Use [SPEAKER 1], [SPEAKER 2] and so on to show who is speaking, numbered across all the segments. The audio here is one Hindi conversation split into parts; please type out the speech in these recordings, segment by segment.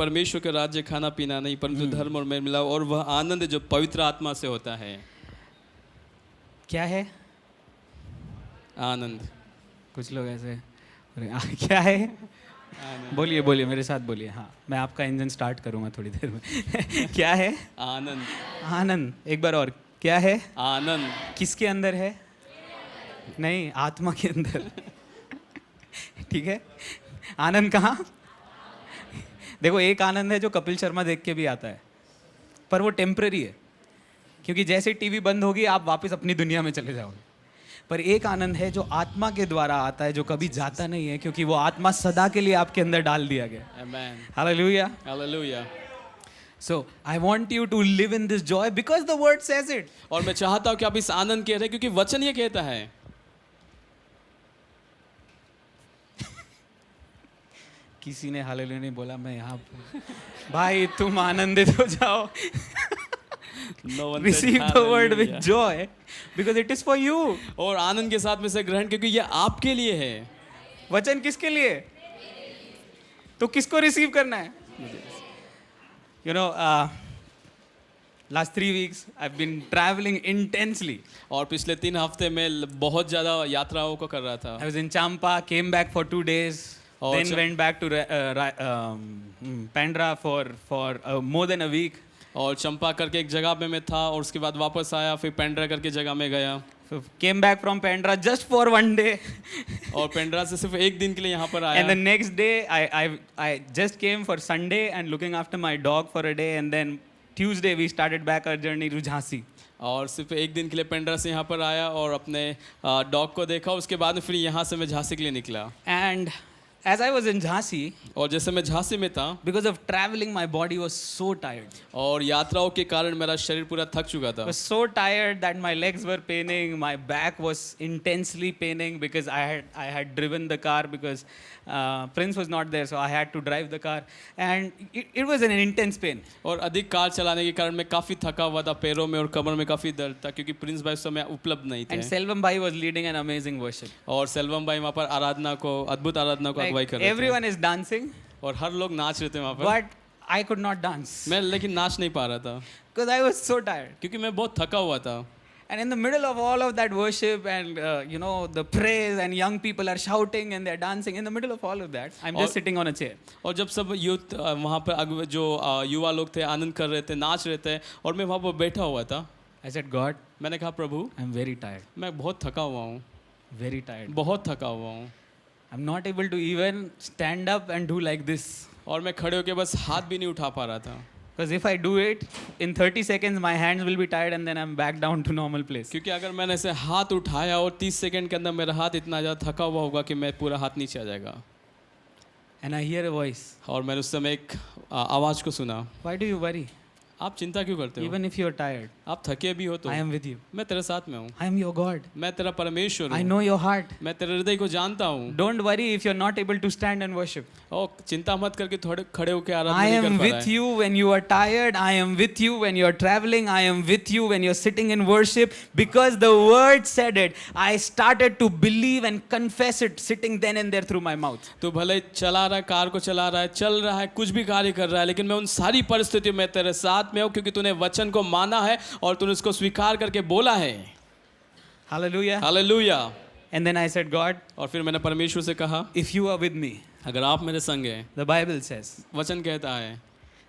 [SPEAKER 1] परमेश्वर का राज्य खाना पीना नहीं परंतु धर्म और मेल मिलाप और वह आनंद जो पवित्र आत्मा से होता है।
[SPEAKER 2] क्या है
[SPEAKER 1] आनंद।
[SPEAKER 2] कुछ लोग ऐसे क्या है बोलिए बोलिए मेरे साथ बोलिए। हाँ मैं आपका इंजन स्टार्ट करूँगा थोड़ी देर में क्या है
[SPEAKER 1] आनंद।
[SPEAKER 2] आनंद। एक बार और क्या है
[SPEAKER 1] आनंद।
[SPEAKER 2] किसके अंदर है नहीं आत्मा के अंदर ठीक है। आनंद कहाँ देखो एक आनंद है जो कपिल शर्मा देख के भी आता है पर वो टेम्पररी है क्योंकि जैसे टीवी बंद होगी आप वापस अपनी दुनिया में चले जाओगे। पर एक आनंद है जो आत्मा के द्वारा आता है जो कभी जाता नहीं है क्योंकि वो आत्मा सदा के लिए आपके अंदर डाल दिया गया।
[SPEAKER 1] Amen.
[SPEAKER 2] Hallelujah
[SPEAKER 1] Hallelujah.
[SPEAKER 2] So I want you to live in this Joy because the word says it.
[SPEAKER 1] और मैं चाहता हूँ कि आप इस आनंद के रहे क्योंकि वचन ये कहता है।
[SPEAKER 2] किसी ने हालेलुया नहीं बोला मैं यहाँ भाई तुम आनंदित हो जाओ।
[SPEAKER 1] No one said
[SPEAKER 2] Receive the word with
[SPEAKER 1] hallelujah.
[SPEAKER 2] joy because it is for you.
[SPEAKER 1] और आनंद के साथ में से ग्रहण क्योंकि ये आपके लिए है।
[SPEAKER 2] वचन किसके लिए तो किसको रिसीव करना है। You know, last 3 weeks I've been traveling intensely.
[SPEAKER 1] और पिछले 3 हफ्ते में बहुत ज़्यादा यात्राओं को कर रहा था।
[SPEAKER 2] I was in Champa, came back for 2 days,
[SPEAKER 1] Oh,
[SPEAKER 2] then went back to Pandra for more than a week.
[SPEAKER 1] और चंपा करके एक जगह पे मैं था और उसके बाद वापस आया फिर पेंड्रा करके जगह में गया।
[SPEAKER 2] So came back from Pandra just for 1 day.
[SPEAKER 1] और पेंड्रा से सिर्फ एक दिन के लिए यहाँ पर आया।
[SPEAKER 2] And the next day I just came for Sunday and looking after my dog for a day and then Tuesday we started back our journey to Jhansi.
[SPEAKER 1] और सिर्फ एक दिन के लिए पेंड्रा से यहाँ पर आया और अपने डॉग को देखा उसके बाद में फिर यहाँ से मैं झांसी के लिए निकला।
[SPEAKER 2] And as I was in Jhansi,
[SPEAKER 1] और जैसे मैं झांसी में था
[SPEAKER 2] because of traveling my body was so tired.
[SPEAKER 1] और यात्राओं के कारण मेरा शरीर पूरा थक चुका था।
[SPEAKER 2] I was so tired that my legs were paining, my back was intensely paining because I had driven the car because Prince was not there, so I had to drive the car, and it was an intense pain.
[SPEAKER 1] और अधिक कार चलाने के कारण मैं काफ़ी थका हुआ था, पैरों में और कमर में काफ़ी दर्द था क्योंकि प्रिंस भाई उस समय उपलब्ध नहीं थे।
[SPEAKER 2] And Selvam Bhai was leading an amazing worship.
[SPEAKER 1] और सेल्वम भाई वहाँ पर आराधना को अद्भुत आराधना को अगुवाई कर
[SPEAKER 2] Like
[SPEAKER 1] रहे थे।
[SPEAKER 2] everyone is dancing,
[SPEAKER 1] और हर लोग नाच रहे थे वहाँ पर।
[SPEAKER 2] but I could not dance
[SPEAKER 1] मैं लेकिन नाच नहीं पा रहा था
[SPEAKER 2] because I was so tired.
[SPEAKER 1] क्योंकि मैं बहुत थका हुआ था।
[SPEAKER 2] And in the middle of all of that worship and the praise and young people are shouting and they're dancing, in the middle of all of that, I'm just sitting on a chair.
[SPEAKER 1] और जब सब यूथ वहाँ पर जो युवा लोग थे आनंद कर रहे थे नाच रहे थे और मैं वहाँ पर बैठा हुआ था।
[SPEAKER 2] I said, God,
[SPEAKER 1] मैंने कहा प्रभु
[SPEAKER 2] I'm very tired,
[SPEAKER 1] मैं बहुत थका हुआ हूँ,
[SPEAKER 2] very tired.
[SPEAKER 1] बहुत थका हुआ हूँ
[SPEAKER 2] I'm not able to even stand up and do like this.
[SPEAKER 1] और मैं खड़े होकर बस हाथ भी नहीं उठा पा रहा था।
[SPEAKER 2] Because if I do it, in 30 seconds my hands will be tired and then I'm back down to normal place.
[SPEAKER 1] क्योंकि अगर मैंने ऐसे हाथ उठाया और 30 सेकंड के अंदर मेरा हाथ इतना ज़्यादा थका हुआ होगा कि मैं पूरा हाथ नीचे आ जाएगा।
[SPEAKER 2] And I hear a voice.
[SPEAKER 1] और मैंने उस समय एक आवाज़ को सुना।
[SPEAKER 2] Why do you worry?
[SPEAKER 1] आप चिंता क्यों करते हो?
[SPEAKER 2] Even if you're tired,
[SPEAKER 1] आप थके भी हो तो
[SPEAKER 2] I am with you.
[SPEAKER 1] मैं तेरे साथ में हूँ।
[SPEAKER 2] I am your God.
[SPEAKER 1] मैं तेरा परमेश्वर
[SPEAKER 2] I
[SPEAKER 1] हूँ।
[SPEAKER 2] know your heart.
[SPEAKER 1] मैं तेरे हृदय को जानता हूँ।
[SPEAKER 2] Don't worry if you're not able to stand and worship.
[SPEAKER 1] और चिंता मत करके थोड़े खड़े होकर आराधना
[SPEAKER 2] I
[SPEAKER 1] नहीं
[SPEAKER 2] am
[SPEAKER 1] कर पा रहा
[SPEAKER 2] with
[SPEAKER 1] है।
[SPEAKER 2] you when you are tired. I am with you when you're traveling. I am with you when you're sitting in worship. Because the word said it, I started to believe and confess it sitting then and there through my mouth.
[SPEAKER 1] तू भले चला रहा है, कार को चला रहा है, चल रहा है, कुछ भी कार्य कर रहा है, लेकिन मैं उन सारी परिस्थितियों में तेरे साथ में हूँ क्योंकि तूने वचन को माना है और तूने उसको स्वीकार करके बोला है।
[SPEAKER 2] Hallelujah.
[SPEAKER 1] Hallelujah.
[SPEAKER 2] And then I said, God,
[SPEAKER 1] और फिर मैंने परमेश्वर से कहा
[SPEAKER 2] if you are with me,
[SPEAKER 1] अगर आप मेरे संग हैं,
[SPEAKER 2] the Bible says
[SPEAKER 1] वचन कहता है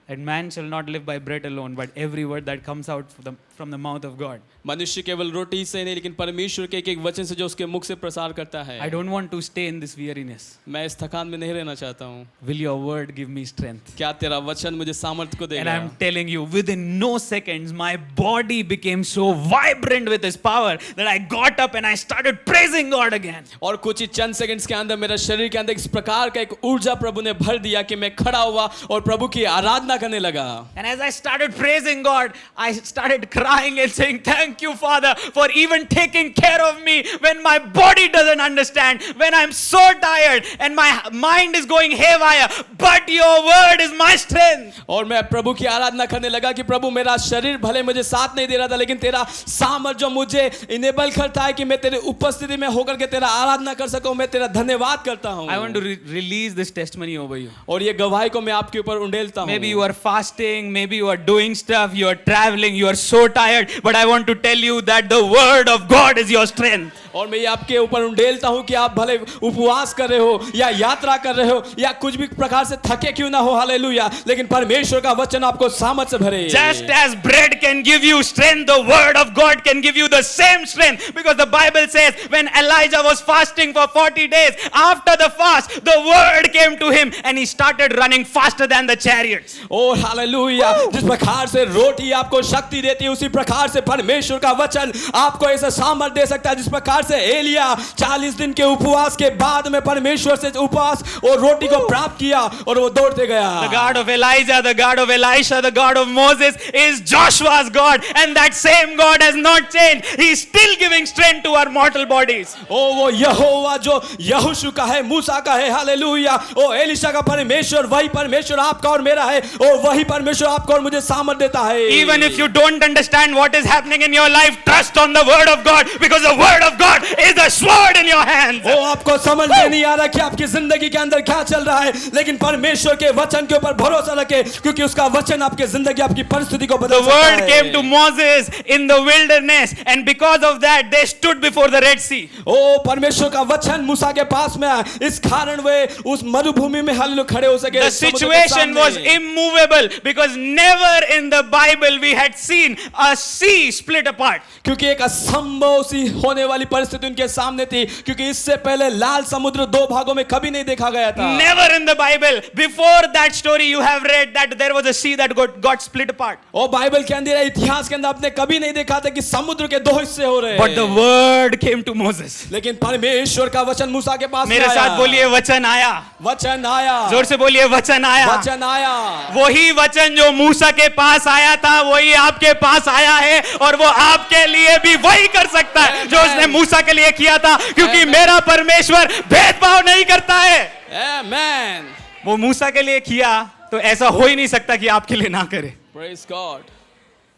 [SPEAKER 2] that man shall not live by bread alone, but every word that comes out from the mouth of God.
[SPEAKER 1] मनुष्य केवल रोटी से नहीं लेकिन परमेश्वर के एक एक वचन से जो उसके मुख से प्रसार करता है।
[SPEAKER 2] I don't want to stay in this weariness.
[SPEAKER 1] मैं इस थकान में नहीं रहना चाहता हूँ।
[SPEAKER 2] Will your word give me strength?
[SPEAKER 1] क्या तेरा वचन मुझे सामर्थ्य को
[SPEAKER 2] And
[SPEAKER 1] देगा?
[SPEAKER 2] I'm telling you, within no seconds, my body became so vibrant with His power that I got up and I started praising God again.
[SPEAKER 1] और कुछ ही चंद सेकंड्स के अंदर मेरा शरीर के अंदर इस प्रकार का एक ऊर्जा प्रभु ने भर दिया कि मैं खड़ा हुआ और प्रभु की आराधना करने लगा।
[SPEAKER 2] And as I started praising God, I started crying crying and saying, thank you, Father, for even taking care of me when my body doesn't understand, when I'm so tired and my mind is going haywire. But your word is my strength.
[SPEAKER 1] और मैं प्रभु की आराधना करने लगा कि प्रभु मेरा शरीर भले मुझे साथ नहीं दे रहा था, लेकिन तेरा सामर्थ जो मुझे इनेबल करता है कि मैं तेरे उपस्थिति में होकर के तेरा आराधना कर सकूं, मैं तेरा धन्यवाद करता हूं.
[SPEAKER 2] I want to release this testimony over you.
[SPEAKER 1] और ये गवाही को मैं आपके ऊपर उंडेलता हूं.
[SPEAKER 2] Maybe you are fasting, maybe you are doing stuff, you are traveling, you are so tired, but I want to tell you that the word of God is your strength.
[SPEAKER 1] और मैं ये आपके ऊपर उंडेलता हूं कि आप भले उपवास कर रहे हो या यात्रा कर रहे हो या कुछ भी प्रकार से थके क्यों ना हो, हालेलुया, लेकिन परमेश्वर का वचन आपको सामर्थ से भरे.
[SPEAKER 2] Just as bread can give you strength, the word of God can give you the same strength, because the Bible says when Elijah was fasting for 40 days, after the fast the word came to him and he started running faster than the chariots.
[SPEAKER 1] ओ हालेलुया, जिस प्रकार से रोटी आपको शक्ति देती है, उसी प्रकार से परमेश्वर का वचन आपको ऐसा सामर्थ दे सकता है. जिस प्रकार से एलिया 40 दिन के उपवास के बाद में परमेश्वर से उपवास और रोटी को प्राप्त किया और वो दौड़ते गया.
[SPEAKER 2] The God of Elijah, the God of Elisha, the God of Moses is Joshua's God, and that same God has not changed. He is still giving strength to our mortal bodies.
[SPEAKER 1] ओ वो यहोवा जो यहोशू का है, मूसा का है, हालेलुया, ओ एलिशा का परमेश्वर, वही परमेश्वर आपका और मेरा है, ओ वही परमेश्वर आपको और मुझे सामर्थ देता है.
[SPEAKER 2] Even if you don't understand what is happening in your life, trust on the word of God, because the word of God is a sword in your hands.
[SPEAKER 1] ओ आपको समझ में नहीं आ रहा कि आपकी जिंदगी के अंदर क्या चल रहा है, लेकिन परमेश्वर के वचन के ऊपर भरोसा रखें, क्योंकि उसका वचन आपकी जिंदगी, आपकी परिस्थिति को बदल
[SPEAKER 2] The
[SPEAKER 1] सकता है.
[SPEAKER 2] word came to Moses in the wilderness, and because of that they stood before the Red Sea.
[SPEAKER 1] ओ परमेश्वर का वचन मूसा के पास में आया, इस कारण वे उस मरुभूमि में हालेलुया खड़े हो सके.
[SPEAKER 2] The situation was immovable, because never in the Bible we had seen a sea split apart.
[SPEAKER 1] क्योंकि एक असंभव सी होने वाली परिस्थिति उनके सामने थी, क्योंकि इससे पहले लाल समुद्र दो भागों में कभी नहीं देखा गया था.
[SPEAKER 2] Never in the Bible before that story you have read that there was a sea that got split apart.
[SPEAKER 1] और बाइबल के अंदर, इतिहास के अंदर आपने कभी नहीं देखा था कि समुद्र के दो हिस्से हो रहे हैं.
[SPEAKER 2] But the word came to Moses.
[SPEAKER 1] लेकिन परमेश्वर का वचन मूसा के पास
[SPEAKER 2] मेरे
[SPEAKER 1] आया.
[SPEAKER 2] साथ बोलिए वचन आया.
[SPEAKER 1] वचन आया.
[SPEAKER 2] जोर से बोलिए वचन आया.
[SPEAKER 1] वचन आया.
[SPEAKER 2] वही वचन जो मूसा के पास आया था वही आपके पास आया है, और वो आपके लिए भी वही कर सकता है जो उसने मूसा के लिए किया था, क्योंकि मेरा परमेश्वर भेदभाव नहीं करता है.
[SPEAKER 1] आमेन.
[SPEAKER 2] वो मूसा के लिए किया तो ऐसा हो ही नहीं सकता कि आपके लिए ना करे.
[SPEAKER 1] Praise God.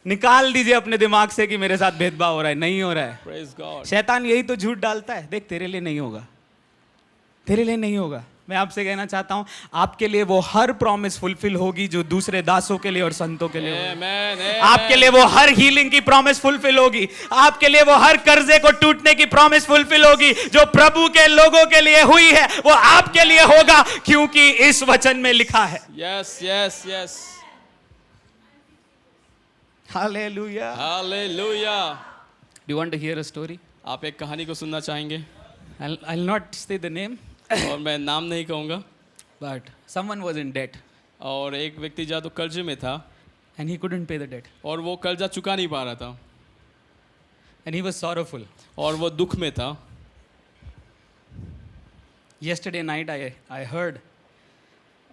[SPEAKER 2] निकाल दीजिए अपने दिमाग से कि मेरे साथ भेदभाव हो रहा है. नहीं हो रहा है.
[SPEAKER 1] Praise God.
[SPEAKER 2] शैतान यही तो झूठ डालता है. देख, तेरे लिए नहीं होगा, तेरे लिए नहीं होगा. मैं आपसे कहना चाहता हूं, आपके लिए वो हर प्रॉमिस फुलफिल होगी जो दूसरे दासों के लिए और संतों के लिए होगी.
[SPEAKER 1] आमेन.
[SPEAKER 2] आपके लिए वो हर हीलिंग की प्रॉमिस फुलफिल होगी. आपके लिए वो हर कर्जे को टूटने की प्रॉमिस फुलफिल होगी जो प्रभु के लोगों के लिए हुई है, वो आपके लिए होगा, क्योंकि इस वचन में लिखा है.
[SPEAKER 1] Yes yes yes.
[SPEAKER 2] Hallelujah.
[SPEAKER 1] Hallelujah.
[SPEAKER 2] Do you want to hear a story?
[SPEAKER 1] आप एक कहानी को सुनना चाहेंगे?
[SPEAKER 2] I'll not say the name,
[SPEAKER 1] और मैं नाम नहीं कहूँगा.
[SPEAKER 2] but someone was in debt
[SPEAKER 1] और एक व्यक्ति जा तो कर्ज में था
[SPEAKER 2] and he couldn't pay the debt
[SPEAKER 1] और वो कर्जा चुका नहीं पा रहा था
[SPEAKER 2] and he was sorrowful.
[SPEAKER 1] और वो दुख में था.
[SPEAKER 2] Yesterday night I heard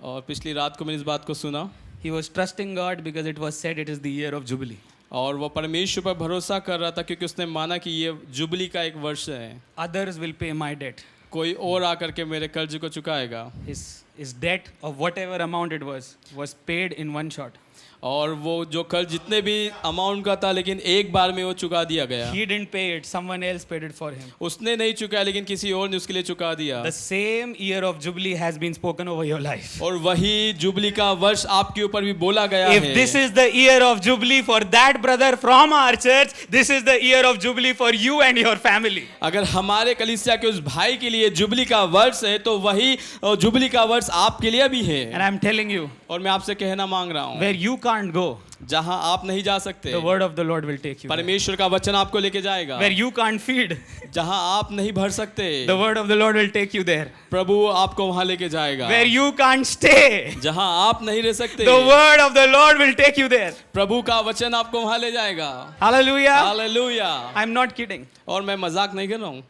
[SPEAKER 1] और पिछली रात को मैंने इस बात को सुना.
[SPEAKER 2] he was trusting God because it was said it is the year of Jubilee.
[SPEAKER 1] और वो परमेश्वर पर भरोसा कर रहा था क्योंकि उसने माना कि ये जुबली का एक वर्ष है.
[SPEAKER 2] Others will pay my debt.
[SPEAKER 1] कोई और आकर के मेरे कर्ज को चुकाएगा.
[SPEAKER 2] His debt of whatever amount it was paid in one shot.
[SPEAKER 1] और वो जो कर्ज जितने भी अमाउंट का था, लेकिन एक बार में वो चुका दिया गया.
[SPEAKER 2] He didn't pay it, someone else paid it for him.
[SPEAKER 1] उसने नहीं चुकाया, लेकिन किसी और ने उसके लिए चुका दिया.
[SPEAKER 2] The same year of Jubilee has been spoken over your life.
[SPEAKER 1] और वही जुबली का वर्ष आपके ऊपर भी बोला गया
[SPEAKER 2] If
[SPEAKER 1] है.
[SPEAKER 2] this is the year of Jubilee for that brother from our church, this is the year of Jubilee for you and your family.
[SPEAKER 1] अगर हमारे कलीसिया के उस भाई के लिए जुबली का वर्ष है, तो वही जुबली का वर्ष आपके लिए भी है.
[SPEAKER 2] And I'm telling you,
[SPEAKER 1] और मैं आपसे कहना मांग रहा हूँ,
[SPEAKER 2] where you can't go,
[SPEAKER 1] जहाँ आप नहीं जा सकते,
[SPEAKER 2] the word of the Lord will take you there.
[SPEAKER 1] परमेश्वर का वचन आपको लेके जाएगा.
[SPEAKER 2] Where you can't feed,
[SPEAKER 1] जहाँ आप नहीं भर सकते,
[SPEAKER 2] the word of the Lord will take you there.
[SPEAKER 1] प्रभु आपको वहाँ लेके जाएगा.
[SPEAKER 2] Where you can't stay,
[SPEAKER 1] जहाँ आप नहीं रह सकते,
[SPEAKER 2] the word of the Lord will take you there.
[SPEAKER 1] प्रभु का वचन आपको वहाँ ले जाएगा.
[SPEAKER 2] Hallelujah.
[SPEAKER 1] Hallelujah.
[SPEAKER 2] I'm not kidding.
[SPEAKER 1] और मैं मजाक नहीं कर रहा हूँ.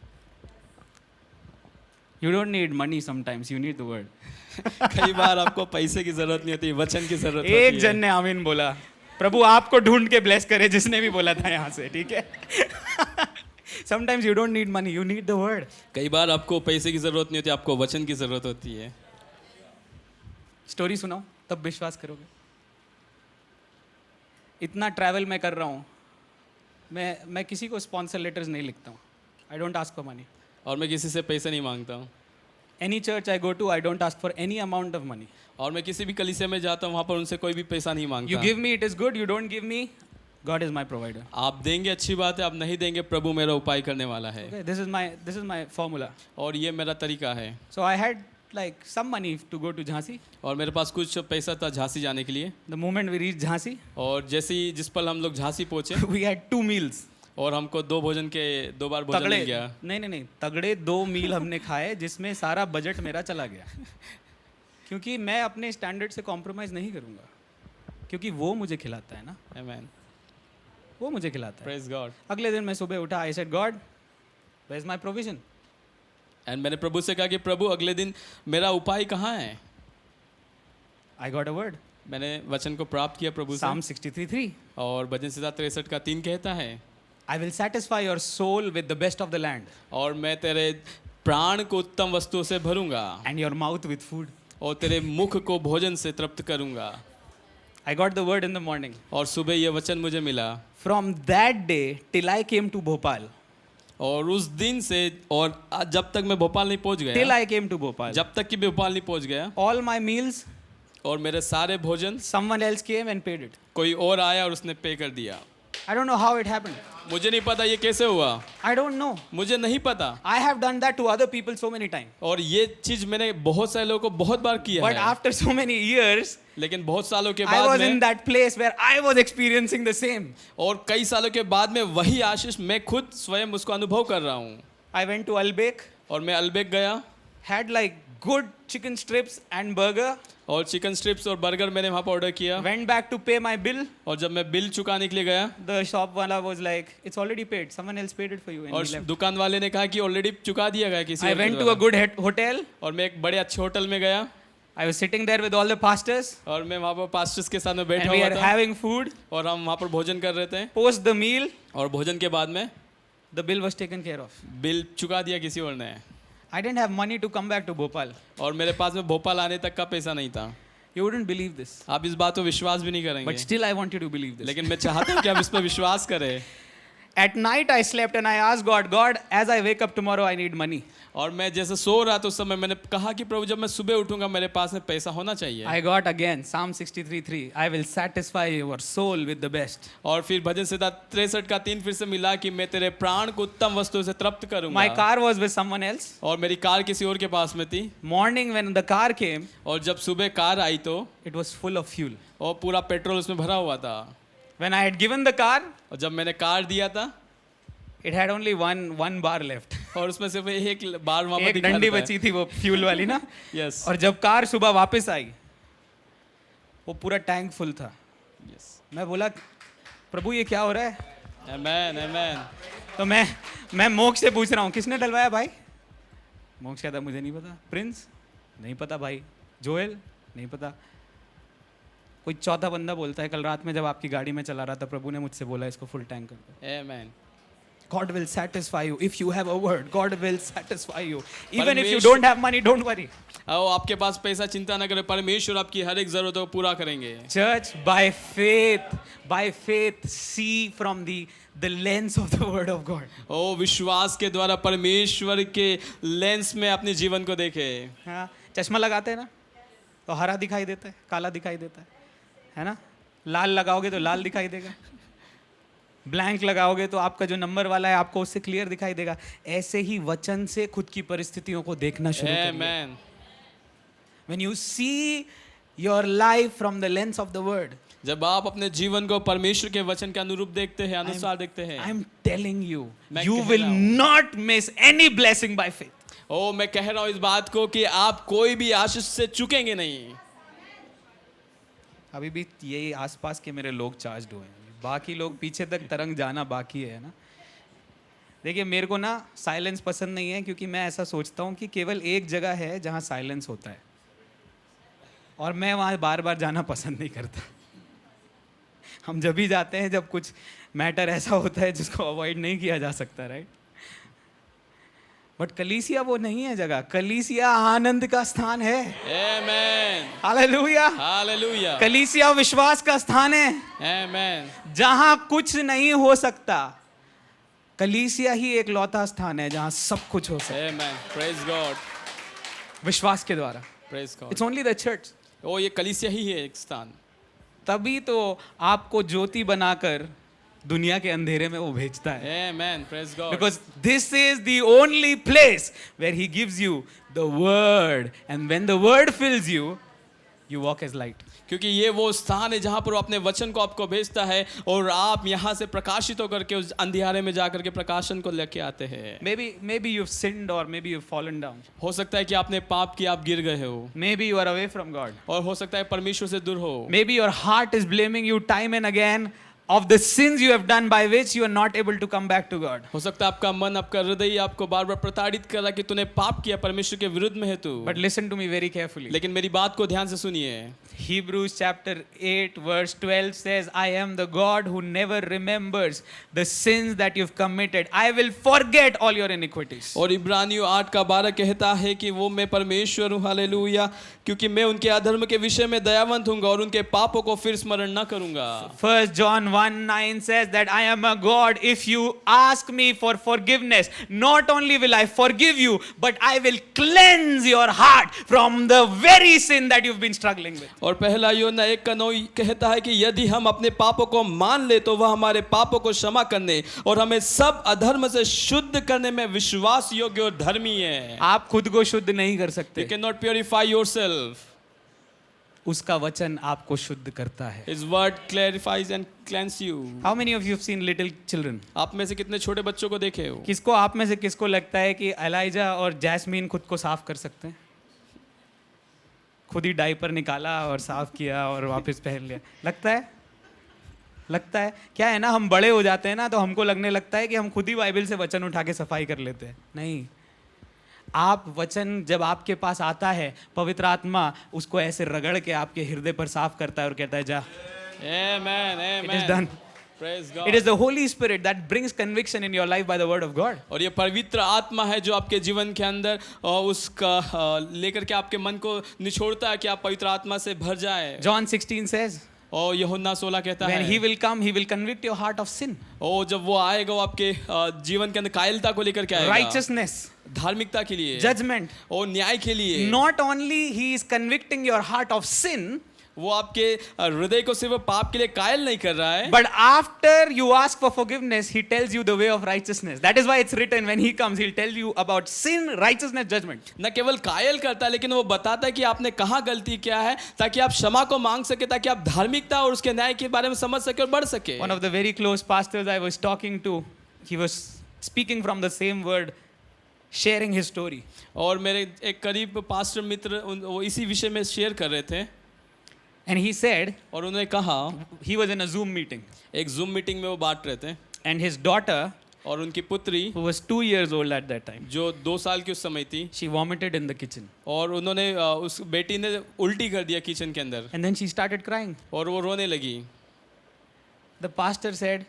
[SPEAKER 2] You don't need money sometimes, you need the word.
[SPEAKER 1] कई बार आपको पैसे की जरूरत नहीं होती, वचन की जरूरत होती है.
[SPEAKER 2] एक जन ने आमीन बोला. प्रभु आपको ढूंढ के ब्लेस करे जिसने भी बोला था यहाँ से, ठीक है? Sometimes you don't need money, you need the word.
[SPEAKER 1] कई बार आपको पैसे की जरूरत नहीं होती, आपको वचन की जरूरत होती है।
[SPEAKER 2] स्टोरी सुनाओ तब विश्वास करोगे। इतना ट्रैवल मैं कर रहा हूँ, मैं किसी को स्पॉन्सर लेटर्स नहीं लिखता हूँ। I don't ask for money.
[SPEAKER 1] और मैं किसी से पैसे नहीं मांगता हूँ।
[SPEAKER 2] Any church I go to, I don't ask for any amount of money.
[SPEAKER 1] और मैं किसी भी कलीसिया में जाता हूँ, वहाँ पर उनसे कोई भी पैसा नहीं मांगता।
[SPEAKER 2] You give me, it is good. You don't give me, God is my provider.
[SPEAKER 1] आप देंगे अच्छी बात है, आप नहीं देंगे प्रभु मेरा उपाय करने वाला है।
[SPEAKER 2] This is my formula.
[SPEAKER 1] और ये मेरा तरीका है।
[SPEAKER 2] So I had like some money to go to Jhansi.
[SPEAKER 1] और मेरे पास कुछ पैसा था झांसी जाने के लिए।
[SPEAKER 2] The moment we reached Jhansi,
[SPEAKER 1] और जैसे ही जिस पल हम लोग झांसी पहुंचे,
[SPEAKER 2] we had 2 meals।
[SPEAKER 1] और हमको 2 बार भोजन मिल गया।
[SPEAKER 2] नहीं, तगड़े 2 मील हमने खाए, जिसमें सारा बजट मेरा चला गया। क्योंकि मैं अपने स्टैंडर्ड से कॉम्प्रोमाइज नहीं करूंगा, क्योंकि वो मुझे खिलाता है ना।
[SPEAKER 1] आमेन।
[SPEAKER 2] वो मुझे खिलाता है।
[SPEAKER 1] Praise God.
[SPEAKER 2] अगले दिन मैं सुबह उठा, I said God where is my provision.
[SPEAKER 1] And मैंने प्रभु से कहा कि प्रभु अगले दिन मेरा उपाय कहाँ है।
[SPEAKER 2] I got a word.
[SPEAKER 1] मैंने वचन को प्राप्त किया प्रभु से।
[SPEAKER 2] Psalm 63:3।
[SPEAKER 1] और भजन संहिता 63 का 3 कहता है,
[SPEAKER 2] I will satisfy your soul with the best of the land,
[SPEAKER 1] और मैं तेरे प्राण को उत्तम वस्तुओं से भरूंगा,
[SPEAKER 2] and your mouth with food।
[SPEAKER 1] और तेरे मुख को भोजन से तृप्त करूंगा।
[SPEAKER 2] I got the word in the morning।
[SPEAKER 1] और सुबह ये वचन मुझे मिला।
[SPEAKER 2] From that day till I came to Bhopal,
[SPEAKER 1] और उस दिन से और जब तक मैं भोपाल नहीं पहुंच गया,
[SPEAKER 2] till I came to Bhopal,
[SPEAKER 1] जब तक कि भोपाल नहीं पहुंच गया,
[SPEAKER 2] all my meals,
[SPEAKER 1] और मेरे सारे भोजन
[SPEAKER 2] someone else came and paid it।
[SPEAKER 1] कोई और आया और उसने पे कर दिया।
[SPEAKER 2] I don't know how it happened।
[SPEAKER 1] मुझे नहीं पता ये कैसे हुआ।
[SPEAKER 2] I don't know।
[SPEAKER 1] मुझे नहीं पता।
[SPEAKER 2] I have done that to other people so many times।
[SPEAKER 1] और ये चीज मैंने बहुत सारे लोगों को बहुत बार किया
[SPEAKER 2] But
[SPEAKER 1] है।
[SPEAKER 2] after so many years,
[SPEAKER 1] लेकिन बहुत सालों के
[SPEAKER 2] I
[SPEAKER 1] बाद
[SPEAKER 2] was in
[SPEAKER 1] में,
[SPEAKER 2] that place where I was experiencing the same।
[SPEAKER 1] और कई सालों के बाद में वही आशीष मैं खुद स्वयं उसको अनुभव कर रहा हूँ।
[SPEAKER 2] I went to Albek,
[SPEAKER 1] और मैं अल्बेक गया,
[SPEAKER 2] had like good chicken strips and burger,
[SPEAKER 1] और चिकन स्ट्रिप्स और बर्गर मैंने वहाँ पर ऑर्डर किया।
[SPEAKER 2] went back to pay my bill।
[SPEAKER 1] और जब मैं बिल चुकाने के लिए गया,
[SPEAKER 2] The shop wala was like, it's already paid, someone else paid it for you, and
[SPEAKER 1] और
[SPEAKER 2] he left।
[SPEAKER 1] दुकान वाले ने कहा कि ऑलरेडी चुका दिया गया किसी
[SPEAKER 2] I
[SPEAKER 1] और के
[SPEAKER 2] went to
[SPEAKER 1] द्वारा।
[SPEAKER 2] a good hotel।
[SPEAKER 1] और मैं एक बड़े अच्छे होटल में गया,
[SPEAKER 2] I was sitting there with all the pastors,
[SPEAKER 1] और मैं वहाँ पर पास्टर्स के साथ में बैठा
[SPEAKER 2] and we
[SPEAKER 1] हुआ
[SPEAKER 2] are
[SPEAKER 1] था,
[SPEAKER 2] having food।
[SPEAKER 1] और हम वहाँ पर भोजन कर रहे थे।
[SPEAKER 2] Post the meal,
[SPEAKER 1] और भोजन के बाद में
[SPEAKER 2] the bill was taken care of।
[SPEAKER 1] Bill चुका दिया किसी और ने।
[SPEAKER 2] I didn't have money to come back to Bhopal।
[SPEAKER 1] और मेरे पास में भोपाल आने तक का पैसा नहीं था।
[SPEAKER 2] You wouldn't believe this।
[SPEAKER 1] आप इस बात को विश्वास भी नहीं
[SPEAKER 2] But
[SPEAKER 1] करेंगे,
[SPEAKER 2] still I want you to believe this।
[SPEAKER 1] लेकिन मैं चाहता हूँ कि आप इस पर विश्वास करें।
[SPEAKER 2] At night I slept and I asked God, as I wake up tomorrow I need money।
[SPEAKER 1] और मैं जैसे सो रहा था उस समय मैंने कहा कि प्रभु जब मैं सुबह उठूंगा मेरे पास में पैसा होना चाहिए।
[SPEAKER 2] I got again Psalm 63:3। I will satisfy your soul with the best।
[SPEAKER 1] और फिर भजन संहिता 63 का 3 फिर से मिला कि मैं तेरे प्राण को उत्तम वस्तुओं से तृप्त करूंगा।
[SPEAKER 2] My car was with someone else।
[SPEAKER 1] और मेरी कार किसी और के पास में थी।
[SPEAKER 2] Morning when the car came,
[SPEAKER 1] और जब सुबह कार आई तो
[SPEAKER 2] it was full of fuel।
[SPEAKER 1] और पूरा पेट्रोल उसमें भरा हुआ था।
[SPEAKER 2] When I had given the car,
[SPEAKER 1] और जब मैंने कार दिया था,
[SPEAKER 2] it had only one bar left।
[SPEAKER 1] और उसमें सिर्फ एक बार वहाँ पर
[SPEAKER 2] एक डंडी बची थी वो फ्यूल वाली ना।
[SPEAKER 1] यस।
[SPEAKER 2] और जब कार सुबह वापस आई, वो पूरा टैंक फुल था।
[SPEAKER 1] यस।
[SPEAKER 2] मैं बोला प्रभु ये क्या हो रहा है?
[SPEAKER 1] आमेन आमेन।
[SPEAKER 2] तो मैं मोक्ष से पूछ रहा हूँ किसने डलवाया भाई? मोक्ष कहता मुझे नहीं पता। प्रिंस नहीं पता भाई। जोएल नहीं पता। कोई चौथा बंदा बोलता है कल रात में जब आपकी गाड़ी में चला रहा था प्रभु ने मुझसे बोला इसको फुल टैंक कर दो।
[SPEAKER 1] आमेन।
[SPEAKER 2] God will satisfy you if you have a word। God will satisfy you even if you don't have money, don't worry।
[SPEAKER 1] आओ आपके पास पैसा चिंता न करें, परमेश्वर आपकी हर एक जरूरतों को पूरा करेंगे।
[SPEAKER 2] Church, by faith see from the lens of the word of God।
[SPEAKER 1] ओ विश्वास के द्वारा परमेश्वर के लेंस में अपने जीवन को देखे।
[SPEAKER 2] हाँ, चश्मा लगाते हैं ना तो हरा दिखाई देता है, काला दिखाई देता है ना? लाल लगाओगे तो लाल दिखाई देगा, ब्लैंक लगाओगे तो आपका जो नंबर वाला है आपको उससे क्लियर दिखाई देगा। ऐसे ही वचन से खुद की परिस्थितियों को देखना शुरू करिए।
[SPEAKER 1] आमेन।
[SPEAKER 2] When you see your life from the lens of the word,
[SPEAKER 1] जब आप अपने जीवन को परमेश्वर के वचन के अनुरूप देखते हैं, अनुसार देखते हैं,
[SPEAKER 2] I'm telling you,
[SPEAKER 1] मैं
[SPEAKER 2] you
[SPEAKER 1] कह
[SPEAKER 2] will
[SPEAKER 1] रहा हूँ।
[SPEAKER 2] not miss any blessing by faith।
[SPEAKER 1] ओ मैं कह रहा हूँ इस बात को कि आप कोई भी आशीष से चुकेंगे नहीं।
[SPEAKER 2] अभी भी यही आसपास के मेरे लोग चार्ज्ड हुए हैं, बाकी लोग पीछे तक तरंग जाना बाकी है ना। देखिए मेरे को ना साइलेंस पसंद नहीं है, क्योंकि मैं ऐसा सोचता हूँ कि केवल एक जगह है जहाँ साइलेंस होता है, और मैं वहाँ बार बार जाना पसंद नहीं करता। हम जब भी जाते हैं जब कुछ मैटर ऐसा होता है जिसको अवॉइड नहीं किया जा सकता, राइट? बट कलीसिया वो नहीं है जगह, कलीसिया आनंद का स्थान है।
[SPEAKER 1] Amen.
[SPEAKER 2] हालेलुया।
[SPEAKER 1] Hallelujah.
[SPEAKER 2] कलीसिया विश्वास का स्थान है,
[SPEAKER 1] Amen.
[SPEAKER 2] जहां कुछ नहीं हो सकता। कलीसिया ही एक लौता स्थान है जहां सब कुछ हो सकता है
[SPEAKER 1] Amen. Praise God.
[SPEAKER 2] विश्वास के द्वारा।
[SPEAKER 1] Praise God.
[SPEAKER 2] It's only the church.
[SPEAKER 1] ओ ये कलीसिया ही है एक स्थान।
[SPEAKER 2] तभी तो आपको ज्योति बनाकर दुनिया के अंधेरे में वो भेजता है।
[SPEAKER 1] Amen. Praise God.
[SPEAKER 2] Because this is the only place where he gives you the word, and when the word fills you, you walk as light.
[SPEAKER 1] क्योंकि ये वो स्थान है जहाँ पर वो अपने वचन को आपको भेजता है और आप यहाँ से प्रकाशित होकर के उस अंधियारे में जाकर के प्रकाशन को लेके आते हैं।
[SPEAKER 2] Maybe you've sinned, or maybe you've fallen down.
[SPEAKER 1] हो सकता है कि आपने पाप किया, आप गिर गए हो,
[SPEAKER 2] Maybe you are away from God.
[SPEAKER 1] और हो सकता है परमेश्वर से दूर हो।
[SPEAKER 2] Maybe your heart is blaming you time and again of the sins you have done by which you are not able to come back to God.
[SPEAKER 1] हो सकता है आपका मन, आपका हृदय आपको बार बार प्रताड़ित कर रहा कि तूने पाप किया, परमेश्वर के विरुद्ध में है तू।
[SPEAKER 2] But listen to me very carefully.
[SPEAKER 1] लेकिन मेरी बात को ध्यान से सुनिए।
[SPEAKER 2] Hebrews chapter 8 verse 12 says, I am the God who never remembers the sins that you've committed. I will forget all your iniquities.
[SPEAKER 1] और इब्रानियों 8:12 कहता है कि वो मैं परमेश्वर हूँ, हालेलुया, क्योंकि मैं उनके अधर्म के विषय में दयावंत हूँगा और उनके पापों को फिर स्मरण न करूँगा।
[SPEAKER 2] 1 John 1:9 says that I am a God. If you ask me for forgiveness, not only will I forgive you, but I will cleanse your heart from the very sin that you've been struggling with.
[SPEAKER 1] और पहला यूहन्ना 1:9 कहता है कि यदि हम अपने पापों को मान ले तो वह हमारे पापों को क्षमा करने और हमें सब अधर्म से शुद्ध करने में विश्वास योग्य और धर्मी है।
[SPEAKER 2] आप खुद को शुद्ध नहीं कर सकते।
[SPEAKER 1] You cannot purify yourself.
[SPEAKER 2] उसका वचन आपको शुद्ध करता है।
[SPEAKER 1] His word clarifies and cleanses you.
[SPEAKER 2] How many of you have seen little children?
[SPEAKER 1] आप में से कितने छोटे बच्चों को देखे हो?
[SPEAKER 2] किसको, आप में से किसको लगता है कि एलाइजा और जैस्मीन खुद को साफ कर सकते हैं? खुद ही डायपर निकाला और साफ किया और वापस पहन लिया, लगता है क्या है ना, हम बड़े हो जाते हैं ना तो हमको लगने लगता है कि हम खुद ही बाइबल से वचन उठा के सफाई कर लेते हैं। नहीं, आप वचन जब आपके पास आता है, पवित्र आत्मा उसको ऐसे रगड़ के आपके हृदय पर साफ करता है और कहता है जा,
[SPEAKER 1] Amen. Amen.
[SPEAKER 2] it is done.
[SPEAKER 1] Praise God.
[SPEAKER 2] It is the Holy Spirit that brings conviction in your life by the word of God.
[SPEAKER 1] और ये पवित्र आत्मा है जो आपके जीवन के अंदर उसका लेकर के आपके मन को निचोड़ता है कि आप पवित्र आत्मा से भर जाए।
[SPEAKER 2] John 16 says,
[SPEAKER 1] और यूहन्ना 16 कहता
[SPEAKER 2] when
[SPEAKER 1] है
[SPEAKER 2] he will come, he will convict your heart of sin,
[SPEAKER 1] और जब वो आएगा वो आपके जीवन के अंदर कायरता को लेकर के आएगा,
[SPEAKER 2] righteousness,
[SPEAKER 1] धार्मिकता के लिए,
[SPEAKER 2] judgment.
[SPEAKER 1] और न्याय के लिए।
[SPEAKER 2] Not only he is convicting your heart of sin,
[SPEAKER 1] वो आपके हृदय को सिर्फ पाप के लिए कायल नहीं कर रहा है,
[SPEAKER 2] but after you ask for forgiveness, he tells you the way of righteousness. That is why it's written, when he comes, he'll tell you about sin, righteousness, judgment.
[SPEAKER 1] न केवल कायल करता है लेकिन वो बताता है कि आपने कहाँ गलती किया है, ताकि आप क्षमा को मांग सके, ताकि आप धार्मिकता और उसके न्याय के बारे में समझ सके और बढ़ सके।
[SPEAKER 2] One of the very close pastors I was talking to, he was speaking from the same word, sharing his story.
[SPEAKER 1] और मेरे एक करीब पास्टर मित्र वो इसी विषय में शेयर कर रहे थे,
[SPEAKER 2] And he said,
[SPEAKER 1] और उन्होंने कहा,
[SPEAKER 2] he was in a Zoom meeting,
[SPEAKER 1] एक जूम मीटिंग में वो बांट रहे थे,
[SPEAKER 2] and his daughter,
[SPEAKER 1] और उनकी पुत्री
[SPEAKER 2] who was 2 years old at that time,
[SPEAKER 1] जो 2 साल की उस समय थी,
[SPEAKER 2] she vomited in the kitchen.
[SPEAKER 1] और उन्होंने उस बेटी ने उल्टी कर दिया किचन के अंदर,
[SPEAKER 2] And then she started crying.
[SPEAKER 1] और वो रोने लगी।
[SPEAKER 2] The pastor said,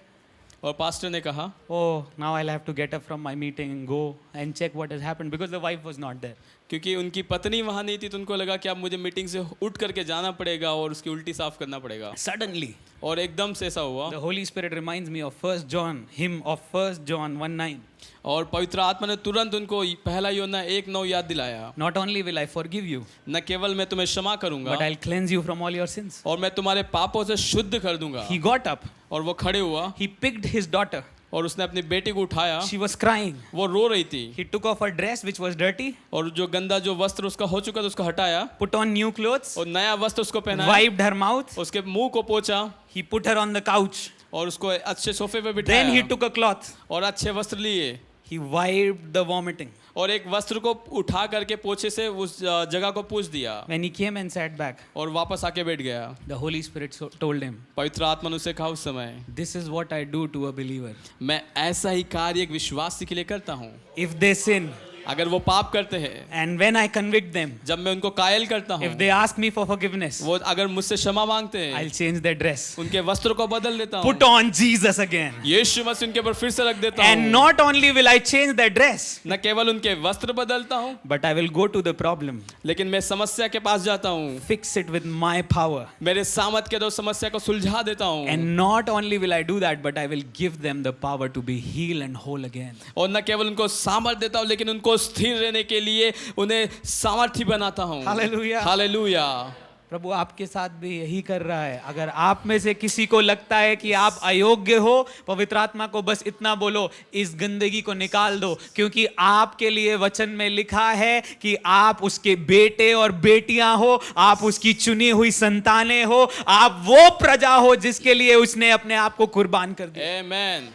[SPEAKER 1] और पास्टर ने कहा,
[SPEAKER 2] oh, now I'll have to get up from my meeting and go and check what has happened, because the wife was not there.
[SPEAKER 1] क्योंकि उनकी पत्नी वहां नहीं थी तो उनको लगा कि अब मुझे मीटिंग से उठ करके जाना पड़ेगा और उसकी उल्टी साफ करना पड़ेगा।
[SPEAKER 2] Suddenly,
[SPEAKER 1] और एकदम से ऐसा हुआ,
[SPEAKER 2] the Holy Spirit reminds me of 1 John, hymn of 1 John 1:9.
[SPEAKER 1] और पवित्र आत्मा ने तुरंत उनको पहला यूहन्ना 1:9 याद दिलाया,
[SPEAKER 2] Not only will I forgive you,
[SPEAKER 1] न केवल मैं तुम्हें क्षमा करूंगा,
[SPEAKER 2] but I'll cleanse you from all your sins.
[SPEAKER 1] और मैं तुम्हारे पापों से शुद्ध कर दूंगा।
[SPEAKER 2] He got up,
[SPEAKER 1] और वो खड़े हुआ,
[SPEAKER 2] he picked his daughter.
[SPEAKER 1] और उसने अपनी बेटी को उठाया,
[SPEAKER 2] She was crying.
[SPEAKER 1] वो रो रही थी,
[SPEAKER 2] He took off her dress, which was dirty,
[SPEAKER 1] और जो गंदा जो वस्त्र उसका हो चुका था उसको हटाया,
[SPEAKER 2] put on new clothes,
[SPEAKER 1] और नया वस्त्र उसको पहनाया,
[SPEAKER 2] wiped her mouth,
[SPEAKER 1] उसके मुंह को पोंछा,
[SPEAKER 2] he put her on the couch.
[SPEAKER 1] और उसको अच्छे सोफे पे
[SPEAKER 2] Then he
[SPEAKER 1] बिठाया,
[SPEAKER 2] took a cloth,
[SPEAKER 1] और अच्छे वस्त्र लिए,
[SPEAKER 2] he wiped the vomiting.
[SPEAKER 1] और एक वस्त्र को उठा करके पोछे से उस जगह को पोंछ दिया,
[SPEAKER 2] When he came and sat back,
[SPEAKER 1] और वापस आके बैठ गया।
[SPEAKER 2] the Holy Spirit told him,
[SPEAKER 1] पवित्र आत्मा ने उसे कहा उस समय,
[SPEAKER 2] this is what I do to a believer.
[SPEAKER 1] मैं ऐसा ही कार्य एक विश्वासी के लिए करता हूँ।
[SPEAKER 2] If they sin,
[SPEAKER 1] अगर वो पाप करते हैं,
[SPEAKER 2] and when I convict them,
[SPEAKER 1] जब मैं उनको कायल करता हूँ,
[SPEAKER 2] if they ask me for forgiveness,
[SPEAKER 1] वो अगर मुझसे क्षमा मांगते हैं,
[SPEAKER 2] I'll change their dress,
[SPEAKER 1] उनके वस्त्र को बदल देता हूँ,
[SPEAKER 2] put on Jesus again.
[SPEAKER 1] यीशु मसीह उनके ऊपर फिर से रख देता हूँ।
[SPEAKER 2] And not only will I change their dress,
[SPEAKER 1] न केवल उनके वस्त्र बदलता हूँ,
[SPEAKER 2] but I will go to the problem,
[SPEAKER 1] लेकिन मैं समस्या के पास जाता हूँ,
[SPEAKER 2] fix it with my power.
[SPEAKER 1] मेरे सामर्थ के द्वारा समस्या को सुलझा देता हूँ।
[SPEAKER 2] And not only will I do that, but I will give them the power to be healed and whole again.
[SPEAKER 1] और न केवल उनको सामर्थ देता हूँ, लेकिन उनको स्थिर रहने के लिए उन्हें सामर्थ्य बनाता हूँ।
[SPEAKER 2] Hallelujah.
[SPEAKER 1] हालेलुया।
[SPEAKER 2] प्रभु आपके साथ भी यही कर रहा है। अगर आप में से किसी को लगता है कि आप अयोग्य हो, पवित्र आत्मा को बस इतना बोलो, इस गंदगी को निकाल दो, क्योंकि आपके लिए वचन में लिखा है कि आप उसके बेटे और बेटियां हो, आप उसकी चुनी हुई संतानें हो, आप वो प्रजा हो जिसके लिए उसने अपने आप को कुर्बान कर दिया।
[SPEAKER 1] आमेन।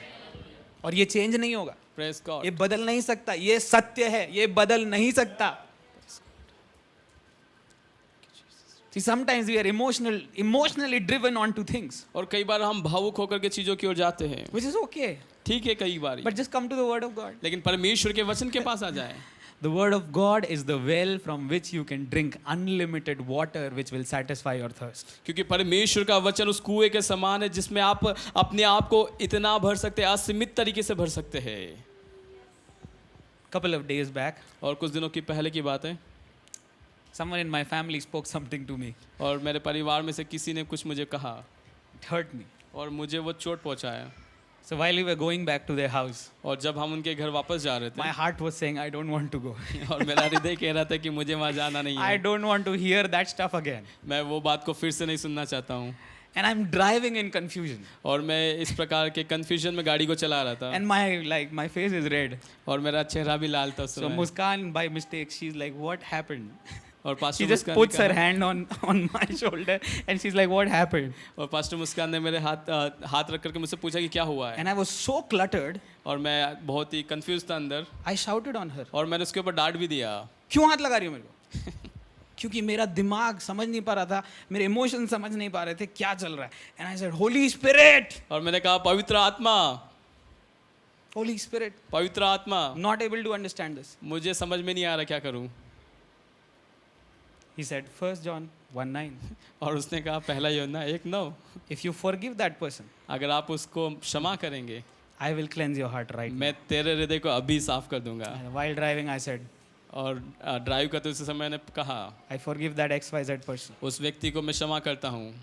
[SPEAKER 2] और ये चेंज नहीं होगा,
[SPEAKER 1] प्रेज गॉड।
[SPEAKER 2] ये बदल नहीं सकता, ये सत्य है, ये बदल नहीं सकता। See, sometimes we are emotionally driven onto things,
[SPEAKER 1] और कई बार हम भावुक होकर के चीजों की ओर जाते हैं,
[SPEAKER 2] which is okay.
[SPEAKER 1] ठीक है कई बार,
[SPEAKER 2] But just come to the word of God.
[SPEAKER 1] लेकिन परमेश्वर के वचन के पास आ जाए।
[SPEAKER 2] The word of God is the well from which you can drink unlimited water which will satisfy your thirst.
[SPEAKER 1] क्योंकि परमेश्वर का वचन उस कुएं के समान है जिसमें आप अपने आप को इतना भर सकते हैं, असीमित तरीके से भर सकते हैं।
[SPEAKER 2] Couple of days back,
[SPEAKER 1] और कुछ दिनों की पहले की बात है,
[SPEAKER 2] someone in my family spoke something to me.
[SPEAKER 1] और मेरे परिवार में से किसी ने कुछ मुझे कहा
[SPEAKER 2] It hurt me.
[SPEAKER 1] और मुझे वो चोट पहुंचाया।
[SPEAKER 2] So while we were going back to their house,
[SPEAKER 1] और जब हम उनके घर वापस जा रहे
[SPEAKER 2] my
[SPEAKER 1] थे,
[SPEAKER 2] heart was saying, I don't want to go.
[SPEAKER 1] और मेरा हृदय कह रहा था कि मुझे वहां जाना नहीं
[SPEAKER 2] I
[SPEAKER 1] है,
[SPEAKER 2] don't want to hear that stuff again.
[SPEAKER 1] मैं वो बात को फिर से नहीं सुनना चाहता हूँ।
[SPEAKER 2] And I'm driving in confusion.
[SPEAKER 1] और मैं इस प्रकार के कंफ्यूजन में गाड़ी को चला रहा था,
[SPEAKER 2] And my face is red.
[SPEAKER 1] और मेरा चेहरा भी लाल था उस
[SPEAKER 2] So
[SPEAKER 1] समय।
[SPEAKER 2] Muskan, by mistake, she's like, what happened?
[SPEAKER 1] और
[SPEAKER 2] She
[SPEAKER 1] pastor
[SPEAKER 2] just
[SPEAKER 1] Muskan
[SPEAKER 2] puts
[SPEAKER 1] ने
[SPEAKER 2] her
[SPEAKER 1] कहा-
[SPEAKER 2] hand on my shoulder and she's like, what happened?
[SPEAKER 1] और पास्टर मुस्कान ने मेरे हाथ रख करके मुझसे पूछा कि क्या हुआ है,
[SPEAKER 2] And I was so cluttered,
[SPEAKER 1] और मैं बहुत ही कंफ्यूज था अंदर,
[SPEAKER 2] I shouted on her.
[SPEAKER 1] और मैंने उसके ऊपर डांट भी दिया।
[SPEAKER 2] क्यों हाथ लगा रही हो मेरे को? क्योंकि मेरा दिमाग समझ नहीं पा रहा था, मेरे इमोशन समझ नहीं पा रहे थे क्या चल रहा है। And I said, Holy Spirit,
[SPEAKER 1] और मैंने कहा पवित्र आत्मा,
[SPEAKER 2] Holy Spirit,
[SPEAKER 1] पवित्र आत्मा,
[SPEAKER 2] not able to understand this.
[SPEAKER 1] मुझे समझ में नहीं आ रहा क्या करूं।
[SPEAKER 2] He said, 1 John 1:9,
[SPEAKER 1] और उसने कहा पहला यूहन्ना 1:9,
[SPEAKER 2] if you forgive that person,
[SPEAKER 1] अगर आप उसको क्षमा करेंगे,
[SPEAKER 2] I will cleanse your heart right now.
[SPEAKER 1] मैं तेरे हृदय को अभी साफ कर दूंगा।
[SPEAKER 2] And while driving, I said,
[SPEAKER 1] और ड्राइव करते उस समय मैंने कहा,
[SPEAKER 2] I forgive that XYZ person.
[SPEAKER 1] उस व्यक्ति को मैं क्षमा करता हूँ।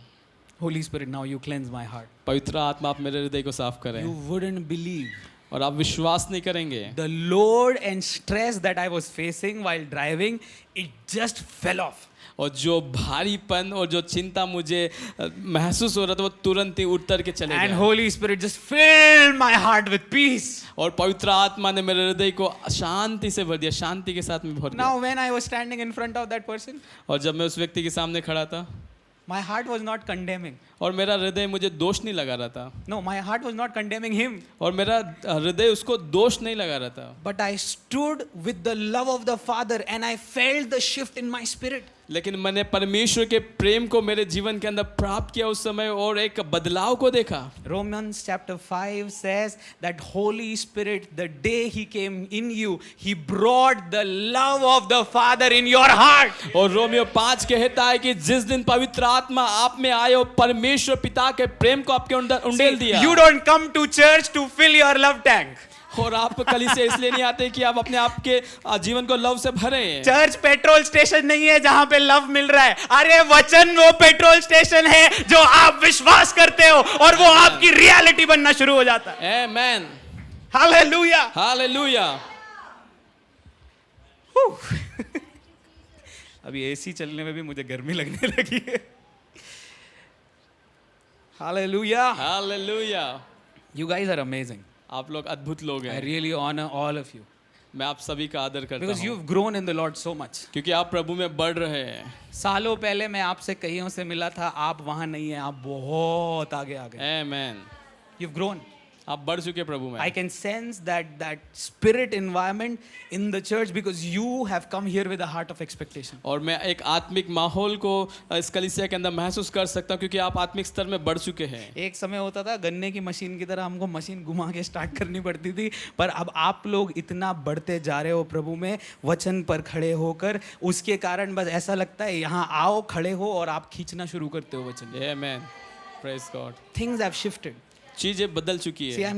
[SPEAKER 2] Holy Spirit, now you cleanse my heart.
[SPEAKER 1] पवित्र आत्मा आप मेरे हृदय को साफ करें।
[SPEAKER 2] You wouldn't believe
[SPEAKER 1] और आप विश्वास नहीं करेंगे,
[SPEAKER 2] the load and stress that I was facing while driving, it just fell off.
[SPEAKER 1] और जो भारीपन और जो चिंता मुझे महसूस हो रहा था वो तुरंत ही उतर के चले
[SPEAKER 2] And
[SPEAKER 1] गया।
[SPEAKER 2] Holy Spirit just filled my heart with peace.
[SPEAKER 1] और पवित्र आत्मा ने मेरे हृदय को शांति से भर दिया, शांति के साथ में भर दिया।
[SPEAKER 2] Now when I was standing in front of that person,
[SPEAKER 1] और जब मैं उस व्यक्ति के सामने खड़ा था,
[SPEAKER 2] my heart was not condemning.
[SPEAKER 1] और मेरा हृदय मुझे दोष नहीं लगा रहा था,
[SPEAKER 2] No, my heart was not condemning him.
[SPEAKER 1] और मेरा हृदय उसको दोष नहीं लगा रहा था,
[SPEAKER 2] But I stood with the love of the Father and I felt the shift in my spirit.
[SPEAKER 1] लेकिन मैंने परमेश्वर के प्रेम को मेरे जीवन के अंदर प्राप्त किया उस समय, और एक बदलाव को देखा।
[SPEAKER 2] Romans chapter 5 says that Holy Spirit, the day He came in you, He brought the love of the Father in your heart.
[SPEAKER 1] और रोमियो 5 कहता है कि जिस दिन पवित्र आत्मा आप में आए और परमेश्वर पिता के प्रेम को आपके अंदर उंडेल दिया।
[SPEAKER 2] You don't come to church to fill your love tank.
[SPEAKER 1] और आप कलीसिया इसलिए नहीं आते कि आप अपने आप के जीवन को लव से भरें।
[SPEAKER 2] चर्च पेट्रोल स्टेशन नहीं है जहां पे लव मिल रहा है। अरे वचन वो पेट्रोल स्टेशन है जो आप विश्वास करते हो और वो आपकी रियलिटी बनना शुरू हो जाता है।
[SPEAKER 1] आमेन,
[SPEAKER 2] हालेलुया,
[SPEAKER 1] हालेलुया।
[SPEAKER 2] अभी एसी चलने में भी मुझे गर्मी लगने लगी है। Hallelujah,
[SPEAKER 1] hallelujah.
[SPEAKER 2] you guys are amazing.
[SPEAKER 1] आप लोग अद्भुत लोग
[SPEAKER 2] I
[SPEAKER 1] हैं।
[SPEAKER 2] really honor all of you
[SPEAKER 1] मैं आप सभी का आदर करता
[SPEAKER 2] because
[SPEAKER 1] हूँ,
[SPEAKER 2] you've grown in the Lord so much.
[SPEAKER 1] क्योंकि आप प्रभु में बढ़ रहे हैं।
[SPEAKER 2] सालों पहले मैं आपसे कईयों से मिला था, आप वहां नहीं हैं, आप बहुत आगे आ गए।
[SPEAKER 1] आमेन।
[SPEAKER 2] You've grown.
[SPEAKER 1] आप बढ़ चुके प्रभु में।
[SPEAKER 2] I can sense that spirit environment in the church because you have come here with a heart of expectation.
[SPEAKER 1] और मैं एक आत्मिक माहौल को इस कलीसिया के अंदर महसूस कर सकता हूँ क्योंकि आप आत्मिक स्तर में बढ़ चुके हैं।
[SPEAKER 2] एक समय होता था गन्ने की मशीन की तरह हमको मशीन घुमा के स्टार्ट करनी पड़ती थी, पर अब आप लोग इतना बढ़ते जा रहे हो प्रभु में वचन पर खड़े होकर, उसके कारण बस ऐसा लगता है यहाँ आओ, खड़े हो और आप खींचना शुरू करते हो वचन।
[SPEAKER 1] Amen. Praise God.
[SPEAKER 2] Things have shifted.
[SPEAKER 1] चीजें बदल चुकी
[SPEAKER 2] See,
[SPEAKER 1] है।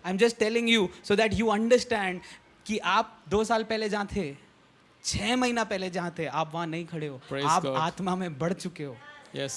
[SPEAKER 2] I'm just telling you so that you understand कि आप 2 साल पहले जहाँ थे, 6 महीना पहले जहाँ थे, आप वहाँ नहीं खड़े हो।
[SPEAKER 1] Praise
[SPEAKER 2] आप
[SPEAKER 1] God.
[SPEAKER 2] आत्मा में बढ़ चुके हो।
[SPEAKER 1] Yes.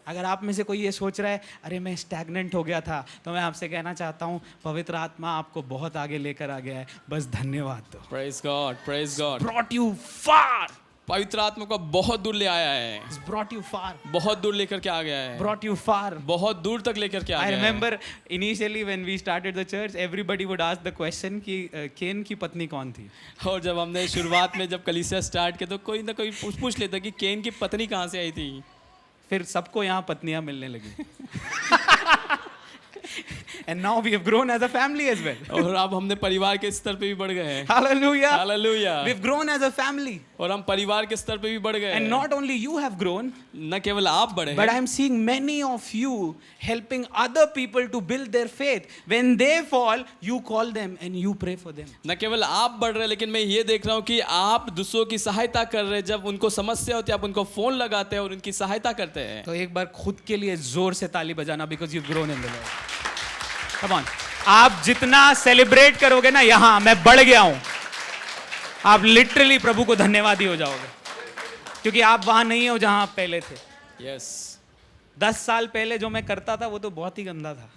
[SPEAKER 2] अगर आप में से कोई ये सोच रहा है अरे मैं स्टैग्नेंट हो गया था, तो मैं आपसे कहना चाहता हूँ पवित्र आत्मा आपको बहुत आगे लेकर आ गया है, बस धन्यवाद दो।
[SPEAKER 1] Praise God. Praise God.
[SPEAKER 2] Brought you far.
[SPEAKER 1] पवित्र आत्मा को बहुत दूर ले आया है।
[SPEAKER 2] It's brought you far.
[SPEAKER 1] बहुत दूर लेकर के आ गया है।
[SPEAKER 2] Brought you far.
[SPEAKER 1] बहुत दूर तक लेकर के आ
[SPEAKER 2] I
[SPEAKER 1] गया है।
[SPEAKER 2] remember initially when we started the church, everybody would ask the question कि केन की पत्नी कौन थी?
[SPEAKER 1] और जब हमने शुरुआत में जब कलीसिया स्टार्ट किया तो कोई ना कोई पूछ लेता कि केन की पत्नी कहाँ से आई थी।
[SPEAKER 2] फिर सबको यहाँ पत्नियां मिलने लगी। And now we have grown as a family as well.
[SPEAKER 1] और अब हमने परिवार के स्तर पे भी बढ़ गए हैं।
[SPEAKER 2] Hallelujah.
[SPEAKER 1] Hallelujah.
[SPEAKER 2] We've grown as a family.
[SPEAKER 1] और हम परिवार के स्तर पे भी बढ़ गए
[SPEAKER 2] And
[SPEAKER 1] हैं।
[SPEAKER 2] not only you have grown,
[SPEAKER 1] न केवल आप बढ़े
[SPEAKER 2] but
[SPEAKER 1] हैं,
[SPEAKER 2] I'm seeing many of you helping other people to build their faith. When they fall, you call them and you pray for them.
[SPEAKER 1] न केवल आप बढ़ रहे हैं, लेकिन मैं ये देख रहा हूँ कि आप दूसरों की सहायता कर रहे हैं। जब उनको समस्या होती है आप उनको फोन लगाते हैं और उनकी सहायता करते हैं।
[SPEAKER 2] तो एक बार खुद के लिए जोर से ताली बजाना because you've grown in the Lord. Come on. आप जितना सेलिब्रेट करोगे ना यहाँ मैं बढ़ गया हूं, आप लिटरली प्रभु को धन्यवादी हो जाओगे, क्योंकि आप वहां नहीं हो जहां आप पहले थे।
[SPEAKER 1] यस
[SPEAKER 2] 10 साल पहले जो मैं करता था वो तो बहुत ही गंदा था,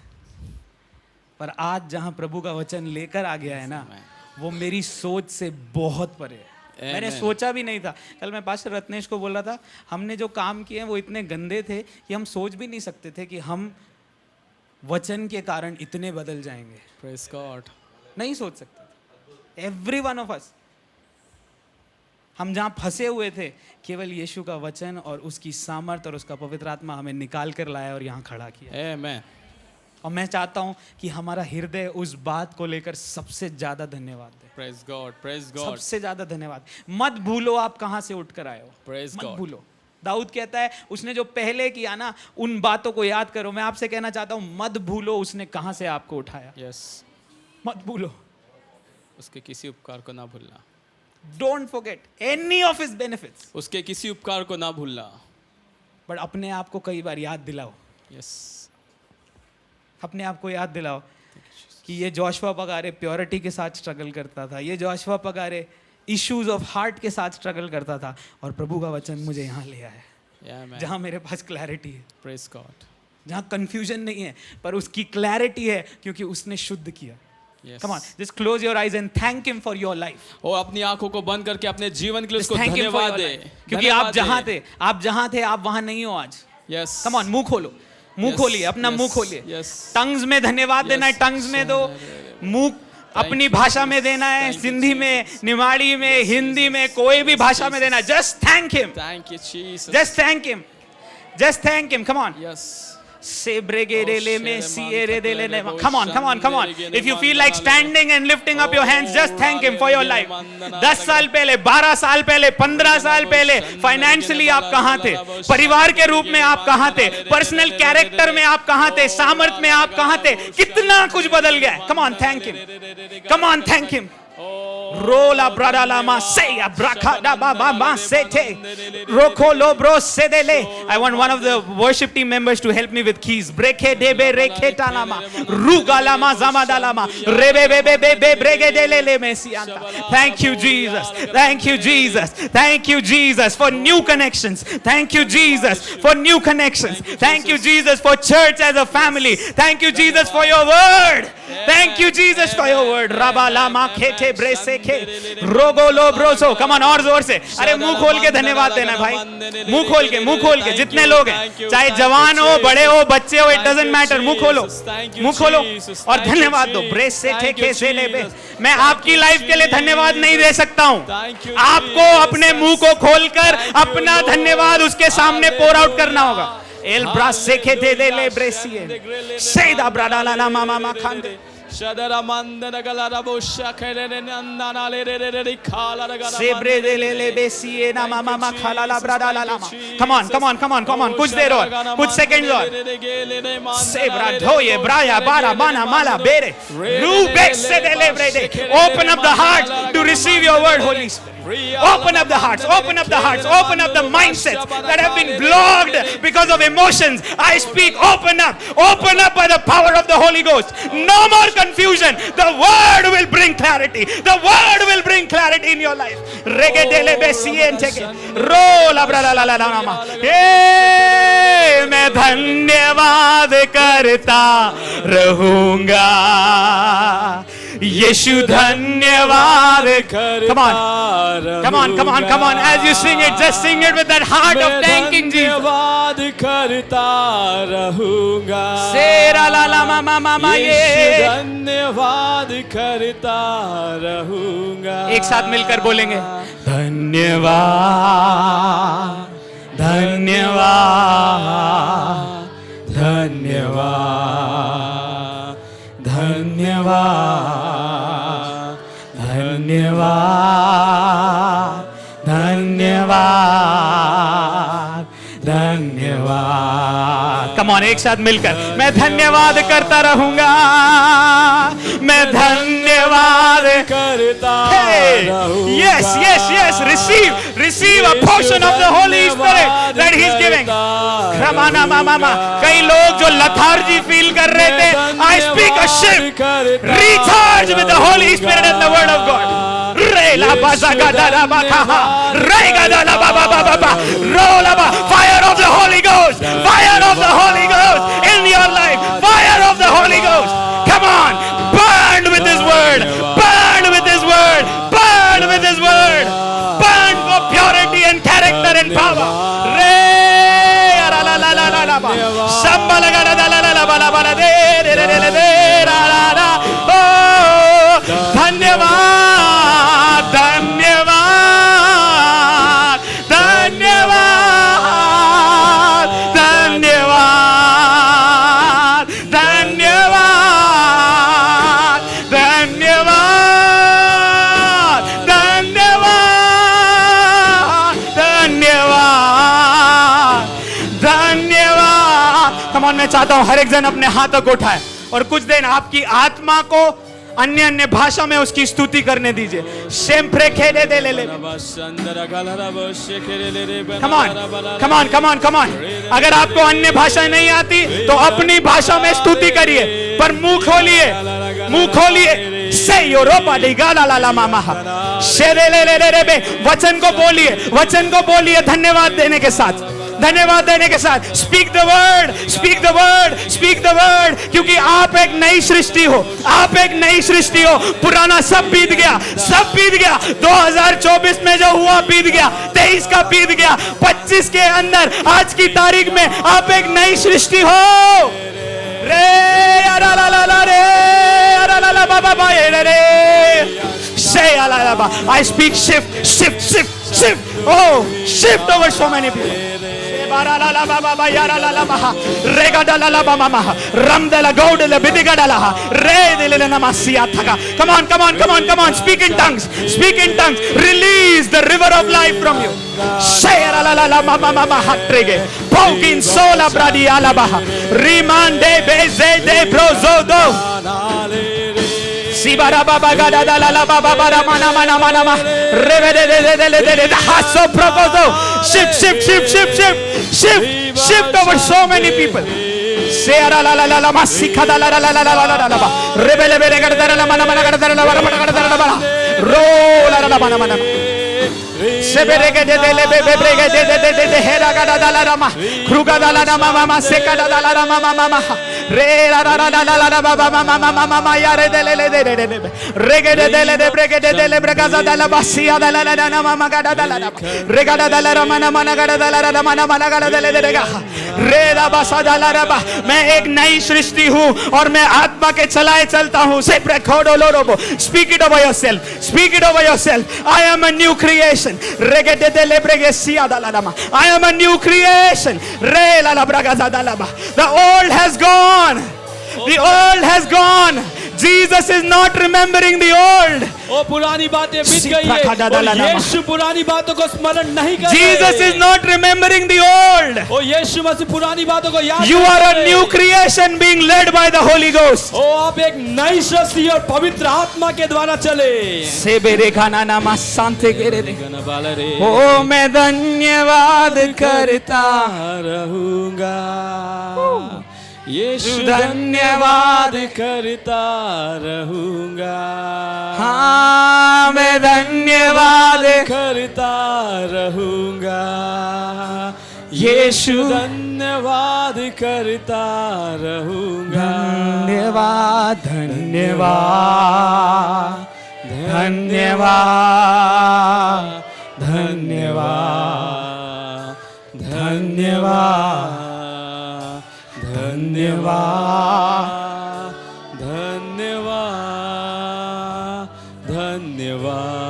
[SPEAKER 2] पर आज जहां प्रभु का वचन लेकर आ गया है ना, वो मेरी सोच से बहुत परे है। मैंने सोचा भी नहीं था। कल मैं पास्टर रत्नेश को बोल रहा था, हमने जो काम किए हैं वो इतने गंदे थे कि हम सोच भी नहीं सकते थे कि हम वचन के कारण इतने बदल जाएंगे।
[SPEAKER 1] Praise God.
[SPEAKER 2] नहीं सोच सकते। एवरी वन ऑफ अस, हम जहाँ फंसे हुए थे, केवल यीशु का वचन और उसकी सामर्थ और उसका पवित्र आत्मा हमें निकाल कर लाया और यहाँ खड़ा किया।
[SPEAKER 1] आमेन।
[SPEAKER 2] और मैं चाहता हूँ कि हमारा हृदय उस बात को लेकर सबसे ज्यादा धन्यवाद दे।
[SPEAKER 1] Praise God, praise God.
[SPEAKER 2] सबसे ज्यादा धन्यवाद। मत भूलो आप कहाँ से उठ कर आए हो।
[SPEAKER 1] प्रेज
[SPEAKER 2] मत
[SPEAKER 1] गॉड।
[SPEAKER 2] भूलो। दाऊद कहता है उसने जो पहले किया ना, उन बातों को याद करो। मैं आपसे कहना चाहता हूँ मत भूलो उसने कहाँ से आपको उठाया।
[SPEAKER 1] यस।
[SPEAKER 2] मत भूलो।
[SPEAKER 1] उसके किसी उपकार को ना भूलना।
[SPEAKER 2] Don't forget any of his benefits.
[SPEAKER 1] उसके किसी उपकार को ना भूलना।
[SPEAKER 2] बट अपने आप को कई बार याद दिलाओ।
[SPEAKER 1] यस।
[SPEAKER 2] अपने आप को याद दिलाओ कि ये जोशुआ पगारे प्योरिटी के साथ स्ट्रगल करता था, ये Joshua Pagare issues of heart के साथ स्ट्रगल करता था, और प्रभु का वचन मुझे यहाँ ले आया जहाँ मेरे पास क्लैरिटी है।
[SPEAKER 1] Praise God.
[SPEAKER 2] जहाँ कंफ्यूजन नहीं है पर उसकी क्लैरिटी है, क्योंकि उसने शुद्ध किया।
[SPEAKER 1] Yes.
[SPEAKER 2] Come on, just close your eyes and thank him for your life.
[SPEAKER 1] और अपनी आंखों को बंद करके अपने जीवन के लिए
[SPEAKER 2] Just
[SPEAKER 1] उसको
[SPEAKER 2] thank him for
[SPEAKER 1] धन्यवाद
[SPEAKER 2] your
[SPEAKER 1] दे।
[SPEAKER 2] life. क्योंकि आप जहाँ थे आप वहाँ नहीं हो आज।
[SPEAKER 1] यस।
[SPEAKER 2] Come on, मुंह खोलो, मुंह खोलिए, अपना मुंह खोलिए।
[SPEAKER 1] यस।
[SPEAKER 2] टंग्स में धन्यवाद देना है, टंग्स में दो। मुंह अपनी भाषा में देना है, सिंधी में, निमाड़ी में, हिंदी में, कोई भी भाषा में देना है। Just thank him.
[SPEAKER 1] Thank you Jesus.
[SPEAKER 2] Just thank him. Just thank him. Come on.
[SPEAKER 1] Yes.
[SPEAKER 2] Come on, come on, come on. If you feel like standing and lifting up your hands, just thank him for your life. 10 साल पहले, 12 साल पहले, 15 साल पहले फाइनेंशियली आप कहाँ थे? परिवार के रूप में आप कहाँ थे? पर्सनल कैरेक्टर में आप कहाँ थे? सामर्थ में आप कहाँ थे? कितना कुछ बदल गया है। Come on, thank him. Come on, thank him. Rola brada la maseya brakada baba masete roko lo bro sedele. I want one of the worship team members to help me with keys. Breke debe reketa lama ruga lama zamada lama rebe bebe bebe brege delele mesianta. Thank you Jesus. Thank you Jesus. Thank you Jesus for new connections. Thank you Jesus for new connections. Thank you Jesus for church as a family. Thank you Jesus for your word. Thank you Jesus for your word. Raba lama kete brese रोगो लो ब्रोसो। कम ऑन, और जोर से। अरे मुंह खोल के धन्यवाद देना भाई, मुंह खोल के, मुंह खोल के। जितने लोग हैं, चाहे जवान हो, बड़े हो, बच्चे हो, इट डजंट मैटर। मुंह खोलो, मुंह खोलो और धन्यवाद दो। ब्रेस से ठेके से ले बे। मैं आपकी लाइफ के लिए धन्यवाद नहीं दे सकता हूं, आपको अपने मुंह को खोलकर अपना धन्यवाद उसके सामने पोर आउट करना होगा। El brasse che te le bresie. Seda brada la mama khande.
[SPEAKER 1] Shadara mandana galara bosha kelene nandana le khala gara.
[SPEAKER 2] Sebre de le besie na mama khala la brada la lama. Come on. Kuch der aur. Kuch seconds aur. Sebra dhoye braya bara mana mala bere. Rube se de le brede. Open up the heart to receive your word, Holy Spirit. Open up the hearts, open up the hearts, open up the mindsets that have been blocked because of emotions. I speak, open up by the power of the Holy Ghost. No more confusion. The word will bring clarity. The word will bring clarity in your life. Regedele besienteke. Rola brala la la nama. Hey, मैं धन्यवाद करता रहूंगा. यीशु धन्यवाद करता. Come on. As you sing it, just sing it with that heart of thanking Jesus.
[SPEAKER 1] धन्यवाद करता रहूंगा.
[SPEAKER 2] Sera la la mama ye.
[SPEAKER 1] धन्यवाद करता रहूंगा.
[SPEAKER 2] एक साथ मिलकर बोलेंगे. धन्यवाद, धन्यवाद, धन्यवाद, धन्यवाद, धन्यवाद, धन्यवाद, धन्यवाद. कम ऑन, एक साथ मिलकर. मैं धन्यवाद करता रहूंगा. मैं धन्यवाद
[SPEAKER 1] करता रहूंगा.
[SPEAKER 2] Yes. Receive a portion of the Holy Spirit that He's giving. Ramana mama. कई लोग जो lethargy feel कर रहे थे, I speak a shift. Recharge with the Holy Spirit and the Word of God. Fire of the Holy Ghost. Fire of the Holy Ghost in your life. Fire of the Holy Ghost. Come on. Burn with His Word. Burn with His Word. Burn with His Word. Burn for purity and character and power. धन्यवाद, धन्यवाद, धन्यवाद, धन्यवाद, धन्यवाद, धन्यवाद, धन्यवाद, धन्यवाद, धन्यवाद. कम ऑन, मैं चाहता हूं हर एक जन अपने हाथों को उठाए और कुछ दिन आपकी आत्मा को अन्य भाषा में उसकी स्तुति करने दीजिए. शेम्प्रे खेले दे ले. Come on. अगर आपको अन्य भाषा नहीं आती तो अपनी भाषा में स्तुति करिए, पर मुंह खोलिए. से यूरोपा डिगाला ला ला मामा. शेरे ले वचन को बोलिए धन्यवाद देने के साथ. स्पीक द वर्ड, क्योंकि आप एक नई सृष्टि हो. पुराना सब बीत गया. 2024 में जो हुआ बीत गया. 23 का बीत गया. 25 के अंदर आज की तारीख में आप एक नई सृष्टि हो. रे अरा ला ला रे अरा ला बाबा बाए रे. Say alalaba. I speak shift. Oh, shift over so many people. Come on. Speak in tongues. Release the river of life from you. Pokin sola bradi alabaha. Rimande beze de brozodo. Sibara baba gada da la la baba bara mana revede de haso proposo. Shift over so many people. Seara la masika da la rebele bere gada la mana gada la bara ro la mana seberege de bebrege de hera gada da la rama kruga da la mama seka da la mama re la mama yare de rege de brege de bregaza da la basia da la mama gada da la regada da la mana gada da la mana gada de re la basa da la raba. मैं एक नई सृष्टि हूँ और मैं आत्मा के चलाए चलता हूँ. Speak it over yourself. I am a new creation. creation. Regedele bregesia dalalama. I am a new creation. Re la la bragazadalaba. The old has gone. The old has gone. Jesus is not remembering the old.
[SPEAKER 1] ओ पुरानी बातें बीत गई है और यीशु पुरानी बातों को स्मरण नहीं कर रहे।
[SPEAKER 2] Jesus is not remembering the old.
[SPEAKER 1] ओ यीशु मसीह पुरानी बातों को याद
[SPEAKER 2] You are a new creation being led by the Holy Ghost.
[SPEAKER 1] ओ आप एक नई सृष्टि और पवित्र आत्मा के द्वारा चले।
[SPEAKER 2] सेबेरे खाना नामा शांति के रे। ओ मैं धन्यवाद करता
[SPEAKER 1] रहूंगा, यीशु धन्यवाद करता रहूंगा।
[SPEAKER 2] हाँ मैं धन्यवाद
[SPEAKER 1] करता रहूंगा,
[SPEAKER 2] यीशु
[SPEAKER 1] धन्यवाद करता रहूंगा।
[SPEAKER 2] धन्यवाद धन्यवाद धन्यवाद धन्यवाद धन्यवाद धन्यवाद धन्यवाद धन्यवाद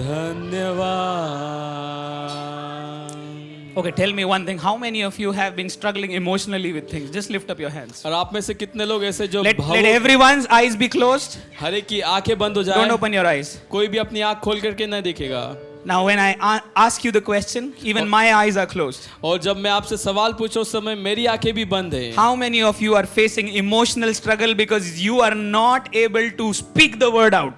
[SPEAKER 2] धन्यवाद। Okay, tell me one thing. How many of you have been struggling emotionally with things? Just lift up your hands.
[SPEAKER 1] और आप में से कितने लोग ऐसे जो
[SPEAKER 2] Let everyone's eyes be closed.
[SPEAKER 1] हर एक की आंखें बंद हो जाए।
[SPEAKER 2] Don't open your eyes.
[SPEAKER 1] कोई भी अपनी आंख खोल करके नहीं दिखेगा।
[SPEAKER 2] Now when I ask you the question, even my eyes are closed.
[SPEAKER 1] और जब मैं आपसे सवाल पूछूं उस समय मेरी आंखें भी बंद हैं।
[SPEAKER 2] How many of you are facing emotional struggle because you are not able to speak the word out?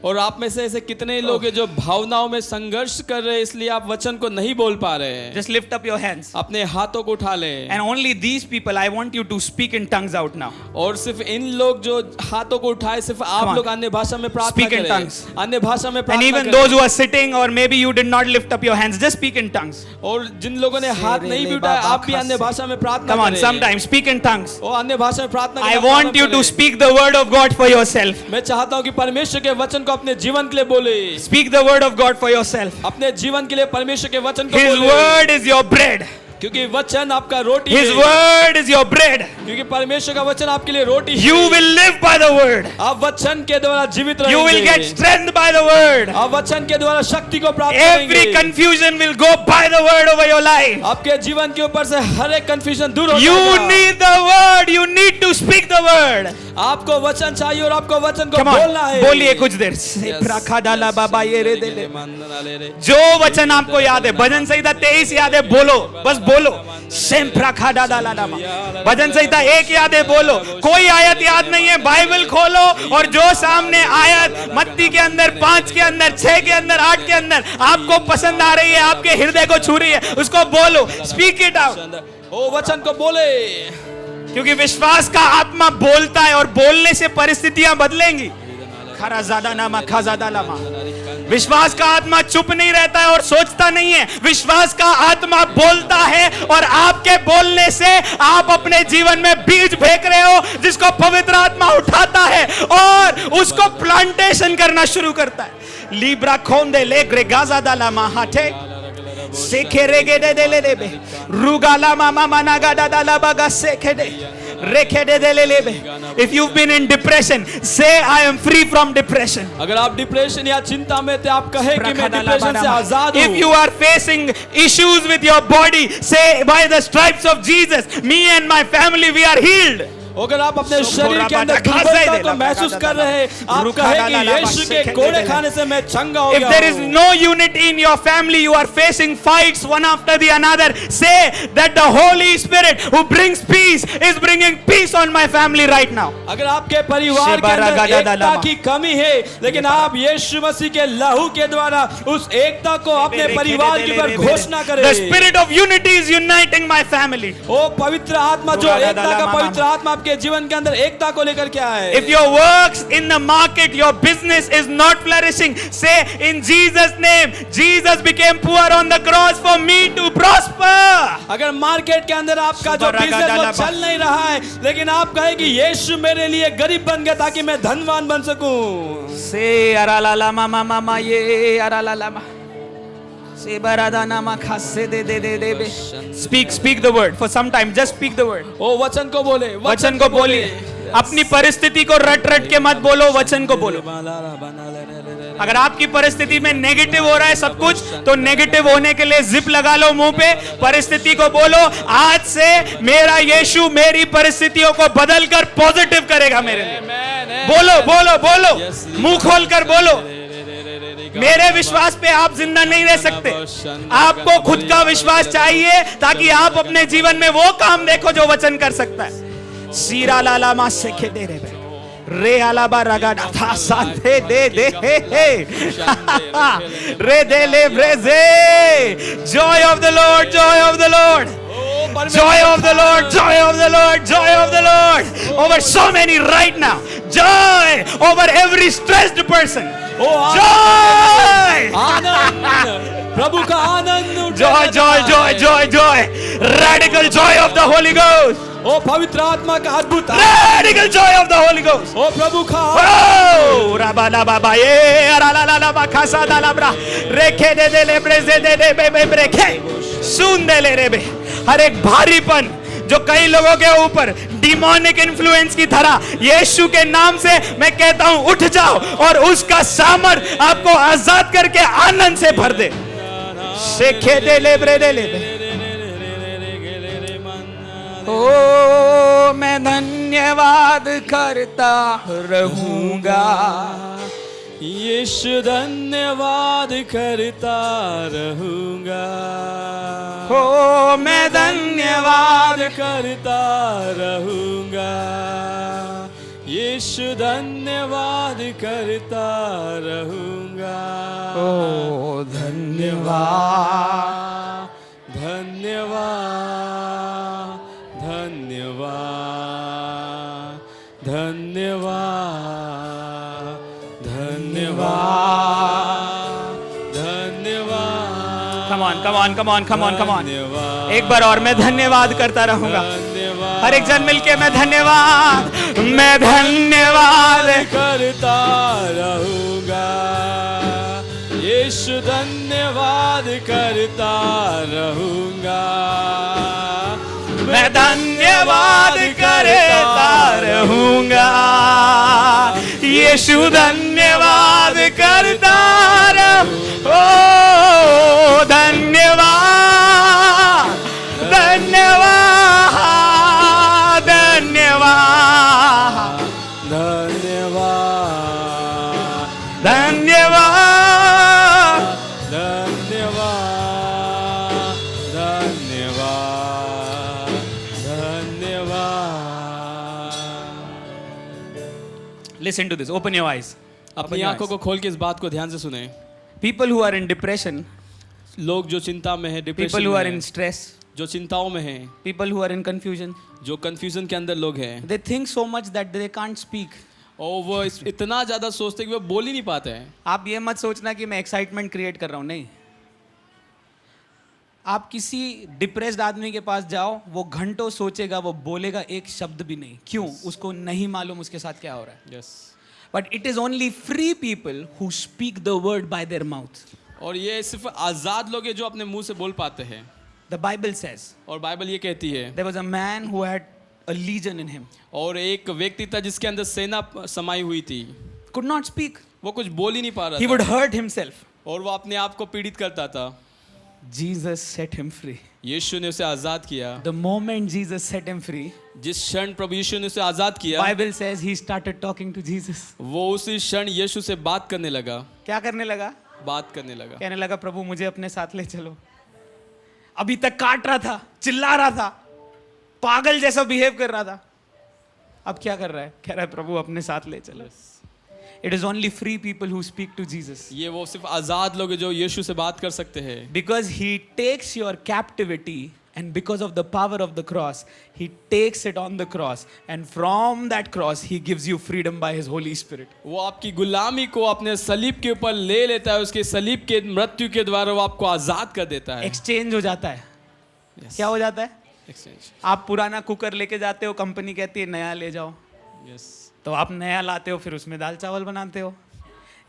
[SPEAKER 1] और आप में से ऐसे कितने लोग हैं जो भावनाओं में संघर्ष कर रहे हैं, इसलिए आप वचन को नहीं बोल पा रहे हैं।
[SPEAKER 2] Just lift up your hands.
[SPEAKER 1] अपने हाथों को उठा लें।
[SPEAKER 2] And only these people, I want you to speak in tongues out now.
[SPEAKER 1] और सिर्फ इन लोग जो हाथों को उठाए, सिर्फ आप लोग अन्य भाषा में प्रार्थना
[SPEAKER 2] Speak in
[SPEAKER 1] करें।
[SPEAKER 2] tongues.
[SPEAKER 1] अन्य भाषा में
[SPEAKER 2] And
[SPEAKER 1] प्रार्थना
[SPEAKER 2] even
[SPEAKER 1] करें।
[SPEAKER 2] those who are sitting or maybe you did not lift up your hands, just speak in tongues.
[SPEAKER 1] और जिन लोगों ने हाथ नहीं भी उठाया, आप भी अन्य भाषा में प्रार्थना
[SPEAKER 2] Come on,
[SPEAKER 1] करें।
[SPEAKER 2] sometimes speak in tongues.
[SPEAKER 1] और अन्य भाषा में प्रार्थना
[SPEAKER 2] I
[SPEAKER 1] करना
[SPEAKER 2] want
[SPEAKER 1] प्रारंभ
[SPEAKER 2] you to
[SPEAKER 1] करें।
[SPEAKER 2] speak the word of God for yourself.
[SPEAKER 1] मैं चाहता हूँ कि परमेश्वर के वचन को अपने जीवन के लिए बोले।
[SPEAKER 2] Speak the word of God for yourself.
[SPEAKER 1] अपने जीवन के लिए परमेश्वर के वचन को
[SPEAKER 2] His
[SPEAKER 1] बोले।
[SPEAKER 2] word is your bread.
[SPEAKER 1] क्योंकि वचन आपका रोटी
[SPEAKER 2] His
[SPEAKER 1] है।
[SPEAKER 2] word is your bread.
[SPEAKER 1] क्योंकि परमेश्वर का वचन आपके लिए रोटी है।
[SPEAKER 2] You will live by the word.
[SPEAKER 1] आप वचन के द्वारा जीवित रहेंगे।
[SPEAKER 2] You will get strength by the word.
[SPEAKER 1] आप वचन के द्वारा शक्ति को प्राप्त
[SPEAKER 2] Every
[SPEAKER 1] करेंगे।
[SPEAKER 2] confusion will go by the word over your life.
[SPEAKER 1] आपके जीवन के ऊपर से हर एक कंफ्यूजन दूर हो
[SPEAKER 2] You
[SPEAKER 1] जाएगा।
[SPEAKER 2] need the word. You need to speak the word.
[SPEAKER 1] आपको वचन चाहिए और आपको वचन को
[SPEAKER 2] Come on,
[SPEAKER 1] बोलना है।
[SPEAKER 2] बोलिए कुछ देर। जो वचन आपको याद है, भजन संहिता 23 याद है, बोलो, बस बोलो। भजन संहिता 1 याद है, बोलो। कोई आयत याद नहीं है, बाइबल खोलो और जो सामने आयत मत्ती के अंदर 5 के अंदर 6 के अंदर 8 के अंदर आपको पसंद आ रही है, आपके हृदय को छू रही है, उसको बोलो। Speak it out.
[SPEAKER 1] ओ वचन को बोले।
[SPEAKER 2] क्योंकि विश्वास का आत्मा बोलता है और बोलने से परिस्थितियां बदलेंगी। खरा ज्यादा नामा खा ज्यादा लामा। विश्वास का आत्मा चुप नहीं रहता है और सोचता नहीं है। विश्वास का आत्मा बोलता है और आपके बोलने से आप अपने जीवन में बीज फेंक रहे हो, जिसको पवित्र आत्मा उठाता है और उसको प्लांटेशन करना शुरू करता है। लीब्रा खोंदे ले ग्रेगाजा दाला माहाटे सेखेरेगे दे ले लेबे रुगाला मामा मनागा दाला बागा सेखेदे रेखेदे दे ले लेबे। If you've been in depression, say I am free from depression.
[SPEAKER 1] अगर आप डिप्रेशन या चिंता में थे, आप कहे कि मैं डिप्रेशन से आजाद हूँ।
[SPEAKER 2] If you are facing issues with your body, say by the stripes of Jesus, me and my family we are healed.
[SPEAKER 1] अगर आप अपने शरीर के अंदर दुर्बलता को महसूस कर रहे हैं, आप कहे कि यीशु के कोड़े खाने से मैं चंगा हो गया हूँ।
[SPEAKER 2] If there is no unity in your family, you are facing fights one after the another, say that the Holy Spirit who brings peace is bringing peace on my family right now.
[SPEAKER 1] अगर आपके परिवार के अंदर एकता की कमी है, लेकिन आप यीशु मसीह के लहू के द्वारा उस एकता को अपने परिवार के ऊपर घोषणा करें।
[SPEAKER 2] The spirit of unity is uniting my family.
[SPEAKER 1] ओ पवित्र आत्मा जो एकता का पवित्र आत्मा आपके जीवन के अंदर एकता को लेकर के आए।
[SPEAKER 2] If your works in the market, your business is not flourishing, say in Jesus' name, Jesus became poor on the cross for me to prosper.
[SPEAKER 1] अगर मार्केट के अंदर आपका जो बिजनेस वो चल नहीं रहा है, लेकिन आप कहे कि यीशु मेरे लिए गरीब बन गया ताकि मैं धनवान बन सकूं।
[SPEAKER 2] Say aralalama mama mama ye aralalama. Say baradana ma khasse de de de de. Speak the word for some time. Just speak the word.
[SPEAKER 1] ओ वचन को बोले,
[SPEAKER 2] वचन को बोलिए। अपनी परिस्थिति को रट रट के मत बोलो, वचन को बोलो। अगर आपकी परिस्थिति में नेगेटिव हो रहा है सब कुछ, तो नेगेटिव होने के लिए जिप लगा लो मुंह पे। परिस्थिति को बोलो, आज से मेरा यीशु मेरी परिस्थितियों को बदलकर पॉजिटिव करेगा मेरे लिए। बोलो बोलो बोलो, मुंह खोलकर बोलो। मेरे विश्वास पे आप जिंदा नहीं रह सकते। आपको खुद का विश्वास चाहिए ताकि आप अपने जीवन में वो काम देखो जो वचन कर सकता है। सीरा लाला मा से के दे रे आलाबा रगाडा था सांते दे दे हे रे दे ले ब्रेजे। Joy of the lord, joy of the lord, joy of the Lord, joy of the Lord, joy of the Lord over so many right now. Joy over every stressed person. Joy,
[SPEAKER 1] आनंद, प्रभु का आनंद।
[SPEAKER 2] joy, joy, joy, joy, joy. Radical joy of the Holy Ghost.
[SPEAKER 1] ओ पवित्र आत्मा का अद्भुत,
[SPEAKER 2] Radical joy of the Holy Ghost.
[SPEAKER 1] ओ प्रभु का।
[SPEAKER 2] Oh, rabala baba ye arala la ba khasa da labra rekhe de de le breze de de be be brekhe सुन दे ले रे बे। हर एक भारीपन जो कई लोगों के ऊपर डिमोनिक इन्फ्लुएंस की तरह, यीशु के नाम से मैं कहता हूं उठ जाओ और उसका सामर्थ आपको आजाद करके आनंद से भर दे। शेखे दे ले ब्रे दे ले बे। ओ मैं धन्यवाद करता रहूंगा,
[SPEAKER 1] यीशु धन्यवाद करता रहूंगा।
[SPEAKER 2] हो मैं धन्यवाद
[SPEAKER 1] करता रहूंगा, यीशु धन्यवाद करता रहूंगा।
[SPEAKER 2] ओ धन्यवाद,
[SPEAKER 1] धन्यवाद, धन्यवाद, धन्यवाद, धन्यवाद।
[SPEAKER 2] Come on come on come on come on come on, एक बार और, मैं धन्यवाद करता रहूंगा। हर एक जन मिलके मैं धन्यवाद
[SPEAKER 1] करता रहूंगा, यीशु धन्यवाद करता रहूंगा।
[SPEAKER 2] मैं धन्यवाद करता रहूंगा, यीशु धन्यवाद करता रहूंगा। ओ धन्यवाद, धन्यवाद, धन्यवाद,
[SPEAKER 1] धन्यवाद,
[SPEAKER 2] धन्यवाद,
[SPEAKER 1] धन्यवाद, धन्यवाद, धन्यवाद।
[SPEAKER 2] Listen to this, open your eyes.
[SPEAKER 1] अपनी आंखों को खोल के इस बात को ध्यान से सुने।
[SPEAKER 2] People who are in depression,
[SPEAKER 1] लोग जो चिंता में है, डिप्रेशन
[SPEAKER 2] people who
[SPEAKER 1] में
[SPEAKER 2] are
[SPEAKER 1] है,
[SPEAKER 2] in stress,
[SPEAKER 1] जो चिंताओं में है,
[SPEAKER 2] people who are in confusion,
[SPEAKER 1] जो कंफ्यूजन के अंदर लोग हैं,
[SPEAKER 2] they think so much that they can't speak.
[SPEAKER 1] और वो इतना ज्यादा सोचते हैं कि वो बोल ही नहीं पाते हैं।
[SPEAKER 2] आप ये मत सोचना कि मैं एक्साइटमेंट क्रिएट कर रहा हूँ, नहीं। आप किसी डिप्रेस्ड आदमी के पास जाओ, वो घंटों सोचेगा, वो बोलेगा एक शब्द भी नहीं। क्यों? उसको नहीं मालूम उसके साथ क्या हो रहा है।
[SPEAKER 1] Yes.
[SPEAKER 2] But it is only free people who speak the word by their mouth.
[SPEAKER 1] और ये सिर्फ आजाद लोग हैं जो अपने मुंह से बोल पाते हैं।
[SPEAKER 2] द बाइबल सेज,
[SPEAKER 1] और बाइबल ये कहती है,
[SPEAKER 2] there was a man who had a legion in him,
[SPEAKER 1] और एक व्यक्ति था जिसके अंदर सेना समाई हुई थी,
[SPEAKER 2] कुड नॉट स्पीक,
[SPEAKER 1] वो कुछ बोल ही नहीं पा रहा
[SPEAKER 2] ही
[SPEAKER 1] था,
[SPEAKER 2] वुड हर्ट हिमसेल्फ,
[SPEAKER 1] और वो अपने आप को पीड़ित करता था।
[SPEAKER 2] Jesus set him free.
[SPEAKER 1] Yeshu ने उसे आजाद किया।
[SPEAKER 2] The moment Jesus set him free,
[SPEAKER 1] जिस क्षण प्रभु यीशु ने उसे आजाद किया,
[SPEAKER 2] Bible says he started talking to Jesus.
[SPEAKER 1] वो उसी क्षण यीशु से बात करने लगा।
[SPEAKER 2] क्या करने लगा?
[SPEAKER 1] बात करने लगा।
[SPEAKER 2] कहने लगा, प्रभु मुझे अपने साथ ले चलो। अभी तक काट रहा था, चिल्ला रहा था, पागल जैसा बिहेव कर रहा था, अब क्या कर रहा है? कह रहा है प्रभु अपने साथ ले चलो। It is only free people who speak to Jesus.
[SPEAKER 1] ये वो सिर्फ आजाद लोग हैं जो यीशु से बात कर सकते हैं।
[SPEAKER 2] Because he takes your captivity, and because of the power of the cross, he takes it on the cross, and from that cross he gives you freedom by his Holy Spirit.
[SPEAKER 1] वो आपकी गुलामी को अपने सलीब के ऊपर ले लेता है, उसके सलीब के मृत्यु के द्वारा वो आपको आजाद कर देता है।
[SPEAKER 2] एक्सचेंज हो जाता है।
[SPEAKER 1] Yes.
[SPEAKER 2] क्या हो जाता है?
[SPEAKER 1] एक्सचेंज।
[SPEAKER 2] आप पुराना कुकर लेके जाते हो, कंपनी कहती है नया ले जाओ,
[SPEAKER 1] यस।
[SPEAKER 2] तो आप नया लाते हो, फिर उसमें दाल चावल बनाते हो।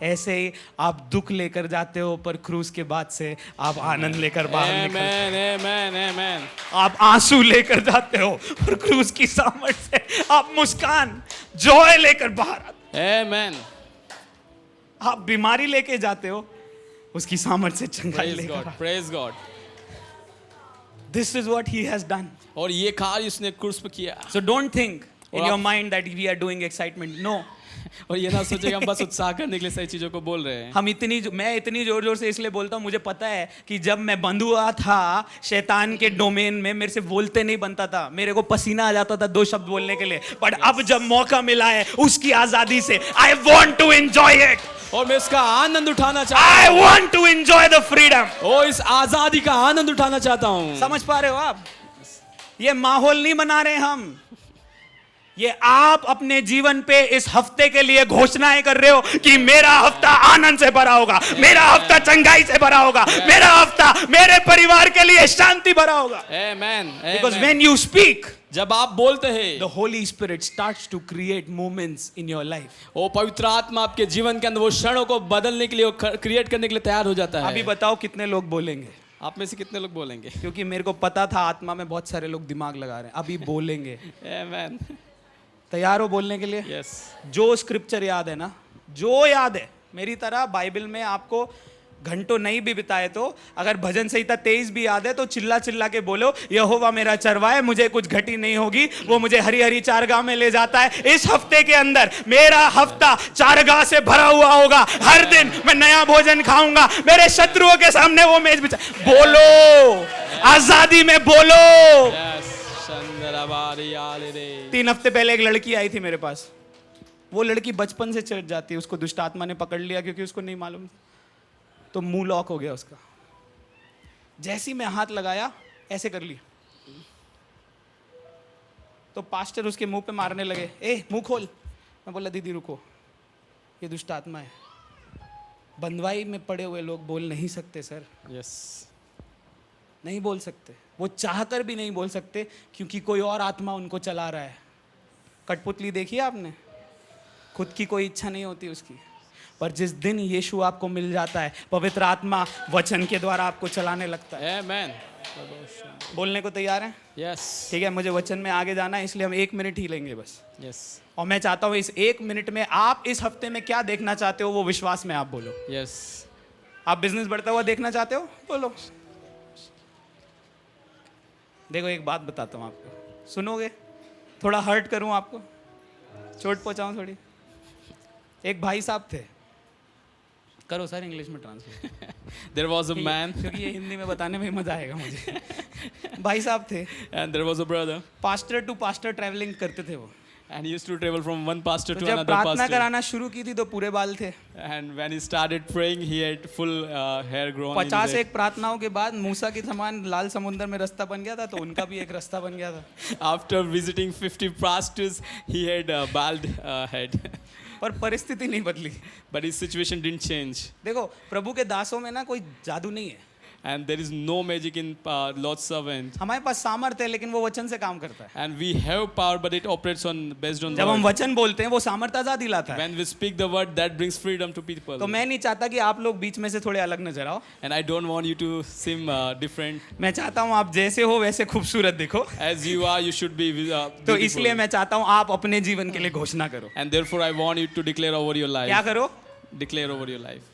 [SPEAKER 2] ऐसे ही आप दुख लेकर जाते हो, पर क्रूस के बाद से आप आनंद लेकर बाहर निकलते हो।
[SPEAKER 1] Amen, amen, amen.
[SPEAKER 2] आप आंसू लेकर जाते हो, पर क्रूस की सामर्थ से आप मुस्कान, जॉय लेकर बाहर आते
[SPEAKER 1] Amen.
[SPEAKER 2] हो। आप बीमारी लेके जाते हो, उसकी सामर्थ से चंगाई
[SPEAKER 1] Praise
[SPEAKER 2] लेकर।
[SPEAKER 1] God. Praise God.
[SPEAKER 2] This is what he has done.
[SPEAKER 1] और ये कार्य उसने क्रूस पे किया।
[SPEAKER 2] सो डोंट थिंक इन
[SPEAKER 1] और
[SPEAKER 2] योर
[SPEAKER 1] आप-
[SPEAKER 2] mind that we are doing excitement. No,
[SPEAKER 1] और ये ना सोचे कि हम बस उत्साह करने के लिए सही चीजों को बोल रहे हैं।
[SPEAKER 2] मैं इतनी जोर जोर से इसलिए बोलता हूँ, मुझे पता है कि जब मैं बंद हुआ था शैतान के डोमेन में, मेरे से बोलते नहीं बनता था, मेरे को पसीना आ जाता था 2 शब्द बोलने के लिए। बट अब जब मौका मिला है उसकी आजादी से, I want to enjoy it.
[SPEAKER 1] और मैं इसका आनंद उठाना चाहता
[SPEAKER 2] आई
[SPEAKER 1] हूँ।
[SPEAKER 2] Want to enjoy the freedom.
[SPEAKER 1] ओ इस आजादी का आनंद उठाना चाहता हूँ।
[SPEAKER 2] समझ पा रहे हो आप? ये माहौल नहीं बना रहे हम, ये आप अपने जीवन पे इस हफ्ते के लिए घोषणाएं कर रहे हो कि मेरा हफ्ता आनंद से भरा होगा, मेरा हफ्ता चंगाई से भरा होगा, मेरा हफ्ता मेरे परिवार के लिए शांति भरा होगा।
[SPEAKER 1] Amen.
[SPEAKER 2] Because
[SPEAKER 1] Amen.
[SPEAKER 2] when you speak,
[SPEAKER 1] जब आप बोलते हैं,
[SPEAKER 2] the Holy Spirit starts to create moments in your life.
[SPEAKER 1] ओ पवित्र आत्मा आपके जीवन के अंदर वो क्षणों को बदलने के लिए, क्रिएट करने के लिए तैयार हो जाता है।
[SPEAKER 2] अभी बताओ कितने लोग बोलेंगे?
[SPEAKER 1] आप में से कितने लोग बोलेंगे?
[SPEAKER 2] क्योंकि मेरे को पता था आत्मा में बहुत सारे लोग दिमाग लगा रहे हैं, अभी बोलेंगे।
[SPEAKER 1] Amen.
[SPEAKER 2] तैयार हो बोलने के लिए?
[SPEAKER 1] Yes.
[SPEAKER 2] जो स्क्रिप्चर याद है ना, जो याद है, मेरी तरह बाइबल में आपको घंटों नहीं भी बिताए तो अगर भजन संहिता 23 भी याद है तो चिल्ला चिल्ला के बोलो, यहोवा मेरा चरवाहा, मुझे कुछ घटी नहीं होगी, वो मुझे हरी हरी चारगाह में ले जाता है। इस हफ्ते के अंदर मेरा हफ्ता चारगाह से भरा हुआ होगा। हर दिन मैं नया भोजन खाऊंगा, मेरे शत्रुओं के सामने वो मेज बिछा। बोलो, आजादी में बोलो।
[SPEAKER 1] Yes. शंदराबारी आले रे।
[SPEAKER 2] 3 हफ्ते पहले एक लड़की आई थी मेरे पास। वो लड़की बचपन से चढ़ जाती है, उसको दुष्ट आत्मा ने पकड़ लिया क्योंकि उसको नहीं मालूम था, तो मुंह लॉक हो गया उसका। जैसे ही मैं हाथ लगाया ऐसे कर ली, तो पास्टर उसके मुंह पे मारने लगे, ए मुंह खोल। मैं बोला दीदी रुको, ये दुष्ट आत्मा है। बंदवाई में पड़े हुए लोग बोल नहीं सकते सर,
[SPEAKER 1] Yes.
[SPEAKER 2] नहीं बोल सकते, वो चाहकर भी नहीं बोल सकते क्योंकि कोई और आत्मा उनको चला रहा है। कठपुतली देखी आपने? खुद की कोई इच्छा नहीं होती उसकी, पर जिस दिन यीशु आपको मिल जाता है, पवित्र आत्मा वचन के द्वारा आपको चलाने लगता है।
[SPEAKER 1] Amen.
[SPEAKER 2] बोलने को तैयार हैं?
[SPEAKER 1] Yes.
[SPEAKER 2] ठीक है, मुझे वचन में आगे जाना है, इसलिए हम 1 मिनट ही लेंगे बस।
[SPEAKER 1] Yes.
[SPEAKER 2] और मैं चाहता हूँ इस 1 मिनट में आप इस हफ्ते में क्या देखना चाहते हो वो विश्वास में आप बोलो।
[SPEAKER 1] Yes.
[SPEAKER 2] आप बिजनेस बढ़ता हुआ देखना चाहते हो? बोलो। देखो एक बात बताता हूँ आपको, सुनोगे? थोड़ा हर्ट करूँ आपको, चोट पहुँचाऊँ थोड़ी। एक भाई साहब थे, करो सर इंग्लिश में translate.
[SPEAKER 1] There was a man
[SPEAKER 2] क्योंकि ये हिंदी में बताने में ही मजा आएगा मुझे। भाई साहब थे,
[SPEAKER 1] and there was a brother
[SPEAKER 2] pastor to pastor travelling करते थे वो।
[SPEAKER 1] and he used to travel from one pastor
[SPEAKER 2] तो
[SPEAKER 1] to
[SPEAKER 2] जब
[SPEAKER 1] another
[SPEAKER 2] प्रार्थना
[SPEAKER 1] pastor.
[SPEAKER 2] कराना शुरू की थी तो पूरे बाल थे।
[SPEAKER 1] And when he started praying, he had full hair grown. in his
[SPEAKER 2] 50
[SPEAKER 1] head.
[SPEAKER 2] एक प्रार्थनाओं के बाद मूसा की समान लाल समुद्र में रास्ता बन गया था, तो उनका भी एक रास्ता बन गया था।
[SPEAKER 1] After visiting 50 pastors, he had a bald head.
[SPEAKER 2] पर परिस्थिति नहीं बदली।
[SPEAKER 1] But his situation didn't change.
[SPEAKER 2] देखो प्रभु के दासों में ना कोई जादू नहीं है,
[SPEAKER 1] And there is no magic in Lord's servant.
[SPEAKER 2] हमारे पास सामर्थ्य है लेकिन वो वचन से काम करता है।
[SPEAKER 1] And we have power, but it operates on based on
[SPEAKER 2] जब हम
[SPEAKER 1] word.
[SPEAKER 2] वचन बोलते हैं वो सामर्थ्य आजादी लाता है।
[SPEAKER 1] When we speak the word, that brings freedom to people.
[SPEAKER 2] तो मैं नहीं चाहता कि आप लोग बीच में से थोड़े अलग नजर आओ।
[SPEAKER 1] And I don't want you to seem different.
[SPEAKER 2] मैं चाहता हूँ आप जैसे हो वैसे खूबसूरत दिखो।
[SPEAKER 1] As you are, you should be
[SPEAKER 2] तो इसलिए
[SPEAKER 1] beautiful.
[SPEAKER 2] मैं चाहता हूँ आप अपने जीवन के लिए घोषणा करो।
[SPEAKER 1] And therefore, I want you to declare over your
[SPEAKER 2] क्या
[SPEAKER 1] life.
[SPEAKER 2] करो?
[SPEAKER 1] Declare over your life.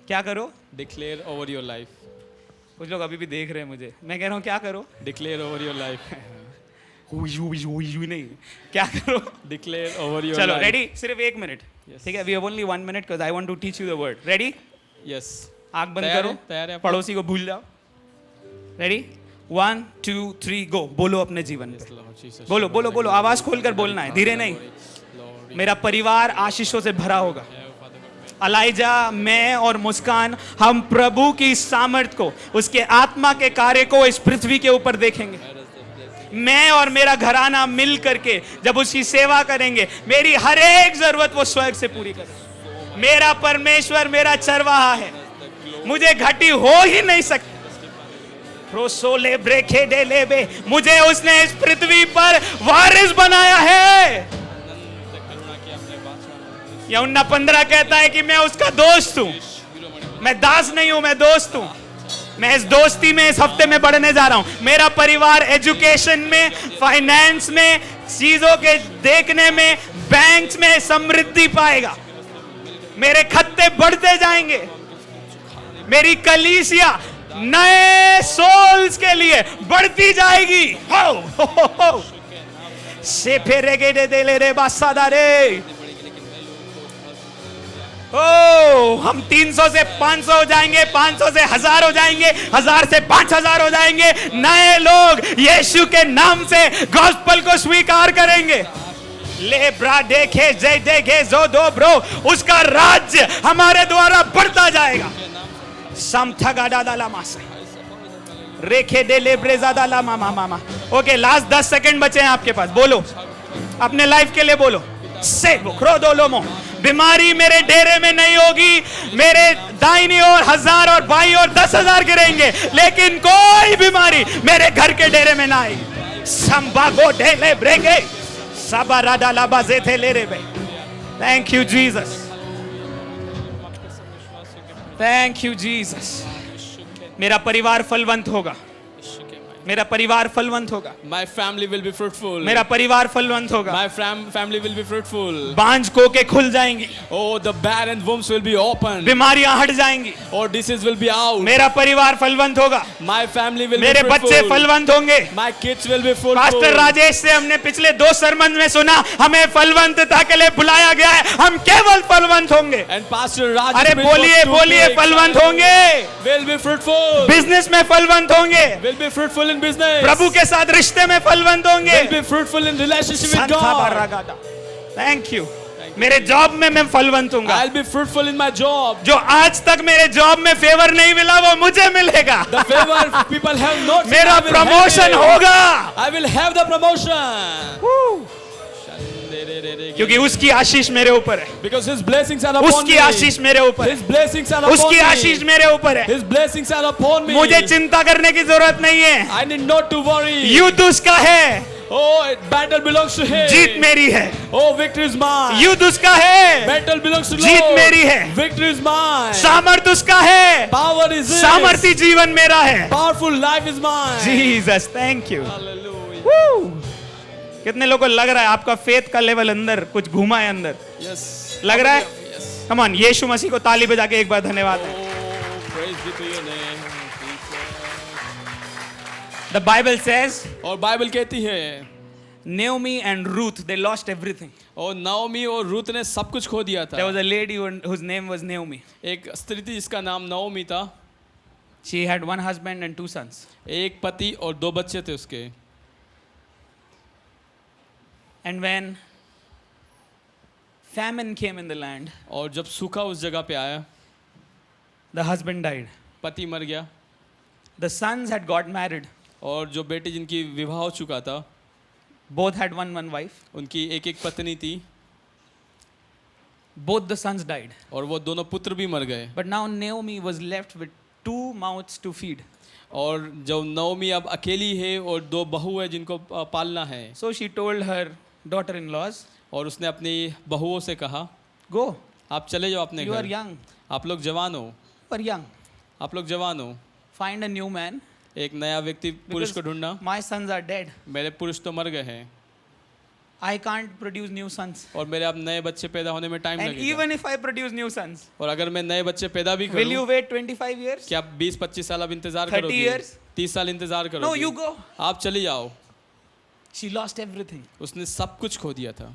[SPEAKER 2] क्या करो?
[SPEAKER 1] Declare over your life.
[SPEAKER 2] कुछ लोग अभी भी देख रहे हैं मुझे, मैं कह रहा हूँ क्या करो?
[SPEAKER 1] Declare over your life.
[SPEAKER 2] हुई नहीं, क्या करो?
[SPEAKER 1] Declare over your
[SPEAKER 2] चलो
[SPEAKER 1] life.
[SPEAKER 2] रेडी? सिर्फ 1 मिनट,
[SPEAKER 1] Yes.
[SPEAKER 2] ठीक है? We have only 1 minute because I want to teach you the word. Ready?
[SPEAKER 1] Yes.
[SPEAKER 2] आंख बंद
[SPEAKER 1] तैयार
[SPEAKER 2] करो,
[SPEAKER 1] है? तैयार है आप?
[SPEAKER 2] पड़ोसी को भूल जाओ। रेडी? 1 2 3 गो। बोलो अपने जीवन
[SPEAKER 1] Yes,
[SPEAKER 2] में,
[SPEAKER 1] Lord Jesus.
[SPEAKER 2] बोलो बोलो बोलो, आवाज खोलकर बोलना है, धीरे नहीं।
[SPEAKER 1] Lord,
[SPEAKER 2] मेरा परिवार आशीषों से भरा होगा। अलाइजा, मैं और मुस्कान, हम प्रभु की सामर्थ को, उसके आत्मा के कार्य को इस पृथ्वी के ऊपर देखेंगे। मैं और मेरा घराना मिल करके जब उसकी सेवा करेंगे, मेरी हर एक जरूरत वो स्वर्ग से पूरी करेगा। मेरा परमेश्वर मेरा चरवाहा है, मुझे घटी हो ही नहीं सकती। रोसोले ब्रेखे डे लेबे, मुझे उसने इस पृथ्वी पर वारिस बनाया है। यूहन्ना 15 कहता है कि मैं उसका दोस्त हूं, मैं दास नहीं हूं, मैं दोस्त हूं। मैं इस दोस्ती में इस हफ्ते में बढ़ने जा रहा हूं। मेरा परिवार एजुकेशन में, फाइनेंस में, चीजों के देखने में, बैंक्स में समृद्धि पाएगा। मेरे खत्ते बढ़ते जाएंगे। मेरी कलीसिया नए सोल्स के लिए बढ़ती जाएगी। हो, हो, हो, हो। से फेरेगे दे ले रे बासादा रे। ओ, हम 300 से 500 हो जाएंगे, 500 से 1000 हो जाएंगे, 1000 से 5000 हो जाएंगे। नए लोग यीशु के नाम से गॉस्पेल को स्वीकार करेंगे। ले ब्रा देखे जय देखे जो दो ब्रो, उसका राज्य हमारे द्वारा बढ़ता जाएगा। रेखे दे ले ब्रेजादा ला मामा मामा। ओके, लास्ट 10 सेकंड बचे हैं आपके पास। बोलो, अपने लाइफ के लिए बोलो। से बुखरो दो लोमो, बीमारी मेरे डेरे में नहीं होगी। मेरे दाहिनी ओर 1000 और बाईं ओर 10,000 गिरेंगे, लेकिन कोई बीमारी मेरे घर के डेरे में ना आई। संभागो ढेले ब्रेगे सबा राडा लाबा जेथे ले रे बे। Thank you Jesus, thank you Jesus. मेरा परिवार फलवंत होगा, मेरा परिवार फलवंत होगा।
[SPEAKER 1] My family will be fruitful.
[SPEAKER 2] मेरा परिवार फलवंत होगा।
[SPEAKER 1] My family will be fruitful.
[SPEAKER 2] बांझ कोके खुल जाएंगी।
[SPEAKER 1] Oh, the barren wombs will be opened.
[SPEAKER 2] बीमारियां हट जाएंगी।
[SPEAKER 1] Oh, disease will be out.
[SPEAKER 2] मेरा परिवार फलवंत होगा।
[SPEAKER 1] My family will
[SPEAKER 2] मेरे
[SPEAKER 1] be fruitful.
[SPEAKER 2] बच्चे फलवंत होंगे।
[SPEAKER 1] My kids will be fruitful.
[SPEAKER 2] Pastor Rajesh से हमने पिछले 2 सरमन में सुना, हमें फलवंतता के लिए बुलाया गया है। हम केवल फलवंत होंगे।
[SPEAKER 1] And Pastor Rajesh
[SPEAKER 2] अरे बोलिए बोलिए, फलवंत होंगे।
[SPEAKER 1] Will be fruitful.
[SPEAKER 2] बिजनेस में फलवंत होंगे।
[SPEAKER 1] Will be fruitful in business.
[SPEAKER 2] प्रभु के साथ रिश्ते में फलवंत होंगे।
[SPEAKER 1] Will be fruitful in relationship with God.
[SPEAKER 2] Thank you. मेरे जॉब में मैं फलवंत हूँगा।
[SPEAKER 1] I'll be fruitful in my job.
[SPEAKER 2] जो आज तक मेरे जॉब में फेवर नहीं मिला, वो मुझे मिलेगा।
[SPEAKER 1] The favor people have not seen,
[SPEAKER 2] मेरा
[SPEAKER 1] I will
[SPEAKER 2] promotion
[SPEAKER 1] have it.
[SPEAKER 2] होगा।
[SPEAKER 1] I will have the promotion.
[SPEAKER 2] क्योंकि उसकी आशीष मेरे ऊपर है।
[SPEAKER 1] Because His blessings are upon
[SPEAKER 2] उसकी
[SPEAKER 1] me.
[SPEAKER 2] आशीष मेरे ऊपर
[SPEAKER 1] His
[SPEAKER 2] है।
[SPEAKER 1] blessings are upon
[SPEAKER 2] उसकी
[SPEAKER 1] me.
[SPEAKER 2] आशीष मेरे ऊपर है।
[SPEAKER 1] His blessings are upon me.
[SPEAKER 2] मुझे चिंता करने की जरूरत नहीं है।
[SPEAKER 1] I need not to worry.
[SPEAKER 2] युद्ध उसका है,
[SPEAKER 1] Oh, battle belongs to Him.
[SPEAKER 2] जीत मेरी है।
[SPEAKER 1] Oh, victory is mine.
[SPEAKER 2] युद्ध उसका है,
[SPEAKER 1] Battle belongs to Lord.
[SPEAKER 2] जीत मेरी है।
[SPEAKER 1] Victory is mine.
[SPEAKER 2] सामर्थ उसका है,
[SPEAKER 1] Power is His.
[SPEAKER 2] सामर्थी जीवन मेरा है।
[SPEAKER 1] Powerful life is mine.
[SPEAKER 2] Jesus, thank you.
[SPEAKER 1] Hallelujah.
[SPEAKER 2] कितने लोगों को लग रहा है आपका फेथ का लेवल अंदर कुछ घूमा है अंदर?
[SPEAKER 1] Yes.
[SPEAKER 2] लग रहा है?
[SPEAKER 1] Yes.
[SPEAKER 2] कम ऑन, यीशु मसीह को ताली बजा के एक बार धन्यवाद है।
[SPEAKER 1] Oh, praise be to your name.
[SPEAKER 2] The Bible says,
[SPEAKER 1] और बाइबल कहती है,
[SPEAKER 2] Naomi and Ruth, they lost everything.
[SPEAKER 1] और नाओमी और रूथ ने सब कुछ खो दिया
[SPEAKER 2] There
[SPEAKER 1] था।
[SPEAKER 2] was a lady whose name was Naomi.
[SPEAKER 1] एक स्त्री थी जिसका नाम नाओमी था।
[SPEAKER 2] She had 1 husband and 2 sons.
[SPEAKER 1] एक पति और 2 बच्चे थे उसके।
[SPEAKER 2] And when famine came in the land,
[SPEAKER 1] और जब सूखा उस जगह पे आया,
[SPEAKER 2] the husband died.
[SPEAKER 1] पति मर गया।
[SPEAKER 2] The sons had got married.
[SPEAKER 1] और जो बेटी जिनकी विवाह हो चुका था,
[SPEAKER 2] Both had one wife.
[SPEAKER 1] उनकी एक पत्नी थी।
[SPEAKER 2] Both the sons died.
[SPEAKER 1] और वो दोनों पुत्र भी मर गए।
[SPEAKER 2] But now Naomi was left with 2 mouths to feed.
[SPEAKER 1] और जो नाओमी अब अकेली है और 2 बहू है जिनको पालना है।
[SPEAKER 2] So she told her daughter-in-laws,
[SPEAKER 1] और उसने अपनी बहुओं से कहा,
[SPEAKER 2] go,
[SPEAKER 1] आप चले जाओ अपने
[SPEAKER 2] you are
[SPEAKER 1] घर।
[SPEAKER 2] young,
[SPEAKER 1] आप लोग जवान हो,
[SPEAKER 2] you are young.
[SPEAKER 1] आप लोग जवान हो।
[SPEAKER 2] Find a new man.
[SPEAKER 1] एक नया व्यक्ति पुरुष को ढूंढना।
[SPEAKER 2] My sons are dead.
[SPEAKER 1] मेरे पुरुष तो मर गए हैं
[SPEAKER 2] I can't produce new sons.
[SPEAKER 1] और मेरे अब नए बच्चे पैदा होने में टाइम
[SPEAKER 2] And
[SPEAKER 1] लगेगा।
[SPEAKER 2] even if I produce new sons,
[SPEAKER 1] और अगर मैं नए बच्चे पैदा भी
[SPEAKER 2] will you
[SPEAKER 1] करूं,
[SPEAKER 2] wait 25 years?
[SPEAKER 1] क्या 20-25 साल अब इंतजार
[SPEAKER 2] 30
[SPEAKER 1] करोगे?
[SPEAKER 2] years?
[SPEAKER 1] 30 साल इंतजार करोगे?
[SPEAKER 2] No, you go.
[SPEAKER 1] आप चली जाओ।
[SPEAKER 2] She lost everything.
[SPEAKER 1] उसने सब कुछ खो दिया था।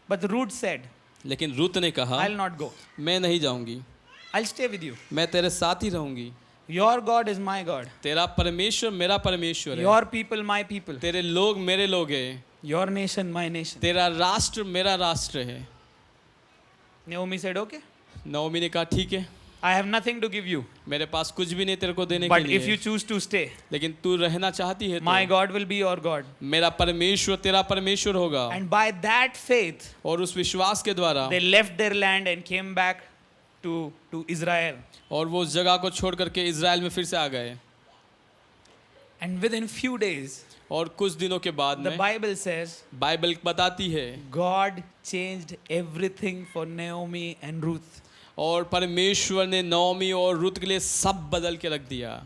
[SPEAKER 2] But Ruth said,
[SPEAKER 1] लेकिन रूत ने कहा,
[SPEAKER 2] I'll not go.
[SPEAKER 1] मैं नहीं जाऊंगी,
[SPEAKER 2] I'll stay with you.
[SPEAKER 1] मैं तेरे साथ ही रहूंगी।
[SPEAKER 2] Your God is my God.
[SPEAKER 1] तेरा परमेश्वर मेरा परमेश्वर है।
[SPEAKER 2] Your people, my people.
[SPEAKER 1] तेरे लोग मेरे लोग हैं।
[SPEAKER 2] Your nation, my nation.
[SPEAKER 1] तेरा राष्ट्र मेरा राष्ट्र है।
[SPEAKER 2] Naomi said, okay,
[SPEAKER 1] नाओमी ने कहा, ठीक है,
[SPEAKER 2] I have nothing to give you.
[SPEAKER 1] मेरे पास कुछ भी नहीं तेरे को देने के
[SPEAKER 2] But if you
[SPEAKER 1] लिए।
[SPEAKER 2] choose to stay,
[SPEAKER 1] लेकिन तू रहना चाहती है
[SPEAKER 2] my
[SPEAKER 1] तो
[SPEAKER 2] God will be your God.
[SPEAKER 1] मेरा परमेश्वर तेरा परमेश्वर होगा।
[SPEAKER 2] And by that faith,
[SPEAKER 1] और उस विश्वास के द्वारा
[SPEAKER 2] they left their land and came back to Israel.
[SPEAKER 1] और वो उस जगह को छोड़ करके इज़राइल में फिर से आ गए।
[SPEAKER 2] And within few days,
[SPEAKER 1] और कुछ दिनों के बाद
[SPEAKER 2] The
[SPEAKER 1] में
[SPEAKER 2] Bible says
[SPEAKER 1] बाइबल बताती है
[SPEAKER 2] God changed everything for Naomi and Ruth.
[SPEAKER 1] और परमेश्वर ने नौमी और रुत के लिए सब बदल के रख दिया।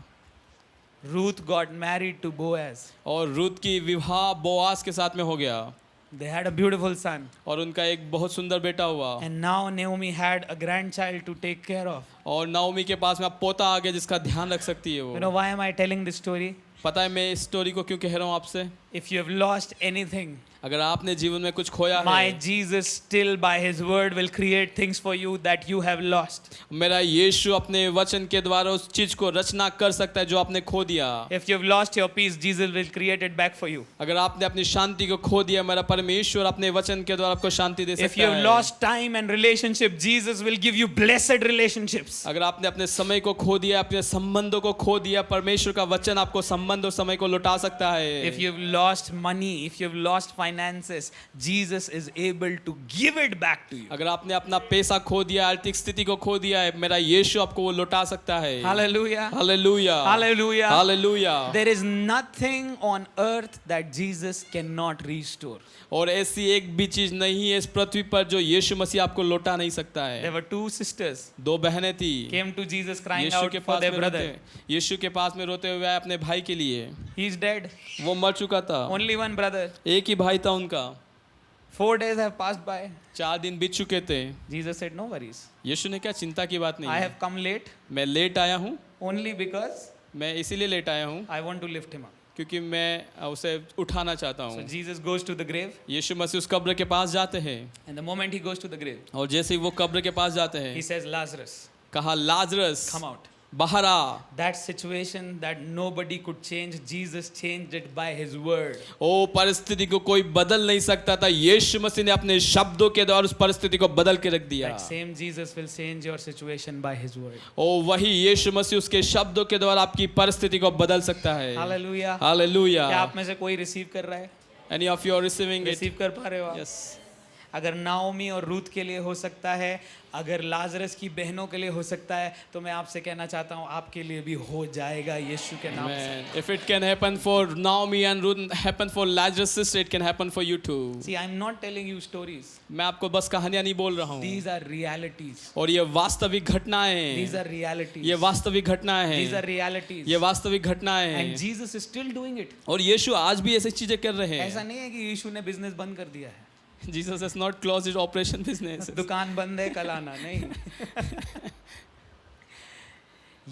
[SPEAKER 2] Ruth got married to Boaz.
[SPEAKER 1] और रुत की विवाह बोआज के साथ में हो गया
[SPEAKER 2] They had a beautiful son.
[SPEAKER 1] और उनका एक बहुत सुंदर बेटा हुआ।
[SPEAKER 2] And now Naomi had a grandchild to take care of.
[SPEAKER 1] और नौमी के पास में अब पोता आ गया जिसका ध्यान रख सकती है
[SPEAKER 2] You know
[SPEAKER 1] वो।
[SPEAKER 2] why am I telling this story?
[SPEAKER 1] पता है मैं इस स्टोरी को क्यों कह रहा हूँ आपसे?
[SPEAKER 2] If you have lost anything,
[SPEAKER 1] अगर आपने जीवन में कुछ खोया
[SPEAKER 2] my
[SPEAKER 1] है,
[SPEAKER 2] Jesus still by his word will create things for you that you have lost.
[SPEAKER 1] मेरा यीशु अपने वचन के द्वारा उस चीज को रचना कर सकता है जो आपने खो दिया।
[SPEAKER 2] If you have lost your peace, Jesus will create it back for you.
[SPEAKER 1] अगर आपने अपनी शांति को खो दिया, मेरा परमेश्वर अपने वचन के द्वारा आपको शांति दे
[SPEAKER 2] If
[SPEAKER 1] सकता
[SPEAKER 2] you have
[SPEAKER 1] है।
[SPEAKER 2] lost time and relationship, Jesus will give you blessed relationships.
[SPEAKER 1] अगर आपने अपने समय को खो दिया, अपने संबंधों को खो दिया, परमेश्वर का वचन आपको संबंध और समय को लौटा सकता है।
[SPEAKER 2] If you have lost money, if you have lost finances, Jesus is able to give it back to you.
[SPEAKER 1] अगर आपने अपना पैसा खो दिया, आर्थिक स्थिति को खो दिया है, मेरा यीशु आपको वो लौटा सकता है।
[SPEAKER 2] Hallelujah.
[SPEAKER 1] Hallelujah,
[SPEAKER 2] Hallelujah.
[SPEAKER 1] Hallelujah.
[SPEAKER 2] There is nothing on earth that Jesus cannot restore.
[SPEAKER 1] और ऐसी एक भी चीज नहीं है इस पृथ्वी पर जो यीशु मसीह आपको लौटा नहीं सकता
[SPEAKER 2] There
[SPEAKER 1] है।
[SPEAKER 2] were two sisters
[SPEAKER 1] दो बहनें थी,
[SPEAKER 2] came to Jesus crying
[SPEAKER 1] Yeshu
[SPEAKER 2] out
[SPEAKER 1] के
[SPEAKER 2] for
[SPEAKER 1] पास
[SPEAKER 2] their
[SPEAKER 1] में
[SPEAKER 2] brother.
[SPEAKER 1] यीशु के पास में रोते हुए आए अपने भाई के लिए।
[SPEAKER 2] He's dead.
[SPEAKER 1] वो मर चुका था,
[SPEAKER 2] Only one brother.
[SPEAKER 1] एक ही भाई था उनका।
[SPEAKER 2] 4 days have passed by.
[SPEAKER 1] 4 दिन बीत चुके थे।
[SPEAKER 2] Jesus said, no worries.
[SPEAKER 1] यीशु ने क्या, चिंता की बात नहीं
[SPEAKER 2] I
[SPEAKER 1] है,
[SPEAKER 2] have come late
[SPEAKER 1] मैं लेट आया हूँ,
[SPEAKER 2] only because
[SPEAKER 1] मैं इसीलिए लेट आया हूँ
[SPEAKER 2] I want to lift him up.
[SPEAKER 1] क्योंकि मैं उसे उठाना चाहता
[SPEAKER 2] So
[SPEAKER 1] हूँ।
[SPEAKER 2] Jesus goes to the grave,
[SPEAKER 1] यीशु मसीह उस कब्र के पास जाते हैं
[SPEAKER 2] and the moment he goes to the grave,
[SPEAKER 1] और जैसे ही वो कब्र के पास जाते
[SPEAKER 2] he
[SPEAKER 1] हैं,
[SPEAKER 2] says, Lazarus,
[SPEAKER 1] कहा लाजरस
[SPEAKER 2] come out.
[SPEAKER 1] बाहर आ।
[SPEAKER 2] That situation that nobody could change, Jesus changed it by his word.
[SPEAKER 1] ओ परिस्थिति को कोई बदल नहीं सकता था, यीशु मसीह ने अपने शब्दों के द्वारा उस परिस्थिति को बदल के रख दिया।
[SPEAKER 2] That same Jesus will change your situation by his word.
[SPEAKER 1] ओ वही यीशु मसीह उसके शब्दों के द्वारा आपकी परिस्थिति को बदल सकता है।
[SPEAKER 2] Hallelujah.
[SPEAKER 1] हालेलुया।
[SPEAKER 2] क्या आप में से कोई रिसीव कर रहा है?
[SPEAKER 1] Any of you are receiving it?
[SPEAKER 2] Receive कर पा रहे हो आप?
[SPEAKER 1] Yes.
[SPEAKER 2] अगर नाओमी और रूथ के लिए हो सकता है, अगर लाजरस की बहनों के लिए हो सकता है, तो मैं आपसे कहना चाहता हूँ आपके लिए भी हो जाएगा यीशु के नाम से।
[SPEAKER 1] Amen. If it can happen for Naomi and Ruth, happen for Lazarus' sister, it can happen for you too.
[SPEAKER 2] See, I'm not telling you stories.
[SPEAKER 1] मैं आपको बस कहानियां नहीं बोल रहा हूँ,
[SPEAKER 2] These are realities.
[SPEAKER 1] और ये वास्तविक घटनाएं
[SPEAKER 2] These
[SPEAKER 1] हैं।
[SPEAKER 2] are realities.
[SPEAKER 1] ये वास्तविक घटनाएं
[SPEAKER 2] These are
[SPEAKER 1] हैं।
[SPEAKER 2] realities.
[SPEAKER 1] ये वास्तविक घटनाएं
[SPEAKER 2] And
[SPEAKER 1] हैं।
[SPEAKER 2] Jesus is still doing it.
[SPEAKER 1] और यीशु आज भी ऐसी चीजें कर रहे
[SPEAKER 2] ऐसा
[SPEAKER 1] हैं।
[SPEAKER 2] नहीं है कि यीशु ने बिजनेस बंद कर दिया है,
[SPEAKER 1] Jesus has not closed his operation business.
[SPEAKER 2] दुकान बंद है कल आना, नहीं।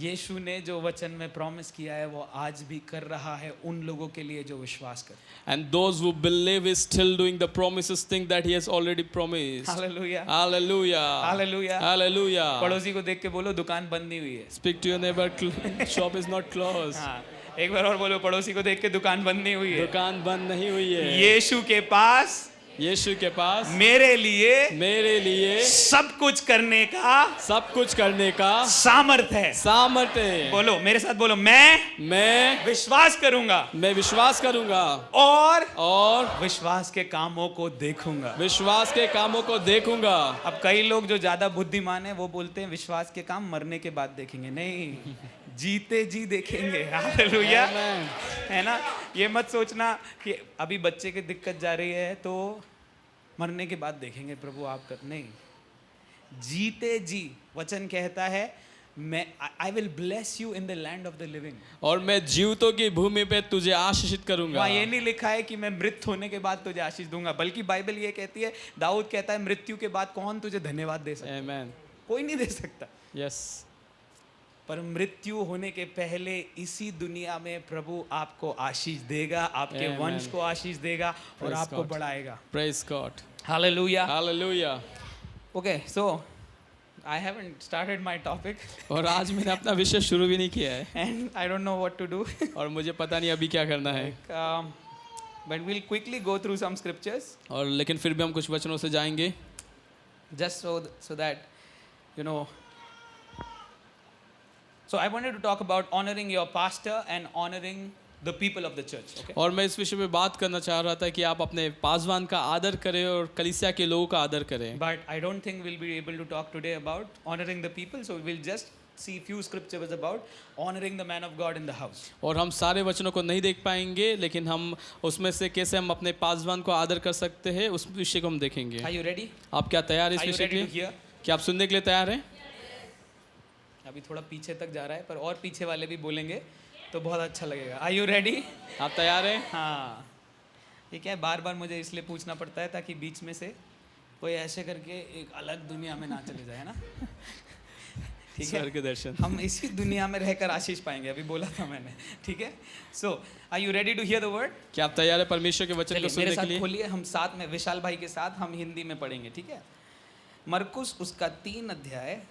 [SPEAKER 2] यीशु ने जो वचन में प्रॉमिस किया है वो आज भी कर रहा है उन लोगों के लिए जो विश्वास करते
[SPEAKER 1] And those who believe is still doing the promises thing that he has already promised.
[SPEAKER 2] हैं। Hallelujah,
[SPEAKER 1] Hallelujah.
[SPEAKER 2] हालेलुया।
[SPEAKER 1] Hallelujah.
[SPEAKER 2] पड़ोसी को देख के बोलो दुकान बंद नहीं हुई है।
[SPEAKER 1] Speak to your neighbor, shop is not closed.
[SPEAKER 2] हाँ, एक बार और बोलो, पड़ोसी को देख के दुकान बंद नहीं हुई है।
[SPEAKER 1] दुकान बंद नहीं हुई है।
[SPEAKER 2] यीशु के पास
[SPEAKER 1] यीशु के पास
[SPEAKER 2] मेरे लिए सब कुछ करने का
[SPEAKER 1] सब कुछ करने का
[SPEAKER 2] सामर्थ है।
[SPEAKER 1] सामर्थ्य है।
[SPEAKER 2] बोलो मेरे साथ, बोलो, मैं विश्वास करूंगा
[SPEAKER 1] मैं विश्वास करूंगा
[SPEAKER 2] और विश्वास के कामों को देखूंगा।
[SPEAKER 1] विश्वास के कामों को देखूंगा।
[SPEAKER 2] अब कई लोग जो ज्यादा बुद्धिमान है वो बोलते हैं विश्वास के काम मरने के बाद देखेंगे। नहीं, जीते जी देखेंगे। Hallelujah,
[SPEAKER 1] Amen.
[SPEAKER 2] है ना? ये मत सोचना कि अभी बच्चे की दिक्कत जा रही है तो मरने के बाद देखेंगे प्रभु आप कर, नहीं, जीते जी वचन कहता है मैं I will bless you in the land of the living.
[SPEAKER 1] और मैं जीवितों की भूमि पे तुझे आशीषित करूंगा।
[SPEAKER 2] वहाँ ये नहीं लिखा है कि मैं मृत होने के बाद तुझे आशीष दूंगा, बल्कि बाइबल ये कहती है, दाऊद कहता है मृत्यु के बाद कौन तुझे धन्यवाद दे सकता है?
[SPEAKER 1] Amen.
[SPEAKER 2] कोई नहीं दे सकता।
[SPEAKER 1] Yes.
[SPEAKER 2] पर मृत्यु होने के पहले इसी दुनिया में प्रभु आपको आशीष देगा, आपके
[SPEAKER 1] Amen.
[SPEAKER 2] वंश को आशीष देगा और
[SPEAKER 1] Praise
[SPEAKER 2] आपको
[SPEAKER 1] God.
[SPEAKER 2] बढ़ाएगा।
[SPEAKER 1] Praise God.
[SPEAKER 2] Hallelujah.
[SPEAKER 1] Hallelujah.
[SPEAKER 2] Okay, so I haven't started my topic
[SPEAKER 1] और आज मैंने अपना विषय शुरू भी नहीं किया है
[SPEAKER 2] and I don't know what to do,
[SPEAKER 1] और मुझे पता नहीं अभी क्या करना है।
[SPEAKER 2] But we'll quickly go through some scriptures
[SPEAKER 1] और लेकिन फिर भी हम कुछ वचनों से जाएंगे,
[SPEAKER 2] just so that you know. So I wanted to talk about honoring your pastor and honoring the people of the church. Okay.
[SPEAKER 1] और मैं इस विषय पे बात करना चाह रहा था कि आप अपने पासवान का आदर करें और कलीसिया के लोगों का आदर करें।
[SPEAKER 2] But I don't think we'll be able to talk today about honoring the people. So we'll just see few scriptures about honoring the man of God in the house.
[SPEAKER 1] और हम सारे वचनों को नहीं देख पाएंगे, लेकिन हम उसमें से कैसे हम अपने पासवान को आदर कर सकते हैं उस विषय को हम देखेंगे।
[SPEAKER 2] Are you ready?
[SPEAKER 1] आप क्या तैयार हैं
[SPEAKER 2] Are
[SPEAKER 1] इस
[SPEAKER 2] you
[SPEAKER 1] विषय के
[SPEAKER 2] ready to
[SPEAKER 1] लिए?
[SPEAKER 2] hear?
[SPEAKER 1] क्या आप सुनने के लिए तैयार हैं?
[SPEAKER 2] अभी थोड़ा पीछे तक जा रहा है, पर और पीछे वाले भी बोलेंगे तो बहुत अच्छा लगेगा। Are you ready?
[SPEAKER 1] आप तैयार हैं?
[SPEAKER 2] हाँ, ये क्या है, बार बार मुझे इसलिए पूछना पड़ता है ताकि बीच में से कोई ऐसे करके एक अलग दुनिया में ना चले जाए ना। ठीक
[SPEAKER 1] स्वर्ग के
[SPEAKER 2] है,
[SPEAKER 1] दर्शन।
[SPEAKER 2] हम इसी दुनिया में रहकर आशीष पाएंगे, अभी बोला था मैंने। ठीक है, so are you ready to hear the word?
[SPEAKER 1] क्या आप तैयार हैं परमेश्वर के वचन को
[SPEAKER 2] चलिए
[SPEAKER 1] सुनने
[SPEAKER 2] मेरे
[SPEAKER 1] के
[SPEAKER 2] साथ
[SPEAKER 1] लिए?
[SPEAKER 2] खोलिए, हम साथ में विशाल भाई के साथ हम हिंदी में पढ़ेंगे। ठीक है, मरकुस उसका 3 अध्याय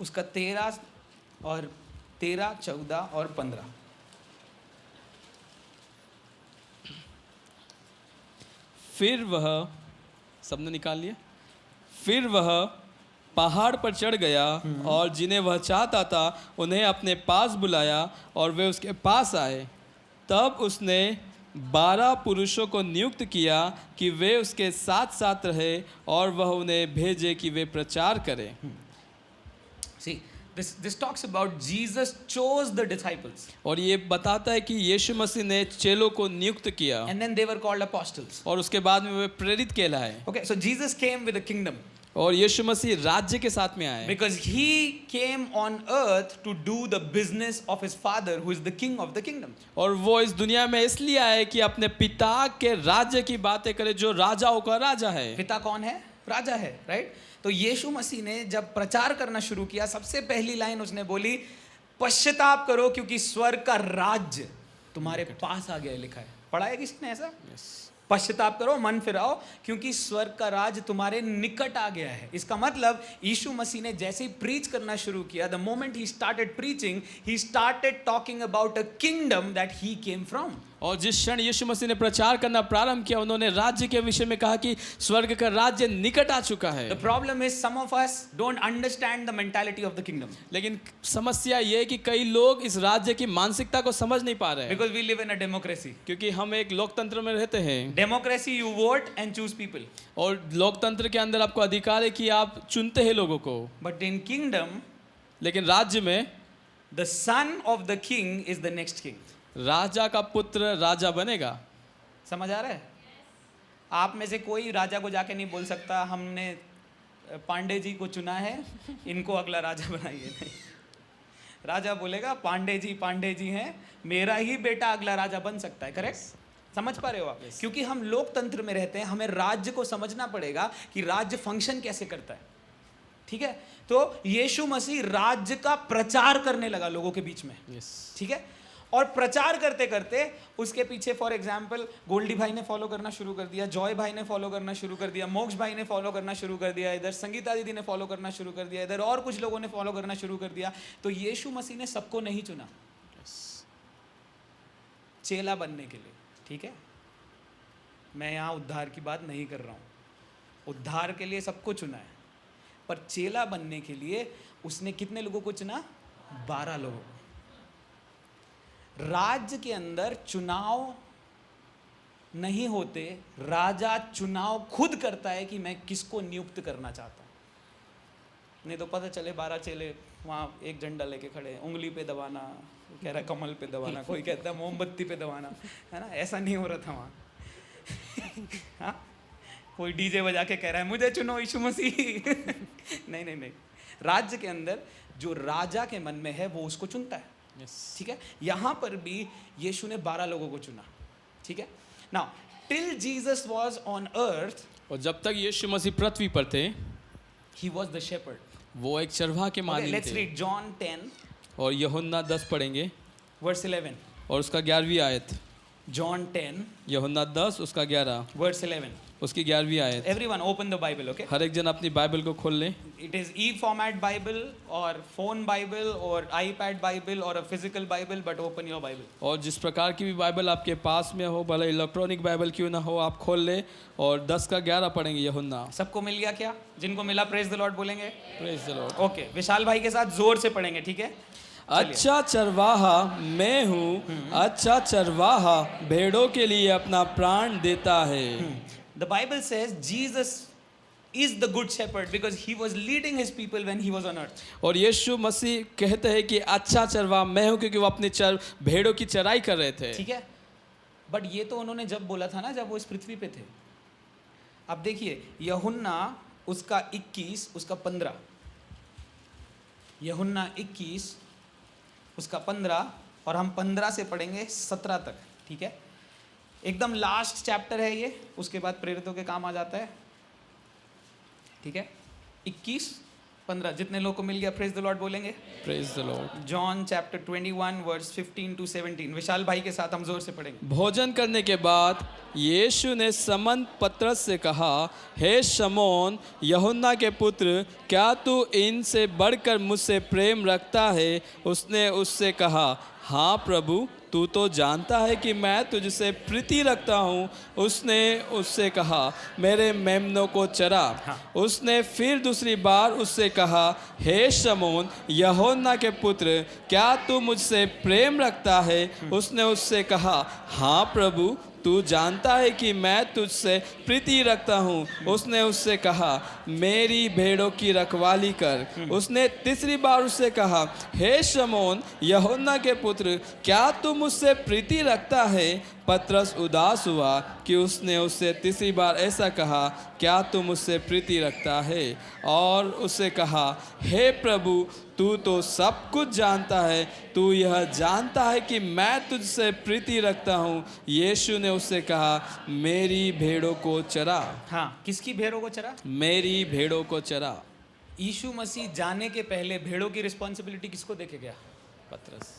[SPEAKER 2] उसका 13 और 14 और 15।
[SPEAKER 1] फिर वह, सबने निकाल लिया? फिर वह पहाड़ पर चढ़ गया और जिन्हें वह चाहता था उन्हें अपने पास बुलाया और वे उसके पास आए। तब उसने 12 पुरुषों को नियुक्त किया कि वे उसके साथ साथ रहे और वह उन्हें भेजे कि वे प्रचार करें।
[SPEAKER 2] See, this talks about Jesus chose the disciples
[SPEAKER 1] और ये बताता है कि यीशु मसीह ने चेलों को नियुक्त किया
[SPEAKER 2] and then they were called apostles.
[SPEAKER 1] और उसके बाद में वे प्रेरित कहलाए।
[SPEAKER 2] Okay, so Jesus came with a kingdom
[SPEAKER 1] और यीशु मसीह राज्य के साथ में आए
[SPEAKER 2] because he came on earth to do the business of his father who is the king of the kingdom.
[SPEAKER 1] और वो इस दुनिया में इसलिए आए कि अपने पिता के राज्य की बातें करे, जो राजाओं का राजा है।
[SPEAKER 2] पिता कौन है? राजा है, राइट? तो यीशु मसीह ने जब प्रचार करना शुरू किया, सबसे पहली लाइन उसने बोली, पश्चाताप करो क्योंकि स्वर्ग का राज्य तुम्हारे पास आ गया है, लिखा है। पढ़ा है किसी ने ऐसा? पश्चाताप करो, मन फिराओ क्योंकि स्वर्ग का राज तुम्हारे निकट आ गया है। इसका मतलब यीशु मसीह ने जैसे ही प्रीच करना शुरू किया, the moment he started preaching, he started talking about a kingdom that he came from.
[SPEAKER 1] और जिस क्षण यीशु मसीह ने प्रचार करना प्रारंभ किया, उन्होंने राज्य के विषय में कहा कि स्वर्ग का राज्य निकट आ चुका है।
[SPEAKER 2] The problem is some of us don't understand the mentality of the kingdom.
[SPEAKER 1] लेकिन समस्या ये है कि कई लोग इस राज्य की मानसिकता को समझ नहीं पा रहे हैं,
[SPEAKER 2] because we live in a democracy.
[SPEAKER 1] क्योंकि हम एक लोकतंत्र में रहते हैं।
[SPEAKER 2] Democracy, you vote and choose people.
[SPEAKER 1] और लोकतंत्र के अंदर आपको अधिकार है कि आप चुनते हैं लोगों को।
[SPEAKER 2] बट इन किंगडम,
[SPEAKER 1] लेकिन राज्य में
[SPEAKER 2] the son of the king is the next king.
[SPEAKER 1] राजा का पुत्र राजा बनेगा।
[SPEAKER 2] समझ आ रहा है? आप में से कोई राजा को जाके नहीं बोल सकता हमने पांडे जी को चुना है, इनको अगला राजा बनाइए। नहीं, राजा बोलेगा पांडे जी हैं, मेरा ही बेटा अगला राजा बन सकता है। करेक्ट? समझ पा रहे हो आप? क्योंकि हम लोकतंत्र में रहते हैं, हमें राज्य को समझना पड़ेगा कि राज्य फंक्शन कैसे करता है। ठीक है, तो यीशु मसीह राज्य का प्रचार करने लगा लोगों के बीच में। ठीक है, और प्रचार करते करते उसके पीछे फॉर एग्जाम्पल गोल्डी भाई ने फॉलो करना शुरू कर दिया, जॉय भाई ने फॉलो करना शुरू कर दिया, मोक्ष भाई ने फॉलो करना शुरू कर दिया, इधर संगीता दीदी ने फॉलो करना शुरू कर दिया, इधर और कुछ लोगों ने फॉलो करना शुरू कर दिया। तो यीशु मसीह ने सबको नहीं चुना चेला बनने के लिए। ठीक है, मैं यहाँ उद्धार की बात नहीं कर रहा हूँ, उद्धार के लिए सबको चुना है, पर चेला बनने के लिए उसने कितने लोगों को चुना? 12 लोगों को। राज्य के अंदर चुनाव नहीं होते, राजा चुनाव खुद करता है कि मैं किसको नियुक्त करना चाहता हूँ। नहीं तो पता चले 12 चेले वहाँ एक झंडा लेके खड़े, उंगली पे दबाना, कह रहा है कमल पे दबाना, कोई कहता है मोमबत्ती पे दबाना, है ना? ऐसा नहीं हो रहा था वहाँ। हाँ, कोई डीजे बजा के कह रहा है मुझे चुनो यीशु मसीह। नहीं नहीं नहीं, राज्य के अंदर जो राजा के मन में है वो उसको चुनता है। ठीक है, यहां पर भी यीशु ने 12 लोगों को चुना। ठीक है, now till Jesus was on earth,
[SPEAKER 1] और जब तक यीशु मसीह पृथ्वी पर थे,
[SPEAKER 2] ही वाज द शेपर्ड।
[SPEAKER 1] वो एक चरवाहा के मालिक
[SPEAKER 2] लेट्स
[SPEAKER 1] थे।
[SPEAKER 2] रीड जॉन 10
[SPEAKER 1] और यूहन्ना 10 पढ़ेंगे
[SPEAKER 2] वर्स 11।
[SPEAKER 1] और उसका 11वीं आयत।
[SPEAKER 2] जॉन 10
[SPEAKER 1] यूहन्ना 10 उसका 11
[SPEAKER 2] वर्स 11।
[SPEAKER 1] उसकी 11वीं आयत।
[SPEAKER 2] Everyone open the Bible, okay?
[SPEAKER 1] हर एक जन अपनी बाइबल को खोल लें।
[SPEAKER 2] It is e format Bible और फोन बाइबल और आईपैड बाइबल और a physical Bible, but open your Bible.
[SPEAKER 1] और जिस प्रकार की भी बाइबल आपके पास में हो, भले इलेक्ट्रॉनिक बाइबल क्यों ना हो, आप खोल ले और 10 का 11 पढ़ेंगे यूहन्ना।
[SPEAKER 2] सबको मिल गया क्या? जिनको मिला प्रेज द लॉर्ड बोलेंगे।
[SPEAKER 1] Praise the Lord.
[SPEAKER 2] ओके, विशाल भाई के साथ जोर से पढ़ेंगे, ठीक है?
[SPEAKER 1] अच्छा चरवाहा मैं हूँ, अच्छा चरवाहा भेड़ों के लिए अपना प्राण देता है।
[SPEAKER 2] The Bible says Jesus is the good shepherd because he was leading his people when he was on earth.
[SPEAKER 1] और यीशु मसीह कहते हैं कि अच्छा चरवाहा मैं हूँ, क्योंकि वो अपनी भेड़ों की चराई कर रहे थे।
[SPEAKER 2] ठीक है, बट ये तो उन्होंने जब बोला था ना, जब वो इस पृथ्वी पे थे। अब देखिए यूहन्ना उसका 21 उसका 15, यूहन्ना 21 उसका 15 और हम 15 से पढ़ेंगे 17 तक। ठीक है, एकदम लास्ट चैप्टर है ये, उसके बाद प्रेरितों के काम आ जाता है। ठीक है, 21-15 जितने लोग को मिल गया प्रेज द लॉर्ड बोलेंगे।
[SPEAKER 1] Praise the Lord.
[SPEAKER 2] John chapter 21 verse 15 to 17, Vishal भाई के साथ हम जोर से पढ़ेंगे।
[SPEAKER 1] भोजन करने के बाद यीशु ने समन पतरस से कहा, हे शमौन यूहन्ना के पुत्र, क्या तू इनसे बढ़कर मुझसे प्रेम रखता है? उसने उससे कहा, हाँ प्रभु, तू तो जानता है कि मैं तुझसे प्रीति रखता हूँ। उसने उससे कहा, मेरे मेमनों को चरा। उसने फिर दूसरी बार उससे कहा, हे शमौन यूहन्ना के पुत्र, क्या तू मुझसे प्रेम रखता है? उसने उससे कहा, हाँ प्रभु, तू जानता है कि मैं तुझसे प्रीति रखता हूँ। उसने उससे कहा, मेरी भेड़ों की रखवाली कर। उसने तीसरी बार उससे कहा, हे शमौन यूहन्ना के पुत्र, क्या तू मुझसे प्रीति रखता है? पतरस उदास हुआ कि उसने उससे तीसरी बार ऐसा कहा, क्या तू मुझसे प्रीति रखता है? और उससे कहा, हे प्रभु, तू तो सब कुछ जानता है, तू यह जानता है कि मैं तुझसे प्रीति रखता हूँ। यीशु ने उससे कहा, मेरी भेड़ों को चरा।
[SPEAKER 2] हाँ, किसकी भेड़ों को चरा?
[SPEAKER 1] मेरी भेड़ों को चरा।
[SPEAKER 2] यीशु मसीह जाने के पहले भेड़ों की रिस्पॉन्सिबिलिटी किसको देके गया?
[SPEAKER 1] पतरस।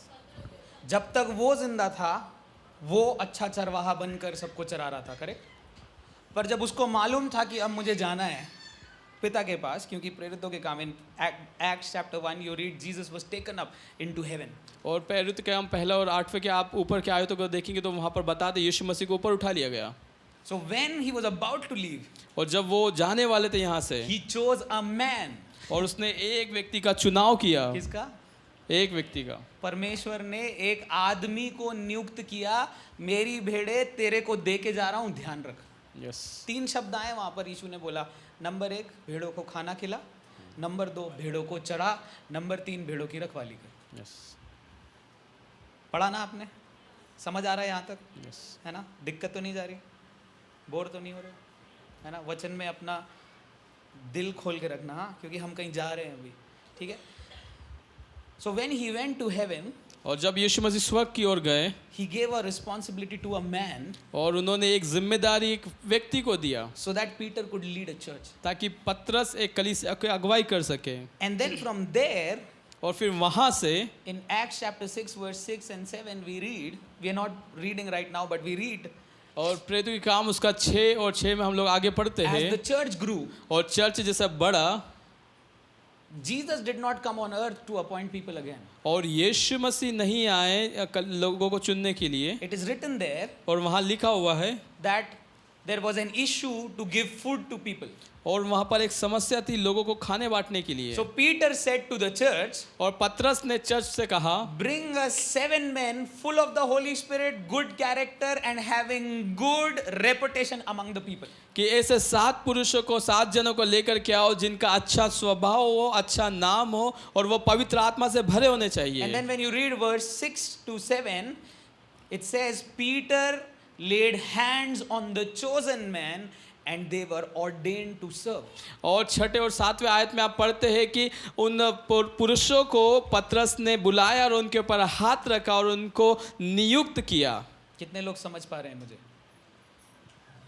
[SPEAKER 2] जब तक वो जिंदा था वो अच्छा चरवाहा बनकर सबको चरा रहा था, करेक्ट। पर जब उसको मालूम था कि अब मुझे जाना है पिता के पास, क्योंकि प्रेरितों के काम in Acts chapter 1 you read Jesus was taken up into heaven.
[SPEAKER 1] और प्रेरित के हम पहला और 8वें के आप ऊपर के आयतों को देखेंगे तो वहाँ पर बताते यीशु मसीह को ऊपर उठा लिया गया।
[SPEAKER 2] So when he was about to leave,
[SPEAKER 1] और जब वो जाने वाले थे यहाँ से,
[SPEAKER 2] ही चोज अ मैन,
[SPEAKER 1] और उसने एक व्यक्ति का चुनाव किया।
[SPEAKER 2] किसका?
[SPEAKER 1] एक व्यक्ति का।
[SPEAKER 2] परमेश्वर ने एक आदमी को नियुक्त किया, मेरी भेड़े तेरे को दे के जा रहा हूं, ध्यान रख।
[SPEAKER 1] यस।
[SPEAKER 2] 3 शब्द आए वहां पर। यीशु ने बोला, नंबर 1 भेड़ों को खाना खिला, नंबर 2 भेड़ों को चढ़ा, नंबर 3 भेड़ों की रखवाली कर।
[SPEAKER 1] यस।
[SPEAKER 2] पढ़ा ना आपने? समझ आ रहा है यहाँ तक?
[SPEAKER 1] यस।
[SPEAKER 2] है ना? दिक्कत तो नहीं जा रही? बोर तो नहीं हो रहे? है ना? वचन में अपना दिल खोल के रखना, हाँ, क्योंकि हम कहीं जा रहे हैं अभी। ठीक है। So when he went to heaven,
[SPEAKER 1] और जब यीशु मसीह स्वर्ग की ओर गए,
[SPEAKER 2] he gave a responsibility to a man,
[SPEAKER 1] और उन्होंने एक जिम्मेदारी एक व्यक्ति को दिया,
[SPEAKER 2] so that Peter could lead a church.
[SPEAKER 1] ताकि पतरस एक कलीसिया की अगुवाई कर सके।
[SPEAKER 2] And then from there,
[SPEAKER 1] और फिर वहाँ से
[SPEAKER 2] in Acts chapter 6 verse 6 and 7 we read, we are not reading right now but we read,
[SPEAKER 1] और प्रेरितों के काम उसका 6 और 6 में हम लोग आगे पढ़ते
[SPEAKER 2] as
[SPEAKER 1] हैं।
[SPEAKER 2] the church grew,
[SPEAKER 1] और चर्च जैसा बड़ा,
[SPEAKER 2] Jesus did not come on earth to appoint people again.
[SPEAKER 1] और यीशु मसीह नहीं आए लोगों को चुनने के लिए।
[SPEAKER 2] It is written there
[SPEAKER 1] और वहाँ लिखा हुआ है
[SPEAKER 2] that there was an issue to give food to people.
[SPEAKER 1] और वहाँ पर एक समस्या थी लोगों को खाने बांटने के लिए।
[SPEAKER 2] So Peter said to the church,
[SPEAKER 1] और पतरस ने चर्च से कहा,
[SPEAKER 2] bring us 7 men full of the Holy Spirit, good character and having good reputation among the people.
[SPEAKER 1] कि ऐसे 7 पुरुषों को, 7 जनों को लेकर के आओ जिनका अच्छा स्वभाव हो, अच्छा नाम हो, और वो पवित्र आत्मा से भरे होने चाहिए।
[SPEAKER 2] And then when you read verse 6 to 7, it says Peter laid hands on the chosen men and they were ordained to serve.
[SPEAKER 1] और 6 और 7वें आयत में आप पढ़ते हैं कि उन पुरुषों को पतरस ने बुलाया और उनके ऊपर हाथ रखा और उनको नियुक्त किया।
[SPEAKER 2] कितने लोग समझ पा रहे हैं मुझे?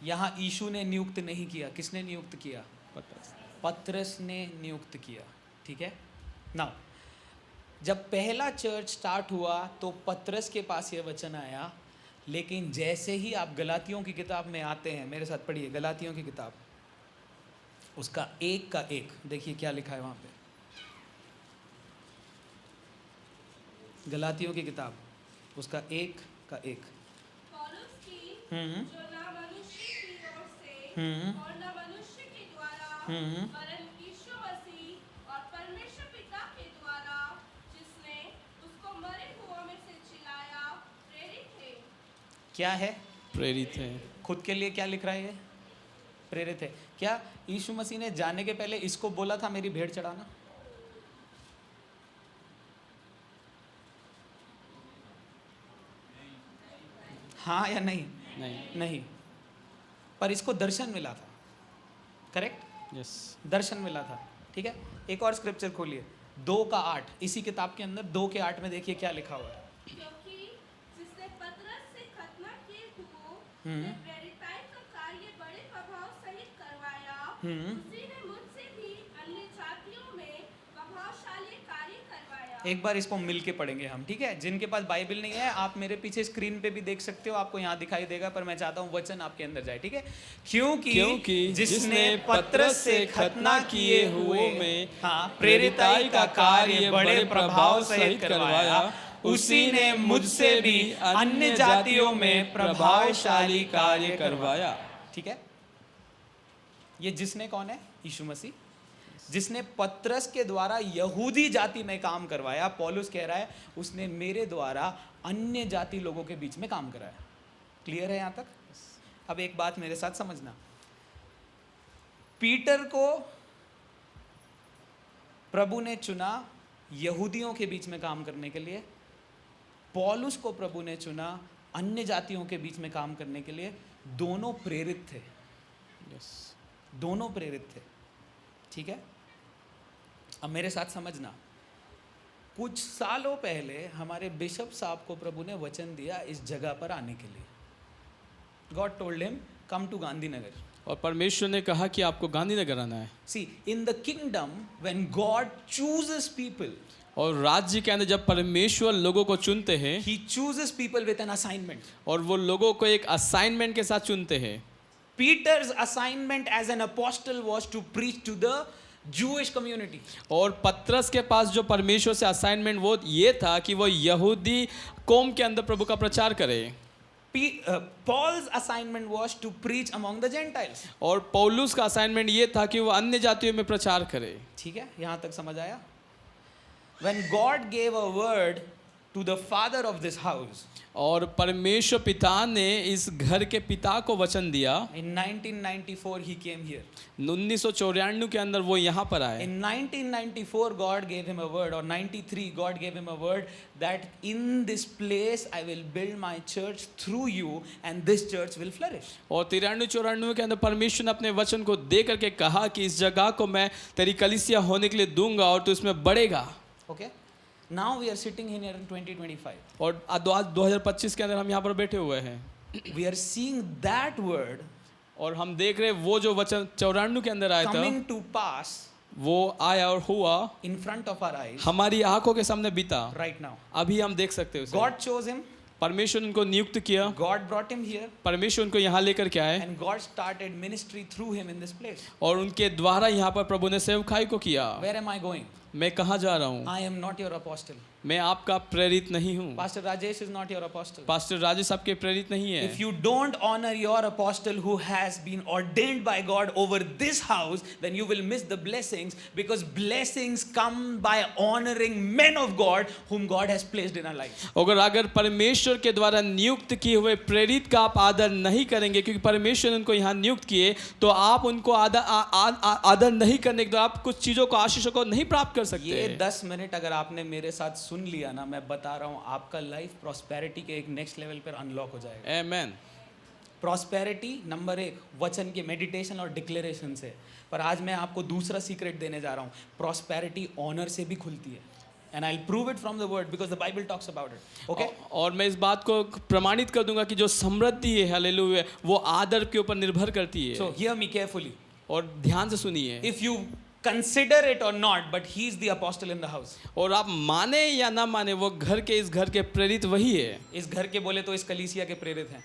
[SPEAKER 2] यहाँ यीशु ने नियुक्त नहीं किया, किसने नियुक्त किया? पतरस ने नियुक्त किया। ठीक है। नाउ जब पहला चर्च स्टार्ट हुआ तो पतरस के पास ये वचन आया, लेकिन जैसे ही आप गलातियों की किताब में आते हैं, मेरे साथ पढ़िए गलातियों की किताब, उसका 1 का 1, देखिए क्या लिखा है वहाँ पे। गलातियों की किताब उसका 1 का 1।
[SPEAKER 3] पौलुस की,
[SPEAKER 2] हम्म
[SPEAKER 3] जो ना मनुष्य की ओर से
[SPEAKER 2] हम्म
[SPEAKER 3] और ना मनुष्य के द्वारा, वरन यीशु मसीह और परमेश्वर पिता के द्वारा, जिसने उसको मरे हुओं में से जिलाया, प्रेरित है।
[SPEAKER 2] क्या है?
[SPEAKER 1] प्रेरित है।
[SPEAKER 2] खुद के लिए क्या लिख रहा है ये? प्रेरित है। क्या यीशु मसीह ने जाने के पहले इसको बोला था मेरी भेड़ चढ़ाना? हाँ या नहीं? नहीं। पर इसको दर्शन मिला था, करेक्ट?
[SPEAKER 1] यस।
[SPEAKER 2] दर्शन मिला था, ठीक है। एक और स्क्रिप्चर खोलिए, 2:8, इसी किताब के अंदर 2:8 में देखिए क्या लिखा हुआ है।
[SPEAKER 3] क्योंकि जिसने पतरस से खतना किए हुओं ने प्रेरिताई का कार्य बड़े प्रभाव सहित करवाया, उसी ने मुझसे भी अन्य जातियों में प्रभावशाली कार्य करवाया।
[SPEAKER 2] एक बार इसको मिल के पढ़ेंगे हम, ठीक है। जिनके पास बाइबल नहीं है, आप मेरे पीछे स्क्रीन पे भी देख सकते हो, आपको यहाँ दिखाई देगा, पर मैं चाहता हूँ वचन आपके अंदर जाए, ठीक है। क्योंकि जिसने पतरस से खतना किए हुए में प्रेरिताई का कार्य बड़े प्रभाव सहित करवाया, उसी ने मुझसे भी अन्य जातियों में प्रभावशाली कार्य करवाया, ठीक है। ये जिसने कौन है? यीशु मसीह, जिसने पतरस के द्वारा यहूदी जाति में काम करवाया। पौलुस कह रहा है उसने मेरे द्वारा अन्य जाति लोगों के बीच में काम कराया। क्लियर है यहाँ तक? अब एक बात मेरे साथ समझना, पीटर को प्रभु ने चुना यहूदियों के बीच में काम करने के लिए, पौलुस को प्रभु ने चुना अन्य जातियों के बीच में काम करने के लिए। दोनों प्रेरित थे, दोनों प्रेरित थे, ठीक है। अब मेरे साथ समझना, कुछ सालों पहले हमारे बिशप साहब को प्रभु ने वचन दिया इस जगह पर आने के लिए। God told him come to Gandhinagar,
[SPEAKER 1] और परमेश्वर ने कहा कि आपको गांधीनगर आना है।
[SPEAKER 2] See in the kingdom when God chooses people,
[SPEAKER 1] और राज्य के अंदर जब परमेश्वर लोगों को चुनते हैं,
[SPEAKER 2] ही chooses people with an assignment,
[SPEAKER 1] और वो लोगों को एक असाइनमेंट के साथ चुनते हैं।
[SPEAKER 2] Peter's assignment as an apostle was to preach to the Jewish community.
[SPEAKER 1] और पतरस के पास जो परमेश्वर से असाइनमेंट वो ये था कि वो यहूदी कौम के अंदर प्रभु का प्रचार करे।
[SPEAKER 2] Paul's assignment was to preach among the Gentiles.
[SPEAKER 1] और पौलुस का असाइनमेंट ये था कि वो अन्य जातियों में प्रचार करे।
[SPEAKER 2] ठीक है, यहाँ तक समझ आया? When God gave a word to the father of this house,
[SPEAKER 1] और परमेश्वर पिता ने इस घर के पिता को वचन दिया।
[SPEAKER 2] in 1994 he came here.
[SPEAKER 1] 1994 के अंदर वो यहाँ पर आए।
[SPEAKER 2] In 1994 God gave him a word, or 93 God gave him a word that in this place I will build my church through you and this church will flourish.
[SPEAKER 1] और 93-94 के अंदर परमेश्वर ने अपने वचन को दे करके कहा कि इस जगह को मैं तेरी कलीसिया होने के लिए दूंगा और तू इसमें बढ़ेगा।
[SPEAKER 2] Okay? Now we are sitting here in 2025.
[SPEAKER 1] और आज 2025 के अंदर हम यहाँ पर बैठे हुए हैं।
[SPEAKER 2] We are seeing that word
[SPEAKER 1] और हम देख रहे हैं वो जो वचन 94 के अंदर आया था
[SPEAKER 2] coming to pass
[SPEAKER 1] वो आया और हुआ
[SPEAKER 2] in front of our eyes
[SPEAKER 1] हमारी आंखों के सामने बीता।
[SPEAKER 2] right now.
[SPEAKER 1] अभी हम देख सकते हैं उसे।
[SPEAKER 2] God chose him.
[SPEAKER 1] परमेश्वर उनको नियुक्त किया।
[SPEAKER 2] God brought him here.
[SPEAKER 1] परमेश्वर उनको यहाँ लेकर के आए
[SPEAKER 2] And God started ministry through him in this place.
[SPEAKER 1] और उनके द्वारा यहाँ पर प्रभु ने सेवकाई को किया।
[SPEAKER 2] Where am I going?
[SPEAKER 1] मैं कहाँ जा रहा हूँ?
[SPEAKER 2] I am not your apostle.
[SPEAKER 1] मैं आपका प्रेरित नहीं हूँ।
[SPEAKER 2] Pastor Rajesh is not your apostle.
[SPEAKER 1] Pastor Rajesh आपके प्रेरित नहीं है।
[SPEAKER 2] If you don't honor your apostle who has been ordained by God over this house, then you will miss the blessings, because blessings come by honoring men of God whom God has placed in our lives.
[SPEAKER 1] अगर परमेश्वर के द्वारा नियुक्त किए हुए प्रेरित का आप आदर नहीं करेंगे, क्योंकि परमेश्वर ने उनको यहाँ नियुक्त किए, तो आप उनको आदर नहीं करने के द्वारा आप कुछ चीजों को, आशीषों को नहीं प्राप्त कर सकते।
[SPEAKER 2] ये 10 मिनट अगर आपने मेरे साथ सुन लिया ना, मैं बता रहा हूँ आपका लाइफ प्रॉस्पेरिटी के एक नेक्स्ट लेवल पर अनलॉक हो जाएगा।
[SPEAKER 1] आमेन।
[SPEAKER 2] प्रॉस्पेरिटी नंबर 1 वचन के मेडिटेशन और डिक्लेरेशन से, पर आज मैं आपको दूसरा सीक्रेट देने जा रहा हूँ। प्रॉस्पेरिटी ऑनर से भी खुलती है, and I'll prove it from the word because the Bible talks about it. Okay?
[SPEAKER 1] और मैं इस बात को प्रमाणित कर दूंगा कि जो समृद्धि है, हालेलुया, वो आदर के ऊपर निर्भर करती है।
[SPEAKER 2] So hear me carefully.
[SPEAKER 1] और ध्यान से सुनिए।
[SPEAKER 2] If you consider it or not, but he is the apostle in the house.
[SPEAKER 1] और आप माने या ना माने, वो घर के, इस घर के प्रेरित वही है।
[SPEAKER 2] इस घर के बोले तो इस कलीसिया के प्रेरित हैं।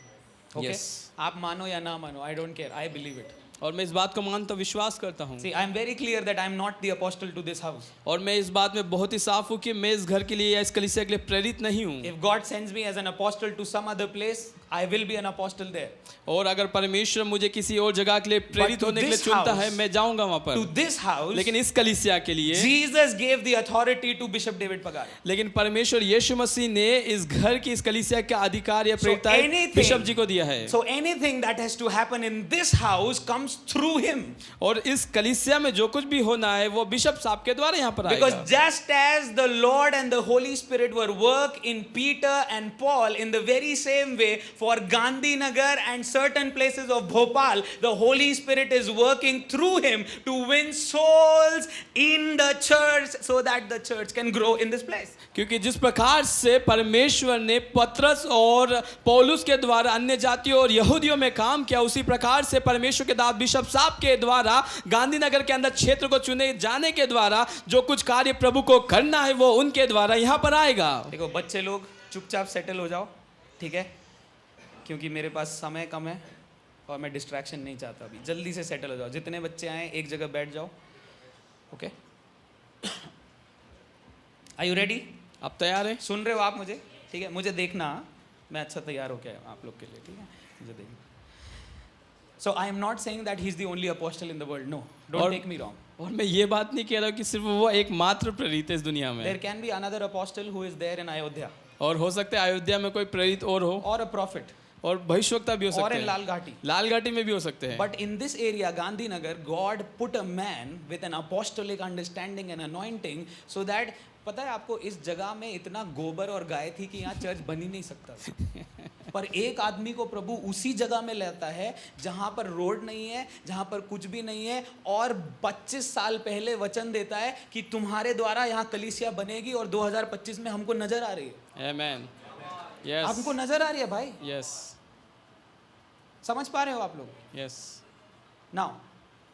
[SPEAKER 2] Okay?
[SPEAKER 1] Yes.
[SPEAKER 2] आप मानो या ना मानो, I don't care. I believe it.
[SPEAKER 1] और मैं इस बात को मानता हूँ, विश्वास करता हूँ।
[SPEAKER 2] See, I am very clear that I am not the apostle to this house.
[SPEAKER 1] और मैं इस बात में बहुत ही साफ हूँ कि मैं इस घर के लिए या इस कलीसिया के लिए प्रेरित नहीं हूँ।
[SPEAKER 2] If God sends me as an apostle to some other place, I will be an apostle there.
[SPEAKER 1] और अगर परमेश्वर मुझे किसी और जगह के लिए प्रेरित
[SPEAKER 2] to
[SPEAKER 1] होने के लिए
[SPEAKER 2] this
[SPEAKER 1] चुनता है,
[SPEAKER 2] house-
[SPEAKER 1] मैं जाऊंगा वहां
[SPEAKER 2] To
[SPEAKER 1] पर।
[SPEAKER 2] this house,
[SPEAKER 1] लेकिन इस कलीसिया के लिए,
[SPEAKER 2] Jesus gave the authority to Bishop David Pagar.
[SPEAKER 1] लेकिन परमेश्वर यीशु मसीह ने इस घर की, इस कलीसिया का अधिकार या प्रेरित
[SPEAKER 2] anything-
[SPEAKER 1] बिशप जी को दिया है।
[SPEAKER 2] So anything that has to happen in this house comes through him.
[SPEAKER 1] और इस कलीसिया में जो कुछ भी होना है वो बिशप साहब के द्वारा यहाँ पर
[SPEAKER 2] Because
[SPEAKER 1] आएगा।
[SPEAKER 2] just as the Lord and the Holy Spirit were work in Peter and Paul, in the very same way for Gandhinagar and certain places of Bhopal, the Holy Spirit is working through him to win souls in the church so that the church can grow in this place.
[SPEAKER 1] क्योंकि जिस प्रकार से परमेश्वर ने पतरस और पौलुस के द्वारा अन्य जातियों और यहूदियों में काम किया, उसी प्रकार से परमेश्वर के दास बिशप साहब के द्वारा गांधीनगर के अंदर क्षेत्र को चुने जाने के द्वारा जो कुछ कार्य प्रभु को करना है वो उनके द्वारा यहाँ पर आएगा।
[SPEAKER 2] देखो बच्चे लोग चुपचाप सेटल हो जाओ, ठीक है, क्योंकि मेरे पास समय कम है और मैं डिस्ट्रैक्शन नहीं चाहता। अभी जल्दी से सेटल हो जाओ, जितने बच्चे आए एक जगह बैठ जाओ। Okay, are you ready?
[SPEAKER 1] आप तैयार हैं?
[SPEAKER 2] सुन रहे हो आप मुझे? ठीक है, मुझे देखना मैं अच्छा तैयार हो गया आप लोग के लिए, ठीक है, मुझे देखना। So I am not saying that he is the only apostle in the world, no, don't take me wrong.
[SPEAKER 1] और मैं ये बात नहीं कह रहा हूँ कि सिर्फ वो एकमात्र प्रेरित है इस दुनिया में।
[SPEAKER 2] There can be another apostle who is there in Ayodhya,
[SPEAKER 1] और हो सकता है अयोध्या में कोई प्रेरित और हो,
[SPEAKER 2] और अ प्रॉफिट,
[SPEAKER 1] और भविष्यवक्ता भी हो
[SPEAKER 2] और
[SPEAKER 1] सकते
[SPEAKER 2] इन
[SPEAKER 1] हैं,
[SPEAKER 2] लाल घाटी।
[SPEAKER 1] लाल घाटी में भी हो सकते हैं।
[SPEAKER 2] But in this area, Gandhinagar, God put a man with an apostolic understanding and anointing so that, पता है आपको, इस जगह में इतना गोबर और गाय थी कि यहाँ चर्च बन ही नहीं सकता था। पर एक आदमी को प्रभु उसी जगह में लेता है जहाँ पर रोड नहीं है, जहाँ पर कुछ भी नहीं है, और 25 साल पहले वचन देता है कि तुम्हारे द्वारा यहाँ कलीसिया बनेगी और 2025 में हमको नजर आ रही है।
[SPEAKER 1] आमेन। यस।
[SPEAKER 2] हमको नजर आ रही है भाई,
[SPEAKER 1] यस।
[SPEAKER 2] समझ पा रहे हो आप लोग?
[SPEAKER 1] Yes.
[SPEAKER 2] Now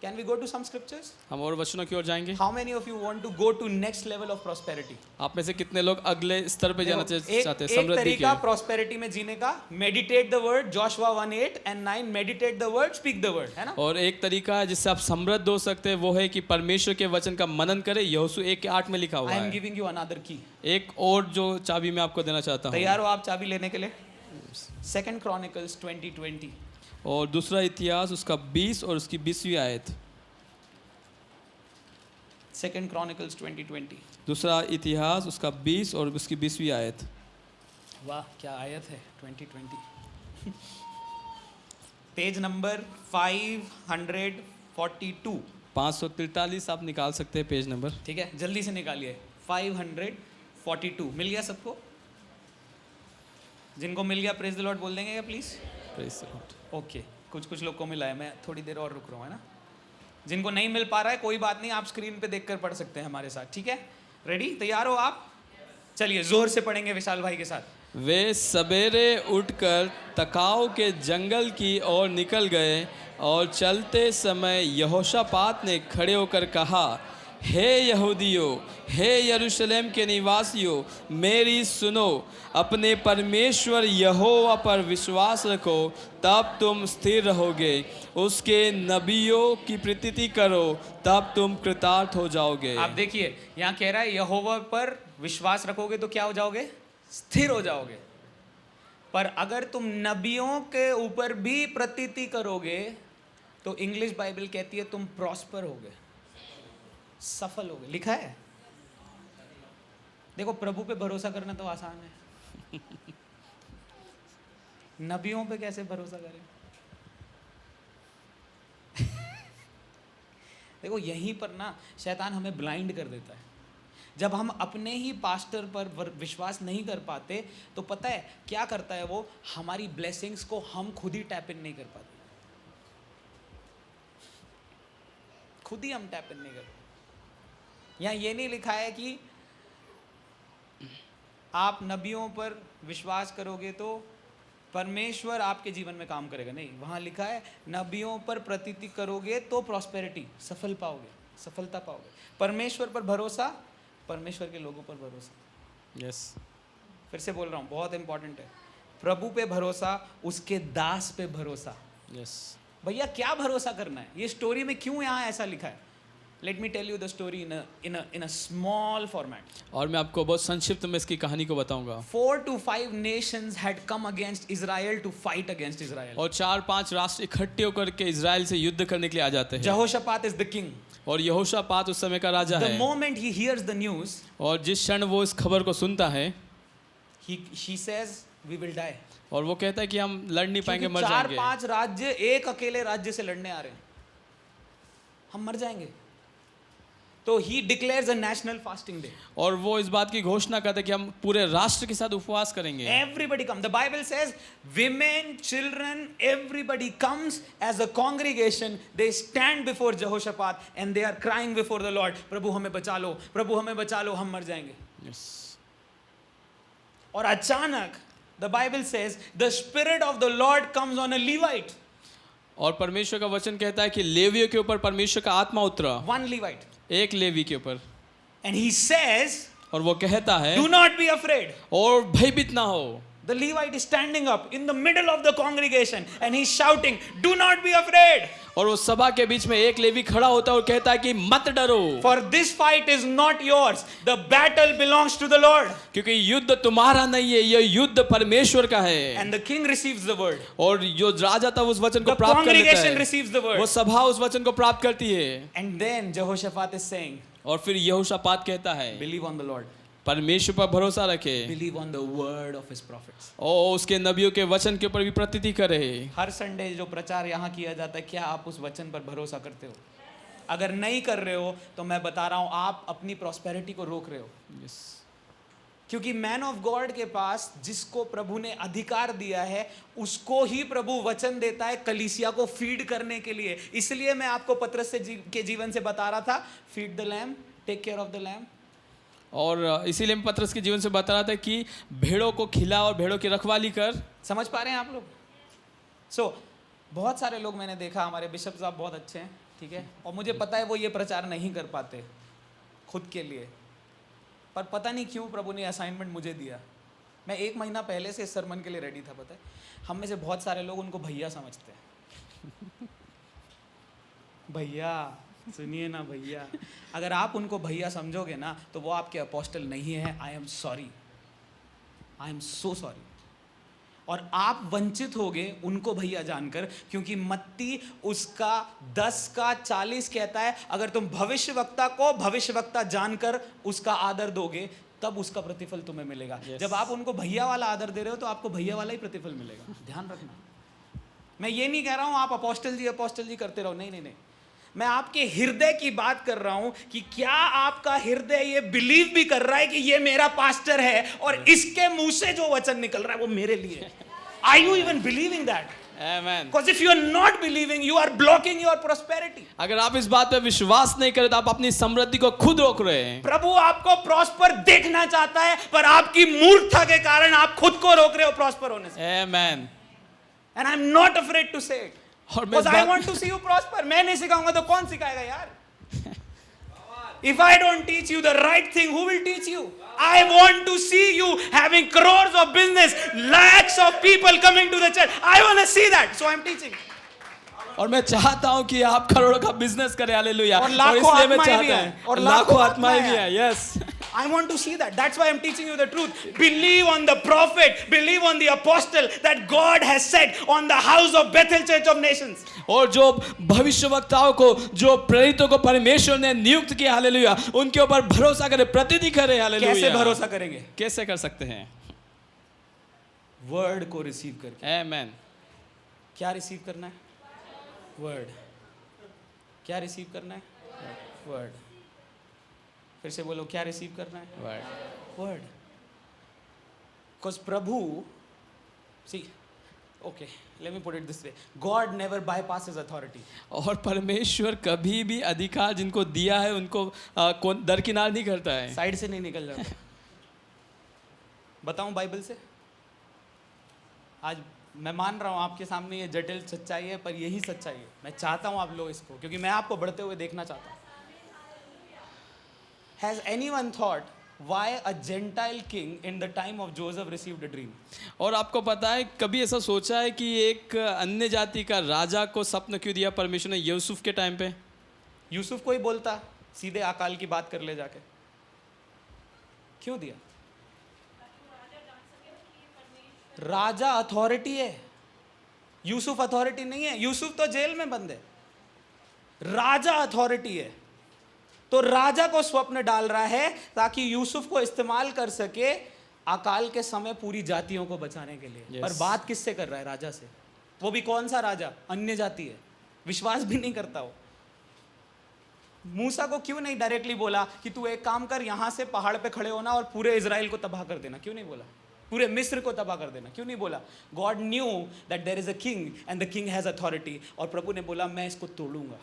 [SPEAKER 2] can we go to some scriptures?
[SPEAKER 1] हम और वचनों की ओर जाएंगे।
[SPEAKER 2] How many of you want to go to next level of prosperity?
[SPEAKER 1] आप में से कितने लोग अगले स्तर पे जाना चाहते हैं,
[SPEAKER 2] एक
[SPEAKER 1] समृद्धि
[SPEAKER 2] तरीका
[SPEAKER 1] के?
[SPEAKER 2] प्रॉस्पेरिटी में जीने का, meditate the word, Joshua 1:8 and 9, meditate the word, speak the word, है ना?
[SPEAKER 1] और एक तरीका है जिससे आप समृद्ध हो सकते हैं, वो है कि परमेश्वर के वचन का मनन करें। यहोशू 1:8 में लिखा हुआ
[SPEAKER 2] आई एम
[SPEAKER 1] है।
[SPEAKER 2] गिविंग यू अनदर की।
[SPEAKER 1] एक और जो चाबी मैं आपको देना चाहता हूँ।
[SPEAKER 2] तैयार हो आप चाबी लेने के लिए? 2 Chronicles 20:20।
[SPEAKER 1] और दूसरा इतिहास उसका 20 और उसकी 20वीं आयत।
[SPEAKER 2] 2 Chronicles 20:20।
[SPEAKER 1] दूसरा इतिहास उसका 20 और उसकी 20वीं आयत।
[SPEAKER 2] वाह क्या आयत है, 2020। Page number 542।
[SPEAKER 1] 543 आप निकाल सकते हैं पेज नंबर।
[SPEAKER 2] ठीक है, जल्दी से निकालिए। 542 मिल गया सबको? जिनको मिल गया प्रेज द लॉर्ड बोल देंगे क्या please?
[SPEAKER 1] Praise the Lord.
[SPEAKER 2] Okay, कुछ लोग को मिला है, मैं थोड़ी देर और रुक रहा हूँ, है ना? जिनको नहीं मिल पा रहा है कोई बात नहीं, आप स्क्रीन पे देखकर पढ़ सकते हैं हमारे साथ, ठीक है? रेडी, तैयार हो आप? चलिए जोर से पढ़ेंगे विशाल भाई के साथ।
[SPEAKER 1] वे सवेरे उठकर तकाव के जंगल की ओर निकल गए और चलते समय यहोशापात ने खड़े होकर कहा, हे यहूदियों, हे यरूशलेम के निवासियों, मेरी सुनो। अपने परमेश्वर यहोवा पर विश्वास रखो, तब तुम स्थिर रहोगे। उसके नबियों की प्रतीति करो, तब तुम कृतार्थ हो जाओगे।
[SPEAKER 2] आप देखिए यहाँ कह रहा है यहोवा पर विश्वास रखोगे तो क्या हो जाओगे? स्थिर हो जाओगे। पर अगर तुम नबियों के ऊपर भी प्रतीति करोगे तो इंग्लिश बाइबल कहती है तुम प्रॉस्पर होगे, सफल होगे। लिखा है। देखो प्रभु पे भरोसा करना तो आसान है, नबियों पे कैसे भरोसा करें? देखो यहीं पर ना शैतान हमें ब्लाइंड कर देता है। जब हम अपने ही पास्टर पर विश्वास नहीं कर पाते तो पता है क्या करता है वो? हमारी ब्लेसिंग्स को हम खुद ही टैप इन नहीं कर पाते, खुद ही हम टैप इन नहीं कर पाते। यहाँ ये नहीं लिखा है कि आप नबियों पर विश्वास करोगे तो परमेश्वर आपके जीवन में काम करेगा, नहीं। वहाँ लिखा है नबियों पर प्रतीति करोगे तो प्रॉस्पेरिटी, सफल पाओगे, सफलता पाओगे। परमेश्वर पर भरोसा, परमेश्वर के लोगों पर भरोसा।
[SPEAKER 1] यस।
[SPEAKER 2] फिर से बोल रहा हूँ, बहुत इंपॉर्टेंट है। प्रभु पे भरोसा, उसके दास पे भरोसा।
[SPEAKER 1] यस।
[SPEAKER 2] भैया क्या भरोसा करना है? ये स्टोरी में क्यों यहाँ ऐसा लिखा है? Let me tell you the story in a small format.
[SPEAKER 1] और मैं आपको बहुत संक्षिप्त में इसकी कहानी को बताऊंगा।
[SPEAKER 2] 4 to 5 nations had come against Israel to fight against Israel.
[SPEAKER 1] और 4-5 राष्ट्र इकट्ठे होकर के इजराइल से युद्ध करने के लिए आ जाते हैं।
[SPEAKER 2] Jehoshaphat is the king.
[SPEAKER 1] और यहोशापात उस समय का राजा
[SPEAKER 2] The
[SPEAKER 1] है।
[SPEAKER 2] moment he hears the news,
[SPEAKER 1] और जिस क्षण वो इस खबर को सुनता है,
[SPEAKER 2] he says, we will die.
[SPEAKER 1] और वो कहता है कि हम लड़ नहीं पाएंगे,
[SPEAKER 2] क्योंकि
[SPEAKER 1] मर जाएंगे।
[SPEAKER 2] 4-5 राज्य एक अकेले राज्य से लड़ने आ रहे हैं, हम मर जाएंगे। तो he declares a national fasting day.
[SPEAKER 1] और वो इस बात की घोषणा करता है कि हम पूरे राष्ट्र के साथ उपवास करेंगे।
[SPEAKER 2] Everybody come. The Bible says women, children, everybody comes as a congregation. They stand before Jehoshaphat and they are crying before the Lord. प्रभु हमें बचा लो, प्रभु हमें बचा लो, हम मर जाएंगे।
[SPEAKER 1] Yes.
[SPEAKER 2] और अचानक the Bible says the spirit of the Lord comes on a Levite.
[SPEAKER 1] और परमेश्वर का वचन कहता है कि लेवियों के ऊपर परमेश्वर का आत्मा उतरा,
[SPEAKER 2] One Levite.
[SPEAKER 1] एक लेवी के ऊपर।
[SPEAKER 2] And he says,
[SPEAKER 1] और वो कहता है,
[SPEAKER 2] do not be afraid.
[SPEAKER 1] और भयभीत ना हो।
[SPEAKER 2] The Levite is standing up in the middle of the congregation and he's shouting, do not be afraid.
[SPEAKER 1] और वो सभा के बीच में एक लेवी खड़ा होता है और कहता है कि मत डरो,
[SPEAKER 2] For this fight is not yours. The battle belongs to the Lord.
[SPEAKER 1] क्योंकि युद्ध तुम्हारा नहीं है, यह युद्ध परमेश्वर का है।
[SPEAKER 2] And the king receives the word.
[SPEAKER 1] और जो राजा था उस वचन को
[SPEAKER 2] The
[SPEAKER 1] प्राप्त कर लेता
[SPEAKER 2] congregation
[SPEAKER 1] है,
[SPEAKER 2] receives the
[SPEAKER 1] वो
[SPEAKER 2] word.
[SPEAKER 1] सभा उस वचन को प्राप्त करती है।
[SPEAKER 2] And then Jehoshaphat is saying,
[SPEAKER 1] और फिर यहोशापात कहता है,
[SPEAKER 2] believe on the Lord.
[SPEAKER 1] परमेश्वर पर भरोसा रखे
[SPEAKER 2] Believe on the word of his prophets.
[SPEAKER 1] और उसके नबियों के वचन के ऊपर भी प्रतिति करे।
[SPEAKER 2] हर संडे जो प्रचार यहाँ किया जाता है, क्या आप उस वचन पर भरोसा करते हो? अगर नहीं कर रहे हो तो मैं बता रहा हूँ, आप अपनी प्रॉस्पेरिटी को रोक रहे हो।
[SPEAKER 1] Yes.
[SPEAKER 2] क्योंकि मैन ऑफ गॉड के पास जिसको प्रभु ने अधिकार दिया है, उसको ही प्रभु वचन देता है कलीसिया को फीड करने के लिए। इसलिए मैं आपको पतरस के जीवन से बता रहा था, feed the lamb, take care of the lamb.
[SPEAKER 1] और इसीलिए मैं पतरस के जीवन से बता रहा था कि भेड़ों को खिला और भेड़ों की रखवाली कर।
[SPEAKER 2] समझ पा रहे हैं आप लोग? बहुत सारे लोग मैंने देखा, हमारे बिशप साहब बहुत अच्छे हैं, ठीक है, और मुझे पता है वो ये प्रचार नहीं कर पाते खुद के लिए, पर पता नहीं क्यों प्रभु ने असाइनमेंट मुझे दिया। मैं 1 महीना पहले से इस सरमन के लिए रेडी था। पता है, हम में से बहुत सारे लोग उनको भैया समझते हैं। भैया, सुनिए ना भैया, अगर आप उनको भैया समझोगे ना तो वो आपके अपोस्टल नहीं है। I am sorry, I am so sorry. और आप वंचित होगे उनको भैया जानकर, क्योंकि मत्ती उसका 10 का 40 कहता है, अगर तुम भविष्यवक्ता को भविष्यवक्ता जानकर उसका आदर दोगे तब उसका प्रतिफल तुम्हें मिलेगा।
[SPEAKER 1] Yes.
[SPEAKER 2] जब आप उनको भैया वाला आदर दे रहे हो तो आपको भैया वाला ही प्रतिफल मिलेगा। ध्यान रखना, मैं ये नहीं कह रहा हूं आप अपोस्टल जी करते रहो, नहीं नहीं नहीं, मैं आपके हृदय की बात कर रहा हूं कि क्या आपका हृदय ये बिलीव भी कर रहा है कि ये मेरा पास्टर है और इसके मुंह से जो वचन निकल रहा है वो मेरे लिए है। Are you even believing that?
[SPEAKER 1] Amen.
[SPEAKER 2] Because if you are not believing, you are blocking your prosperity.
[SPEAKER 1] अगर आप इस बात पे विश्वास नहीं करें तो आप अपनी समृद्धि को खुद रोक रहे हैं।
[SPEAKER 2] प्रभु आपको प्रॉस्पर देखना चाहता है, पर आपकी मूर्खता के कारण आप खुद को रोक रहे हो प्रॉस्पर होने से।
[SPEAKER 1] Amen.
[SPEAKER 2] And I'm not afraid to say it.
[SPEAKER 1] और मैं इस
[SPEAKER 2] Because I
[SPEAKER 1] बात-
[SPEAKER 2] want to see you prosper. मैं नहीं सिखाऊंगा तो कौन सिखाएगा यार? If I don't teach you the right thing, who will teach you? I want to see you having crores of business, lakhs of people coming to the church. I want to see that. So I'm teaching.
[SPEAKER 1] और मैं चाहता हूं कि आप करोड़ों का बिजनेस करें, हालेलुया।
[SPEAKER 2] और लाखों
[SPEAKER 1] इसलिए मैं
[SPEAKER 2] आत्माएं
[SPEAKER 1] चाहता
[SPEAKER 2] भी हैं,
[SPEAKER 1] हूं,
[SPEAKER 2] और
[SPEAKER 1] लाखों
[SPEAKER 2] लाखों
[SPEAKER 1] आत्माएं भी
[SPEAKER 2] आत्माएं
[SPEAKER 1] हैं। Yes,
[SPEAKER 2] I want to see that. That's why I'm teaching you the truth. Believe on the prophet, believe on the apostle that God has said on the house of Bethel Church of Nations.
[SPEAKER 1] और जो भविष्यवक्ताओं को, जो प्रेरितों को परमेश्वर ने नियुक्त किया, हालेलुया, उनके ऊपर भरोसा करें, प्रतिधि करें, हालेलुया।
[SPEAKER 2] कैसे भरोसा करेंगे?
[SPEAKER 1] कैसे कर सकते हैं?
[SPEAKER 2] वर्ड को रिसीव करके।
[SPEAKER 1] आमेन।
[SPEAKER 2] क्या रिसीव करना है? वर्ड। क्या रिसीव करना है? वर्ड। फिर से बोलो, क्या रिसीव करना है? वर्ड। बिकॉज प्रभु, see, okay, let me put it this way, God never bypasses authority.
[SPEAKER 1] और परमेश्वर कभी भी अधिकार जिनको दिया है उनको दरकिनार नहीं करता है,
[SPEAKER 2] साइड से नहीं निकल जाता। बताऊं बाइबल से? आज मैं मान रहा हूं आपके सामने ये जटिल सच्चाई है, पर यही सच्चाई है। मैं चाहता हूं आप लोग इसको, क्योंकि मैं आपको बढ़ते हुए देखना चाहता हूं। Has anyone thought why a Gentile king in the time of Joseph received a dream?
[SPEAKER 1] और आपको पता है कभी ऐसा सोचा है कि एक अन्य जाति का राजा को सपना क्यों दिया परमेश्वर ने यूसुफ के टाइम पे?
[SPEAKER 2] यूसुफ को ही बोलता सीधे अकाल की बात कर ले जाके। क्यों दिया? राजा अथॉरिटी है, यूसुफ अथॉरिटी नहीं है। यूसुफ तो जेल में बंद है, राजा अथॉरिटी है। तो राजा को स्वप्न डाल रहा है ताकि यूसुफ को इस्तेमाल कर सके अकाल के समय पूरी जातियों को बचाने के लिए। पर बात किससे कर रहा है? राजा से। वो भी कौन सा राजा? अन्य जाति है, विश्वास भी नहीं करता वो। मूसा को क्यों नहीं डायरेक्टली बोला कि तू एक काम कर, यहां से पहाड़ पे खड़े होना और पूरे इजराइल को तबाह कर देना? क्यों नहीं बोला? पूरे मिस्र को तबाह कर देना क्यों नहीं बोला? God knew that there is a king and the king has authority. और प्रभु ने बोला मैं इसको तोड़ूंगा,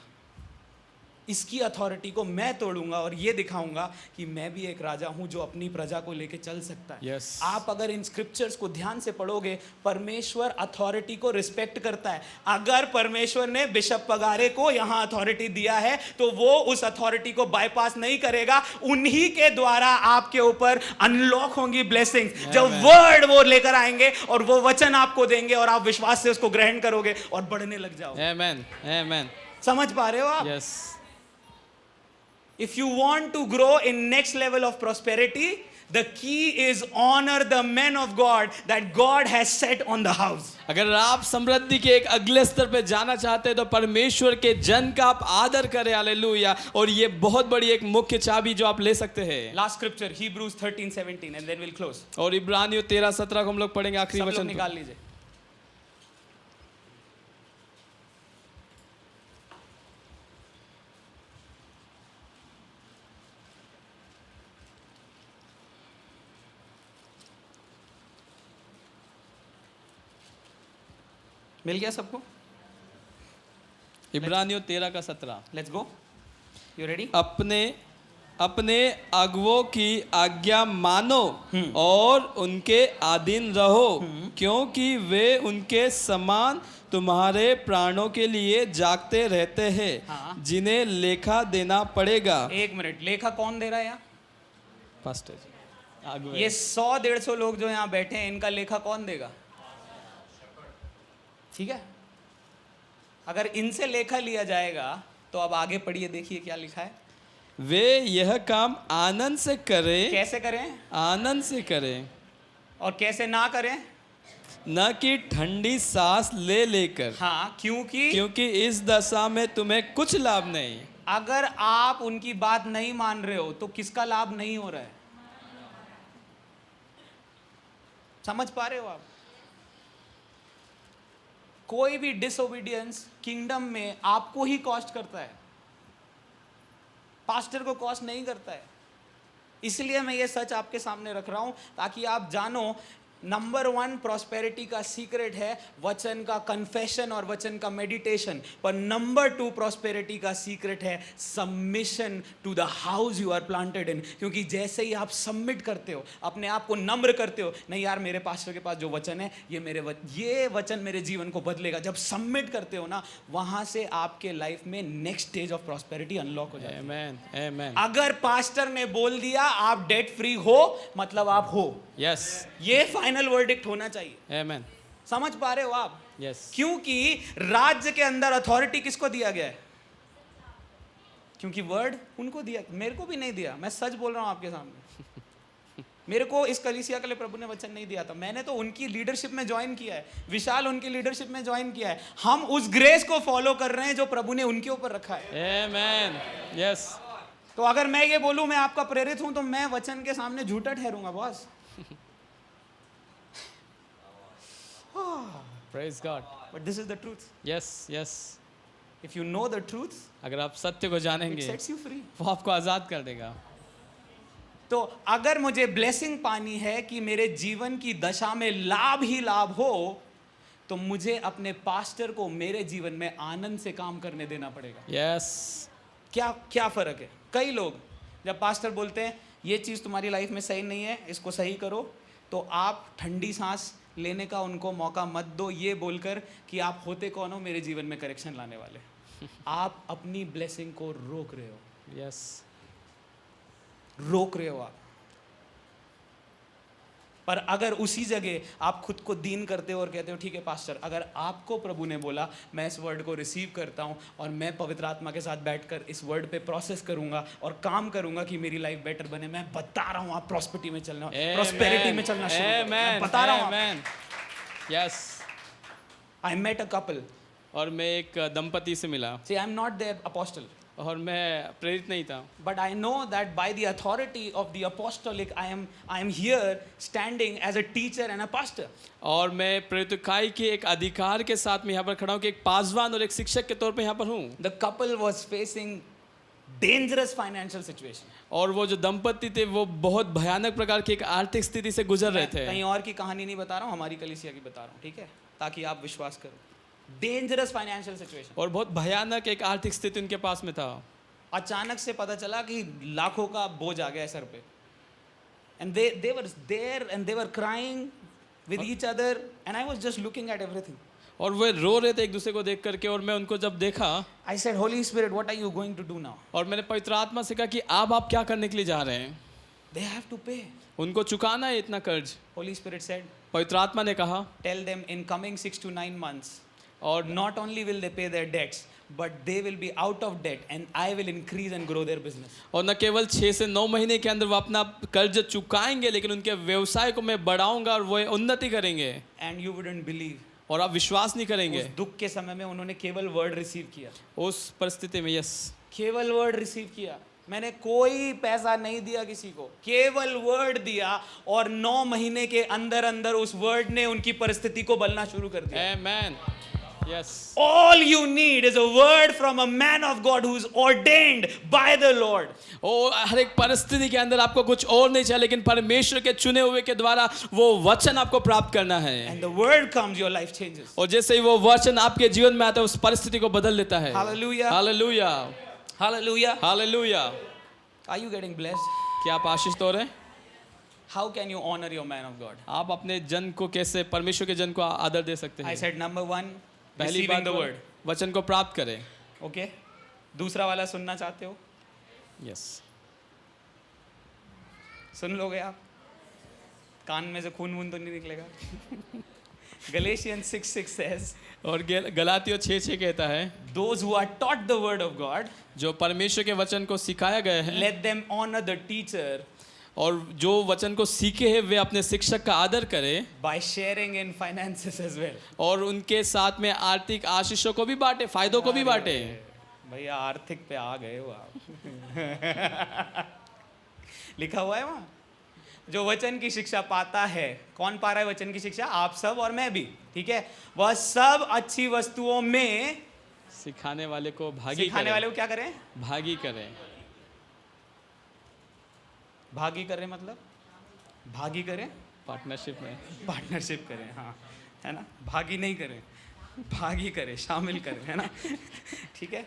[SPEAKER 2] इसकी अथॉरिटी को मैं तोड़ूंगा और ये दिखाऊंगा कि मैं भी एक राजा हूं जो अपनी प्रजा को लेके चल सकता है।
[SPEAKER 1] Yes.
[SPEAKER 2] आप अगर इन स्क्रिप्चर्स को ध्यान से पढ़ोगे, परमेश्वर अथॉरिटी को रिस्पेक्ट करता है। अगर परमेश्वर ने बिशप पगारे को यहां अथॉरिटी दिया है तो वो उस अथॉरिटी को बाईपास नहीं करेगा। उन्हीं के द्वारा आपके ऊपर अनलॉक होंगी ब्लेसिंग्स। जब वर्ड वो लेकर आएंगे और वो वचन आपको देंगे और आप विश्वास से उसको ग्रहण करोगे और बढ़ने लग जाओगे।
[SPEAKER 1] Amen. Amen.
[SPEAKER 2] समझ पा रहे हो आप?
[SPEAKER 1] Yes.
[SPEAKER 2] If you want to grow in next level of prosperity, the key is honor the men of God that God has set on the house.
[SPEAKER 1] अगर आप समृद्धि के एक अगले स्तर पे जाना चाहते हैं तो परमेश्वर के जन का आप आदर करें। हालेलुया। और ये बहुत बड़ी एक मुख्य चाबी जो आप ले सकते हैं।
[SPEAKER 2] Last scripture, Hebrews 13:17, and then we'll close.
[SPEAKER 1] और इब्रानियों 13:17 को हम लोग पढ़ेंगे, आखिरी
[SPEAKER 2] सब लोग
[SPEAKER 1] वचन।
[SPEAKER 2] निकाल लीजिए। मिल गया सबको?
[SPEAKER 1] इब्रानियों 13:17।
[SPEAKER 2] Let's go. You ready?
[SPEAKER 1] अपने अगुवों की आज्ञा मानो और उनके अधीन रहो, क्योंकि वे उनके समान तुम्हारे प्राणों के लिए जागते रहते हैं,
[SPEAKER 2] हाँ।
[SPEAKER 1] जिन्हें लेखा देना पड़ेगा।
[SPEAKER 2] एक मिनट, लेखा कौन दे रहा है यहाँ?
[SPEAKER 1] पास्टर जी, अगुवे।
[SPEAKER 2] ये 100-150 लोग जो यहाँ बैठे हैं, इनका लेखा कौन देगा? ठीक है, अगर इनसे लेखा लिया जाएगा तो अब आगे पढ़िए, देखिए क्या लिखा है।
[SPEAKER 1] वे यह काम आनंद से करें।
[SPEAKER 2] कैसे करें?
[SPEAKER 1] आनंद से करें,
[SPEAKER 2] और कैसे ना करें?
[SPEAKER 1] न कि ठंडी सांस ले लेकर।
[SPEAKER 2] हाँ,
[SPEAKER 1] क्योंकि इस दशा में तुम्हें कुछ लाभ नहीं।
[SPEAKER 2] अगर आप उनकी बात नहीं मान रहे हो तो किसका लाभ नहीं हो रहा है? समझ पा रहे हो आप? कोई भी डिसओबीडियंस किंगडम में आपको ही कॉस्ट करता है, पास्टर को कॉस्ट नहीं करता है। इसलिए मैं ये सच आपके सामने रख रहा हूं ताकि आप जानो नंबर 1 प्रॉस्पेरिटी का सीक्रेट है वचन का कन्फेशन और वचन का मेडिटेशन। पर नंबर 2 प्रॉस्पेरिटी का सीक्रेट है submission to the house you are planted in. क्योंकि जैसे ही आप सबमिट करते हो, अपने आप को नम्र करते हो, नहीं यार मेरे पास्टर के पास जो वचन है ये वचन मेरे जीवन को बदलेगा, जब सबमिट करते हो ना, वहां से आपके लाइफ में next stage of prosperity unlock हो जाए।
[SPEAKER 1] आमेन, आमेन।
[SPEAKER 2] अगर पास्टर ने बोल दिया आप डेट फ्री हो, मतलब आप हो।
[SPEAKER 1] यस,
[SPEAKER 2] ये फाइनल वर्डिक्ट होना चाहिए।
[SPEAKER 1] आमेन।
[SPEAKER 2] समझ पा रहे हो आप?
[SPEAKER 1] यस।
[SPEAKER 2] क्योंकि राज्य के अंदर अथॉरिटी किसको दिया गया है? क्योंकि वर्ड उनको दिया, मेरे को भी नहीं दिया। मैं सच बोल रहा हूं आपके सामने। मेरे को इस कलीसिया के लिए प्रभु ने वचन नहीं दिया था, मैंने तो उनकी लीडरशिप में ज्वाइन किया है, विशाल उनकी लीडरशिप में ज्वाइन किया है। हम उस ग्रेस को फॉलो कर रहे हैं जो प्रभु ने उनके ऊपर रखा है।
[SPEAKER 1] आमेन। यस।
[SPEAKER 2] तो अगर मैं ये बोलूं मैं आपका प्रेरित हूं तो मैं वचन के सामने झूठा ठहरूंगा boss.
[SPEAKER 1] Praise God.
[SPEAKER 2] But this is the truth.
[SPEAKER 1] Yes, yes.
[SPEAKER 2] If you know the truth,
[SPEAKER 1] अगर आप सत्य को
[SPEAKER 2] it
[SPEAKER 1] जानेंगे
[SPEAKER 2] sets you free.
[SPEAKER 1] वो आपको आजाद कर देगा।
[SPEAKER 2] तो अगर मुझे ब्लेसिंग पानी है कि मेरे जीवन की दशा में लाभ ही लाभ हो, तो मुझे अपने पास्टर को मेरे जीवन में आनंद से काम करने देना पड़ेगा।
[SPEAKER 1] Yes.
[SPEAKER 2] क्या फर्क है? कई लोग जब पास्टर बोलते हैं ये चीज़ तुम्हारी लाइफ में सही नहीं है, इसको सही करो, तो आप ठंडी सांस लेने का उनको मौका मत दो, ये बोलकर कि आप होते कौन हो मेरे जीवन में करेक्शन लाने वाले। आप अपनी ब्लेसिंग को रोक रहे हो।
[SPEAKER 1] Yes.
[SPEAKER 2] रोक रहे हो आप। पर अगर उसी जगह आप खुद को दीन करते हो और कहते हो ठीक है पास्टर, अगर आपको प्रभु ने बोला मैं इस वर्ड को रिसीव करता हूँ और मैं पवित्र आत्मा के साथ बैठकर इस वर्ड पे प्रोसेस करूंगा और काम करूंगा कि मेरी लाइफ बेटर बने, मैं बता रहा हूँ आप प्रॉस्पेरिटी में चलना, प्रॉस्पेरिटी में चलना शुरू करो। मैं बता रहा हूँ।
[SPEAKER 1] Yes.
[SPEAKER 2] I met a couple,
[SPEAKER 1] और मैं एक दंपति से मिला,
[SPEAKER 2] see I am not their apostle,
[SPEAKER 1] और मैं प्रेरित नहीं था,
[SPEAKER 2] but I know that by the authority of the apostolic I am here standing as a teacher and a pastor.
[SPEAKER 1] और मैं प्रेरितकाई के एक अधिकार के साथ में यहाँ पर खड़ा हूँ कि एक पासवान और एक शिक्षक के तौर पे यहाँ पर हूँ।
[SPEAKER 2] The couple was facing dangerous financial situation.
[SPEAKER 1] और वो जो दंपति थे वो बहुत भयानक प्रकार की एक आर्थिक स्थिति से गुजर रहे थे।
[SPEAKER 2] कहीं और की कहानी नहीं बता रहा हूँ, हमारी कलीसिया की बता रहा हूँ, ठीक है, ताकि आप विश्वास करो। डेंजरस फाइनेंशियल सिचुएशन,
[SPEAKER 1] और बहुत भयानक एक आर्थिक स्थिति उनके पास में था।
[SPEAKER 2] अचानक से पता चला कि लाखों का बोझ आ गया सर पे, and they were there and they were crying with each other and I was just looking at everything.
[SPEAKER 1] और वे रो रहे थे एक दूसरे को देख करके, और मैं उनको जब देखा,
[SPEAKER 2] I said, Holy Spirit, what are you going to do now?
[SPEAKER 1] और मैंने पवित्र आत्मा से कहा कि अब आप क्या करने के लिए जा रहे हैं?
[SPEAKER 2] They have to pay.
[SPEAKER 1] उनको चुकाना है इतना कर्ज।
[SPEAKER 2] Holy Spirit said,
[SPEAKER 1] पवित्र आत्मा ने कहा,
[SPEAKER 2] tell them in coming 6 to 9 months,
[SPEAKER 1] और
[SPEAKER 2] not only will they pay their debts, but they will be out of debt and I will increase and grow their business.
[SPEAKER 1] और न केवल 6 से 9 महीने के अंदर वो अपना कर्ज चुकाएंगे, लेकिन उनके व्यवसाय को मैं बढ़ाऊंगा और वो उन्नति करेंगे।
[SPEAKER 2] And you wouldn't believe,
[SPEAKER 1] और आप विश्वास नहीं करेंगे,
[SPEAKER 2] उस दुख के समय में उन्होंने केवल वर्ड रिसीव किया,
[SPEAKER 1] उस परिस्थिति में, यस,
[SPEAKER 2] केवल वर्ड रिसीव किया। मैंने कोई पैसा नहीं दिया किसी को, केवल वर्ड दिया, और 9 महीने के अंदर अंदर उस वर्ड ने उनकी परिस्थिति को बदलना शुरू कर दिया।
[SPEAKER 1] आमेन। Yes.
[SPEAKER 2] All you need is a word from a man of God who is ordained by the Lord.
[SPEAKER 1] और हर एक परिस्थिति के अंदर आपको कुछ और नहीं चाहिए, लेकिन परमेश्वर के चुने हुए के द्वारा वो वचन आपको प्राप्त करना है।
[SPEAKER 2] And the word comes, your life changes.
[SPEAKER 1] और जैसे ही वो वचन आपके जीवन में आता है, उस परिस्थिति को बदल लेता है।
[SPEAKER 2] Hallelujah.
[SPEAKER 1] Hallelujah.
[SPEAKER 2] Hallelujah.
[SPEAKER 1] Hallelujah.
[SPEAKER 2] Are you getting blessed?
[SPEAKER 1] क्या आप आशीषित हो रहे हैं?
[SPEAKER 2] How can you honor your man of God?
[SPEAKER 1] आप अपने जन को कैसे, परमेश्वर के जन को आदर दे सकते
[SPEAKER 2] I
[SPEAKER 1] हैं?
[SPEAKER 2] said number 1,
[SPEAKER 1] पहली
[SPEAKER 2] receiving
[SPEAKER 1] बात
[SPEAKER 2] the word.
[SPEAKER 1] वचन को प्राप्त करें।
[SPEAKER 2] Okay. दूसरा वाला सुनना चाहते हो?
[SPEAKER 1] यस।
[SPEAKER 2] सुन लोगे आप? कान में से खून वून तो नहीं निकलेगा? Galatians 6:6 says,
[SPEAKER 1] और गलातियों 6:6 कहता है,
[SPEAKER 2] those who are taught the word of God,
[SPEAKER 1] जो परमेश्वर के वचन को सिखाया गया है,
[SPEAKER 2] let them honor the teacher
[SPEAKER 1] और जो वचन को सीखे हैं वे अपने शिक्षक का आदर करें,
[SPEAKER 2] by sharing in finances as well.
[SPEAKER 1] और उनके साथ में आर्थिक आशीषों को भी बांटे, फायदों को भी बांटे।
[SPEAKER 2] भैया आर्थिक पे आ गए हो आप। लिखा हुआ है वहाँ, जो वचन की शिक्षा पाता है, कौन पा रहा है वचन की शिक्षा? आप सब और मैं भी, ठीक है, वह सब अच्छी वस्तुओं में
[SPEAKER 1] सिखाने वाले को भागी
[SPEAKER 2] सिखाने
[SPEAKER 1] करें।
[SPEAKER 2] वाले को क्या करें?
[SPEAKER 1] भागी करें।
[SPEAKER 2] भागी करें मतलब भागी करें,
[SPEAKER 1] पार्टनरशिप में,
[SPEAKER 2] पार्टनरशिप करें, हाँ, है ना, भागी नहीं करें, भागी करें, शामिल करें, है ना, ठीक है।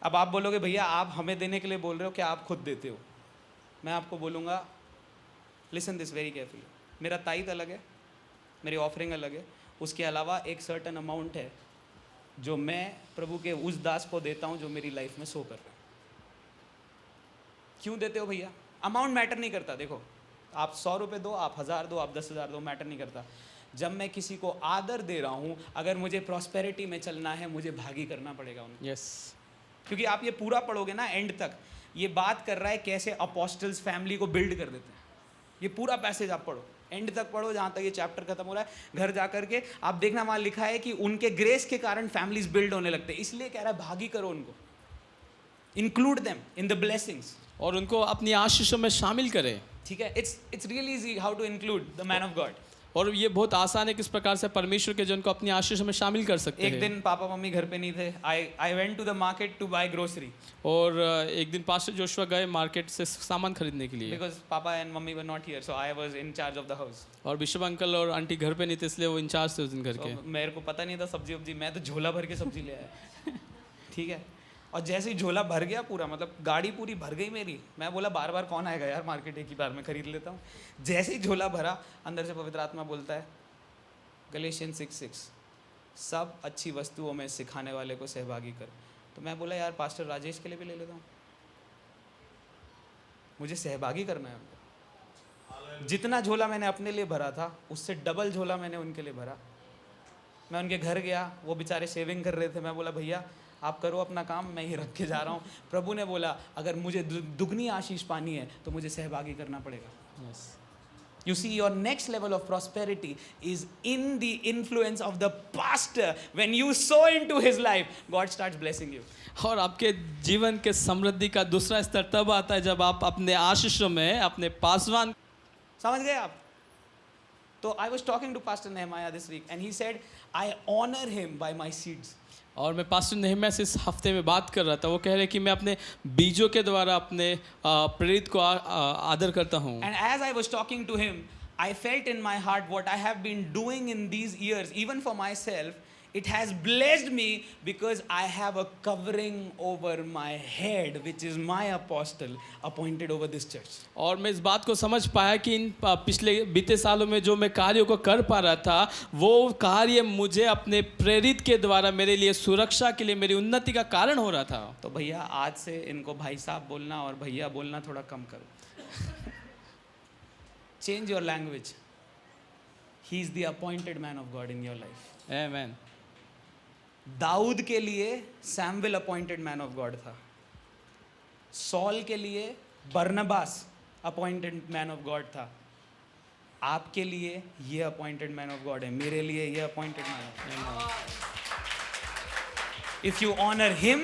[SPEAKER 2] अब आप बोलोगे भैया आप हमें देने के लिए बोल रहे हो, क्या आप खुद देते हो? मैं आपको बोलूँगा, लिसन दिस वेरी केयरफुली, मेरा ताइद अलग है, मेरी ऑफरिंग अलग है, उसके अलावा एक सर्टन अमाउंट है जो मैं प्रभु के उस दास को देता हूँ जो मेरी लाइफ में सो कर रहा है। क्यों देते हो भैया? अमाउंट मैटर नहीं करता। देखो, आप 100 रुपये दो, आप 1000 दो, आप 10,000 दो, मैटर नहीं करता। जब मैं किसी को आदर दे रहा हूँ, अगर मुझे प्रॉस्पेरिटी में चलना है, मुझे भागी करना पड़ेगा उनको।
[SPEAKER 1] यस।
[SPEAKER 2] क्योंकि आप ये पूरा पढ़ोगे ना एंड तक, ये बात कर रहा है कैसे अपोस्टल्स फैमिली को बिल्ड कर देते हैं। ये पूरा पैसेज आप पढ़ो, एंड तक पढ़ो, जहाँ तक ये चैप्टर खत्म हो रहा है। घर जा करके आप देखना, वहाँ लिखा है कि उनके ग्रेस के कारण फैमिलीज बिल्ड होने लगते हैं। इसलिए कह रहा है भागी करो उनको, include them in the blessings,
[SPEAKER 1] और उनको अपनी आशीषों में शामिल करें।
[SPEAKER 2] ठीक है। It's really easy how to include the man of God.
[SPEAKER 1] और ये बहुत आसान है किस प्रकार से परमेश्वर के जन को अपनी आशीषों में शामिल कर सकते हैं।
[SPEAKER 2] एक दिन पापा मम्मी घर पे नहीं थे, I went to the market to buy grocery,
[SPEAKER 1] और एक दिन पास्टर जोशुआ गए मार्केट से सामान खरीदने के लिए,
[SPEAKER 2] बिकॉज पापा and mummy were not here, so I was in charge of the house.
[SPEAKER 1] और बिशप अंकल और आंटी घर पे नहीं थे, इसलिए वो इंचार्ज थे उस दिन घर के।
[SPEAKER 2] मेरे को पता नहीं था सब्जी वब्जी, मैं तो झोला भर के सब्जी ले आया। ठीक है। और जैसे ही झोला भर गया पूरा, मतलब गाड़ी पूरी भर गई मेरी, मैं बोला बार बार कौन आएगा यार मार्केट, एक ही बार में खरीद लेता हूँ। जैसे ही झोला भरा, अंदर से पवित्र आत्मा बोलता है गलेशियंस 6:6, सब अच्छी वस्तुओं में सिखाने वाले को सहभागी कर। तो मैं बोला यार पास्टर राजेश के लिए भी ले लेता हूँ, मुझे सहभागी करना है उनको। जितना झोला मैंने अपने लिए भरा था उससे डबल झोला मैंने उनके लिए भरा। मैं उनके घर गया, वो बेचारे शेविंग कर रहे थे। मैं बोला भैया आप करो अपना काम, मैं ही रख के जा रहा हूँ। प्रभु ने बोला अगर मुझे दुगनी आशीष पानी है तो मुझे सहभागी करना पड़ेगा। You see, your next level of prosperity is in the influence of the pastor. When you sow into his life, God starts blessing you.
[SPEAKER 1] और आपके जीवन के समृद्धि का दूसरा स्तर तब आता है जब आप अपने आशीषों में अपने पासवान।
[SPEAKER 2] समझ गए आप? तो I was talking to Pastor Nehemiah this week and he said, I honor him by my seeds.
[SPEAKER 1] और मैं पास्टर नेहमिया से इस हफ्ते में बात कर रहा था। वो कह रहे कि मैं अपने बीजों के द्वारा अपने प्रेरित को आदर करता हूँ।
[SPEAKER 2] And as I was talking to him, I felt in my heart what I have been doing in these years, even for myself, it has blessed me because I have a covering over my head, which is my apostle appointed over this church.
[SPEAKER 1] और मैं इस बात को समझ पाया कि इन पिछले बीते सालों में जो मैं कार्यों को कर पा रहा था वो कार्य मुझे अपने प्रेरित के द्वारा मेरे लिए सुरक्षा के लिए मेरी उन्नति का कारण हो रहा था।
[SPEAKER 2] तो भैया आज से इनको भाई साहब बोलना और भैया बोलना थोड़ा कम करो। Change your language. He is the appointed man of God in your life.
[SPEAKER 1] Amen.
[SPEAKER 2] Dawood के लिए Samuel appointed man of God था। सॉल के लिए बरनबास अपॉइंटेड मैन ऑफ गॉड था। आपके लिए ये अपॉइंटेड मैन ऑफ गॉड है, मेरे लिए ये appointed man of God. If you honour him,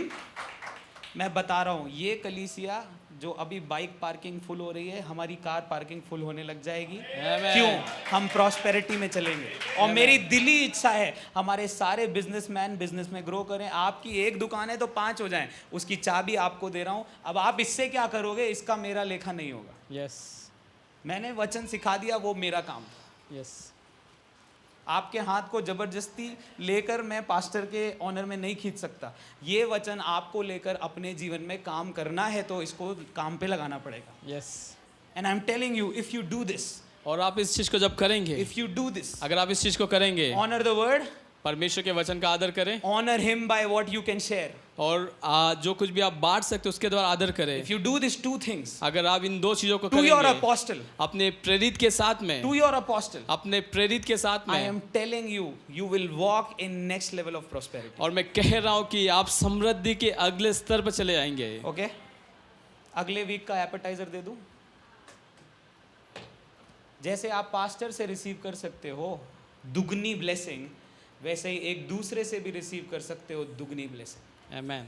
[SPEAKER 2] मैं बता रहा हूं ये कलीसिया जो अभी बाइक पार्किंग फुल हो रही है, हमारी कार पार्किंग फुल होने लग जाएगी। क्यों? हम प्रॉस्पेरिटी में चलेंगे। और मेरी दिली इच्छा है हमारे सारे बिजनेसमैन बिजनेस में ग्रो करें। आपकी एक दुकान है तो 5 हो जाएं, उसकी चाबी आपको दे रहा हूं। अब आप इससे क्या करोगे इसका मेरा लेखा नहीं होगा।
[SPEAKER 1] यस,
[SPEAKER 2] मैंने वचन सिखा दिया, वो मेरा काम।
[SPEAKER 1] यस,
[SPEAKER 2] आपके हाथ को जबरदस्ती लेकर मैं पास्टर के ऑनर में नहीं खींच सकता। ये वचन आपको लेकर अपने जीवन में काम करना है तो इसको काम पे लगाना पड़ेगा।
[SPEAKER 1] Yes.
[SPEAKER 2] And I am telling you, if you do this,
[SPEAKER 1] और आप इस चीज को जब करेंगे,
[SPEAKER 2] इफ यू डू दिस,
[SPEAKER 1] अगर आप इस चीज को करेंगे,
[SPEAKER 2] ऑनर द वर्ड,
[SPEAKER 1] परमेश्वर के वचन का आदर करें,
[SPEAKER 2] honour him by what you can share,
[SPEAKER 1] और जो कुछ भी आप बांट सकते उसके द्वारा आदर करें।
[SPEAKER 2] If you do this two things,
[SPEAKER 1] अगर आप इन 2 चीजों को
[SPEAKER 2] टू योर
[SPEAKER 1] करेंगे,
[SPEAKER 2] अपोस्टल,
[SPEAKER 1] अपने प्रेरित के साथ में,
[SPEAKER 2] टू योर अपोस्टल,
[SPEAKER 1] अपने प्रेरित के साथ
[SPEAKER 2] आई
[SPEAKER 1] में,
[SPEAKER 2] am telling you, you will walk in next level of prosperity.
[SPEAKER 1] और मैं कह रहा हूं कि आप समृद्धि के अगले स्तर पर चले आएंगे।
[SPEAKER 2] ओके, अगले वीक का एपेटाइजर दे दूं। जैसे आप पास्टर से रिसीव कर सकते हो दुगनी ब्लेसिंग, वैसे ही एक दूसरे से भी रिसीव कर सकते हो दुगनी ब्लेसिंग।
[SPEAKER 1] आमेन।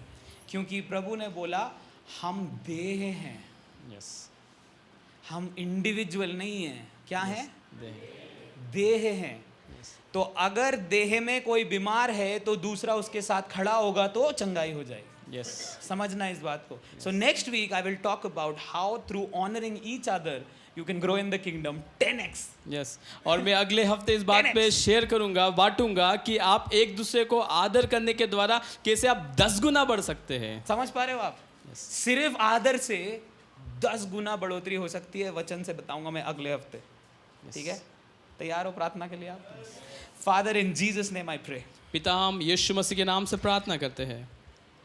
[SPEAKER 2] क्योंकि प्रभु ने बोला हम देह हैं,
[SPEAKER 1] यस,
[SPEAKER 2] हम इंडिविजुअल नहीं हैं। क्या है?
[SPEAKER 1] देह।
[SPEAKER 2] देह हैं। तो अगर देह में कोई बीमार है तो दूसरा उसके साथ खड़ा होगा तो चंगाई हो जाएगी।
[SPEAKER 1] यस,
[SPEAKER 2] समझना इस बात को। So next week I will talk about how through honouring each other you can grow in the kingdom 10x.
[SPEAKER 1] Yes, और मैं अगले हफ्ते इस बात
[SPEAKER 2] 10x.
[SPEAKER 1] पे शेयर करूंगा, बांटूंगा कि आप एक दूसरे को आदर करने के द्वारा कैसे आप 10 गुना बढ़ सकते हैं।
[SPEAKER 2] समझ पा रहे हो आप? सिर्फ आदर से 10 गुना बढ़ोतरी हो सकती है। वचन से बताऊंगा मैं अगले हफ्ते। ठीक है, तैयार हो प्रार्थना के लिए आप? Father, in Jesus name I pray.
[SPEAKER 1] पिता, हम यीशु मसीह के नाम से प्रार्थना करते हैं,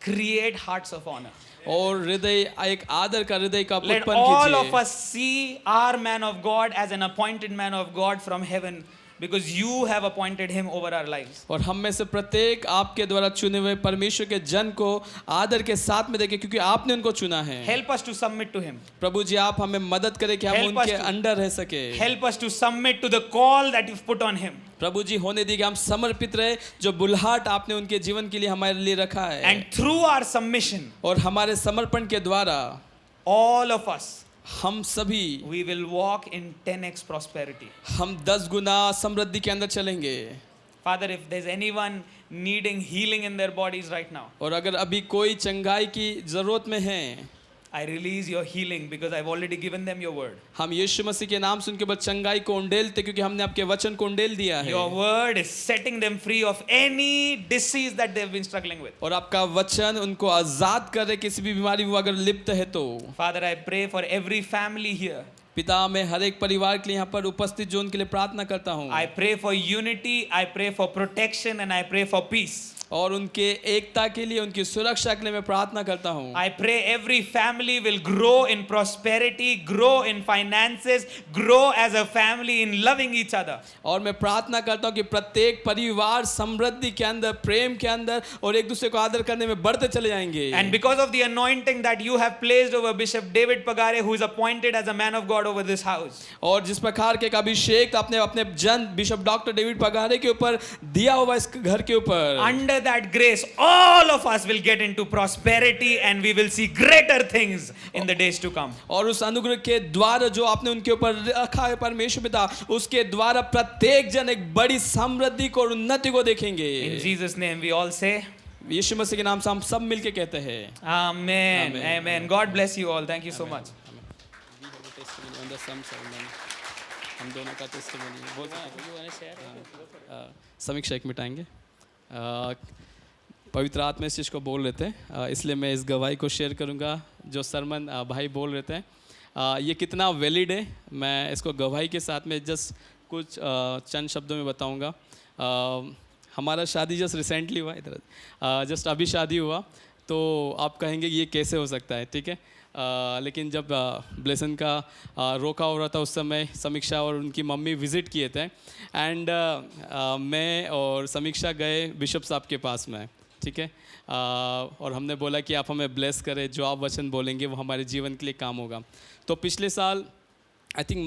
[SPEAKER 2] क्रिएट हार्ट्स ऑफ ऑनर।
[SPEAKER 1] और हृदय, एक आदर का हृदय का
[SPEAKER 2] Let
[SPEAKER 1] उत्पन्न
[SPEAKER 2] all of
[SPEAKER 1] कीजिए।
[SPEAKER 2] us see our man of God as an appointed man of God from heaven, because you have appointed him over our lives.
[SPEAKER 1] और हम में से प्रत्येक आपके द्वारा चुने हुए परमेश्वर के जन को आदर के साथ में देखें, क्योंकि आपने उनको चुना है।
[SPEAKER 2] Help us to submit to him.
[SPEAKER 1] प्रभु जी, आप हमें मदद करें कि हम
[SPEAKER 2] Help us
[SPEAKER 1] उनके
[SPEAKER 2] to-
[SPEAKER 1] अंडर रह सके।
[SPEAKER 2] Help us to submit to the call that you've put on him.
[SPEAKER 1] प्रभु जी, होने दी कि हम समर्पित रहे जो बुल्हाट आपने उनके जीवन के लिए हमारे लिए रखा है।
[SPEAKER 2] And through our submission,
[SPEAKER 1] और हमारे समर्पण के द्वारा
[SPEAKER 2] all of us,
[SPEAKER 1] हम सभी,
[SPEAKER 2] we will walk in 10x prosperity.
[SPEAKER 1] हम 10 गुना समृद्धि के अंदर चलेंगे।
[SPEAKER 2] Father, if there's anyone needing healing in their bodies right now,
[SPEAKER 1] और अगर अभी कोई चंगाई की जरूरत में है,
[SPEAKER 2] I release your healing because I've already given them your word.
[SPEAKER 1] हम यीशु मसीह के नाम से उनके ऊपर चंगाई को उंडेलते, क्योंकि हमने आपके वचन को उंडेल दिया है।
[SPEAKER 2] Your word is setting them free of any disease that they've been struggling with.
[SPEAKER 1] और आपका वचन उनको आजाद कर रहे, किसी भी बीमारी में वो अगर लिप्त है तो।
[SPEAKER 2] Father, I pray for every family here.
[SPEAKER 1] पिता, मैं हर एक परिवार के लिए यहाँ पर उपस्थित जो उनके लिए प्रार्थना करता हूँ।
[SPEAKER 2] I pray for unity, I pray for protection, and I pray for peace.
[SPEAKER 1] और उनके एकता के लिए, उनकी सुरक्षा के लिए मैं प्रार्थना करता हूँ।
[SPEAKER 2] I pray every family will grow in prosperity, grow in finances, grow as a family in loving each other.
[SPEAKER 1] और मैं प्रार्थना करता हूँ कि प्रत्येक परिवार समृद्धि के अंदर, प्रेम के अंदर और एक दूसरे को आदर करने में बढ़ते चले जाएंगे।
[SPEAKER 2] And because of the anointing that you have placed over Bishop David Pagare, who is appointed as a man of God over this house.
[SPEAKER 1] और जिस प्रकार के एक अभिषेक आपने अपने जन बिशप डॉक्टर डेविड पगारे के ऊपर दिया हुआ इस घर के ऊपर,
[SPEAKER 2] Under that grace, all of us will get into prosperity and we will see greater things in the days to come.
[SPEAKER 1] और उस अनुग्रह के द्वारा जो आपने उनके ऊपर रखा है परमेश्वर पिता, उसके द्वारा प्रत्येक जन एक बड़ी समृद्धि को और उन्नति को देखेंगे।
[SPEAKER 2] In Jesus' name we all say,
[SPEAKER 1] यीशु मसीह के नाम से हम सब मिलके कहते हैं
[SPEAKER 2] Amen.
[SPEAKER 1] Amen.
[SPEAKER 2] Amen. God bless you all. Thank you so much.
[SPEAKER 1] हम दोनों का टेस्टिमनी बोल सकते हैं। समीक्षा एक मिटाएंगे। पवित्र आत्मा इस चीज़ को बोल रहे थे, इसलिए मैं इस गवाही को शेयर करूंगा जो सरमन भाई बोल रहे थे। ये कितना वैलिड है, मैं इसको गवाही के साथ में जस्ट कुछ चंद शब्दों में बताऊंगा। हमारा शादी जस्ट रिसेंटली हुआ, इधर जस्ट अभी शादी हुआ, तो आप कहेंगे ये कैसे हो सकता है, ठीक है। लेकिन जब ब्लेसन का रोका हो रहा था उस समय समीक्षा और उनकी मम्मी विज़िट किए थे, एंड मैं और समीक्षा गए बिशप साहब के पास में, ठीक है। और हमने बोला कि आप हमें ब्लेस करें, जो आप वचन बोलेंगे वो हमारे जीवन के लिए काम होगा। तो पिछले साल आई थिंक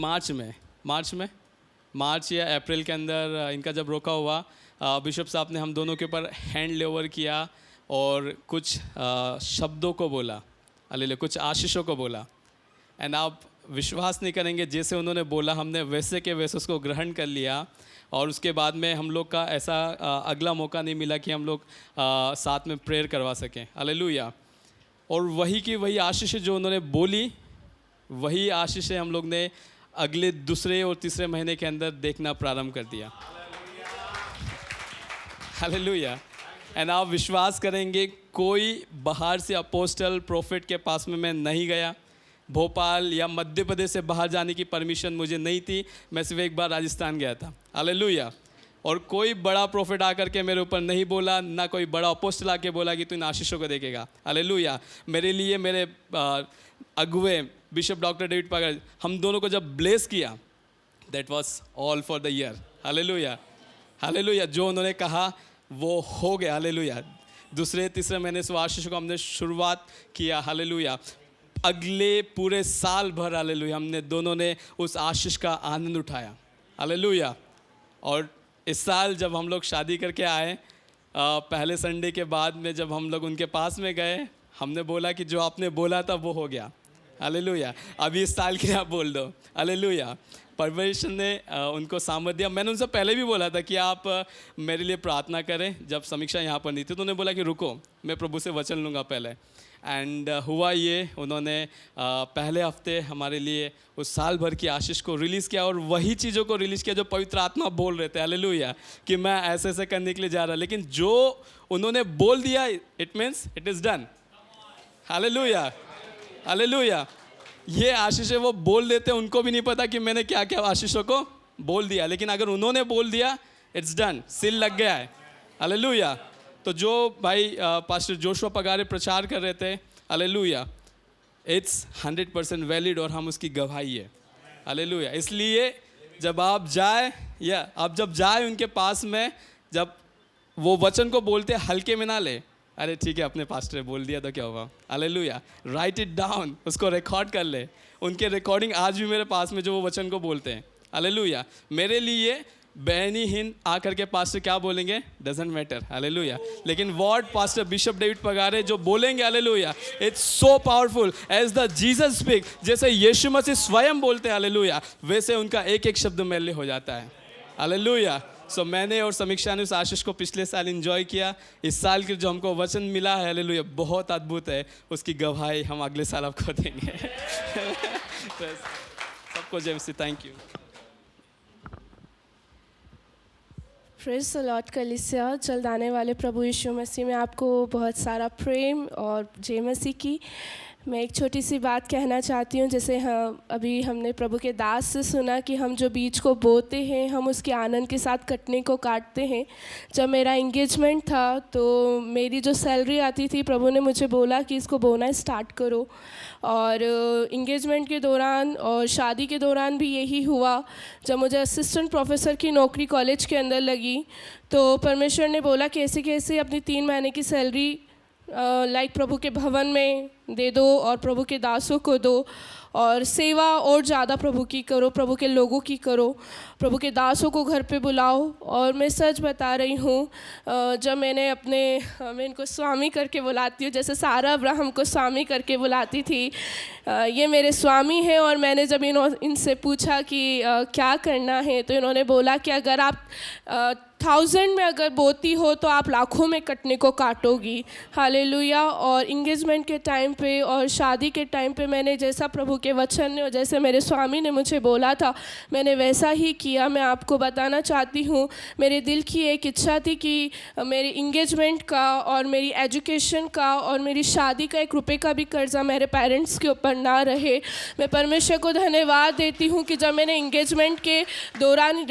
[SPEAKER 1] मार्च या अप्रैल के अंदर इनका जब रोका हुआ, बिशप साहब ने हम दोनों के ऊपर हैंड लेवर किया और कुछ शब्दों को बोला, हालेलुया, कुछ आशीषों को बोला। एंड आप विश्वास नहीं करेंगे, जैसे उन्होंने बोला हमने वैसे के वैसे उसको ग्रहण कर लिया। और उसके बाद में हम लोग का ऐसा अगला मौका नहीं मिला कि हम लोग साथ में प्रेयर करवा सकें, हालेलुया। और वही की वही आशीष जो उन्होंने बोली, वही आशीषें हम लोग ने अगले दूसरे और तीसरे महीने के अंदर देखना प्रारंभ कर दिया, हालेलुया। एंड आप विश्वास करेंगे, कोई बाहर से अपोस्टल प्रोफेट के पास में मैं नहीं गया। भोपाल या मध्य प्रदेश से बाहर जाने की परमिशन मुझे नहीं थी, मैं सिर्फ एक बार राजस्थान गया था, हालेलुया। और कोई बड़ा प्रोफेट आकर के मेरे ऊपर नहीं बोला, ना कोई बड़ा अपोस्टल आके बोला कि तू इन आशीषों को देखेगा, हालेलुया। मेरे लिए मेरे अगुए बिशप डॉक्टर डेविड पगारे, हम दोनों को जब ब्लेस किया, that was all for the year, hallelujah, hallelujah. जो उन्होंने कहा वो हो गया, हालेलुया। दूसरे तीसरे महीने से आशीष को हमने शुरुआत किया, हालेलुया। अगले पूरे साल भर, हालेलुया, हमने दोनों ने उस आशीष का आनंद उठाया, हालेलुया। और इस साल जब हम लोग शादी करके आए, पहले संडे के बाद में जब हम लोग उनके पास में गए, हमने बोला कि जो आपने बोला था वो हो गया, हालेलुया। अभी इस साल के लिए आप बोल दो, हालेलुया। परमेश्वर ने उनको सामर्थ दिया। मैंने उनसे पहले भी बोला था कि आप मेरे लिए प्रार्थना करें, जब समीक्षा यहाँ पर नहीं थी, तो उन्होंने बोला कि रुको, मैं प्रभु से वचन लूँगा पहले। एंड हुआ ये, उन्होंने पहले हफ्ते हमारे लिए उस साल भर की आशीष को रिलीज़ किया, और वही चीज़ों को रिलीज़ किया जो पवित्र आत्मा बोल रहे थे, हालेलुया, कि मैं ऐसे ऐसे करने के लिए जा रहा। लेकिन जो उन्होंने बोल दिया, it means it is done, hallelujah, hallelujah. ये आशीषें वो बोल देते, उनको भी नहीं पता कि मैंने क्या क्या आशीषों को बोल दिया, लेकिन अगर उन्होंने बोल दिया, इट्स डन, सील लग गया है, हालेलुया। तो जो भाई पास्टर जोशुआ पगारे प्रचार कर रहे थे, हालेलुया, इट्स 100% वैलिड, और हम उसकी गवाही है, हालेलुया। इसलिए जब आप जब जाए उनके पास में, जब वो वचन को बोलते, हल्के में ना ले, अरे ठीक है अपने पास्टर ने बोल दिया तो क्या हुआ, हालेलुया। राइट इट डाउन, उसको रिकॉर्ड कर ले। उनके रिकॉर्डिंग आज भी मेरे पास में जो वो वचन को बोलते हैं, हालेलुया। मेरे लिए बहनी हिंद आकर के पास्टर क्या बोलेंगे, डजेंट मैटर, हालेलुया। लेकिन what pastor bishop David Pagare जो बोलेंगे, hallelujah, it's so powerful as the Jesus speak. जैसे यीशु मसीह स्वयं बोलते हैं, हालेलुया, वैसे उनका एक एक शब्द मेरे लिए हो जाता है, हालेलुया। सो मैंने और समीक्षा ने उस आशीष को पिछले साल एंजॉय किया। इस साल के जो हमको वचन मिला है, हालेलुया, बहुत अद्भुत है। उसकी गवाही हम अगले साल आपको देंगे। सबको जय मसीह, thank you.
[SPEAKER 3] Praise the lord कलीसिया। जल्द आने वाले प्रभु यीशु मसीह में आपको बहुत सारा प्रेम और जय मसीह की। मैं एक छोटी सी बात कहना चाहती हूँ। जैसे अभी हमने प्रभु के दास से सुना कि हम जो बीज को बोते हैं हम उसके आनंद के साथ कटने को काटते हैं। जब मेरा इंगेजमेंट था तो मेरी जो सैलरी आती थी, प्रभु ने मुझे बोला कि इसको बोना स्टार्ट करो। और इंगेजमेंट के दौरान और शादी के दौरान भी यही हुआ। जब मुझे असिस्टेंट प्रोफेसर की नौकरी कॉलेज के अंदर लगी तो परमेश्वर ने बोला कैसे कैसे अपनी 3 महीने की सैलरी लाइक प्रभु के भवन में दे दो और प्रभु के दासों को दो, और सेवा और ज़्यादा प्रभु की करो, प्रभु के लोगों की करो, प्रभु के दासों को घर पे बुलाओ। और मैं सच बता रही हूँ, जब मैं इनको स्वामी करके बुलाती हूँ, जैसे सारा अब्राहम को स्वामी करके बुलाती थी, ये मेरे स्वामी हैं। और मैंने जब इनसे पूछा कि क्या करना है तो इन्होंने बोला कि अगर आप 1000 में अगर बोती हो तो आप लाखों में कटने को काटोगी। हालेलुया। और इंगेजमेंट के टाइम पे और शादी के टाइम पे मैंने जैसा प्रभु के वचन ने और जैसे मेरे स्वामी ने मुझे बोला था मैंने वैसा ही किया। मैं आपको बताना चाहती हूँ, मेरे दिल की एक इच्छा थी कि मेरे इंगेजमेंट का और मेरी एजुकेशन का और मेरी शादी का 1 रुपये का भी कर्जा मेरे पेरेंट्स के ऊपर ना रहे। मैं परमेश्वर को धन्यवाद देती हूँ कि जब मैंने इंगेजमेंट के दौरान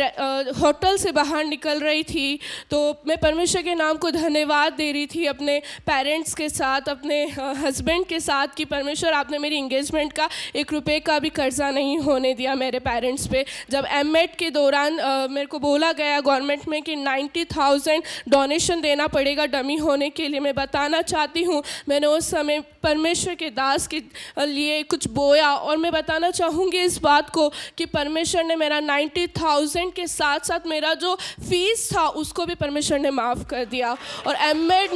[SPEAKER 3] होटल से बाहर निकल रही थी तो मैं परमेश्वर के नाम को धन्यवाद दे रही थी अपने पेरेंट्स के साथ, अपने हस्बैंड के साथ कि परमेश्वर आपने मेरी इंगेजमेंट का 1 रुपये का भी कर्जा नहीं होने दिया मेरे पेरेंट्स पे। जब एमएड के दौरान मेरे को बोला गया गवर्नमेंट में कि 90,000 डोनेशन देना पड़ेगा डमी होने के लिए, मैं बताना चाहती हूँ मैंने उस समय परमेश्वर के दास के लिए कुछ बोया। और मैं बताना चाहूँगी इस बात को कि परमेश्वर ने मेरा 90,000 के साथ साथ मेरा जो फीस था उसको भी परमेश्वर ने माफ़ कर दिया। और एमएड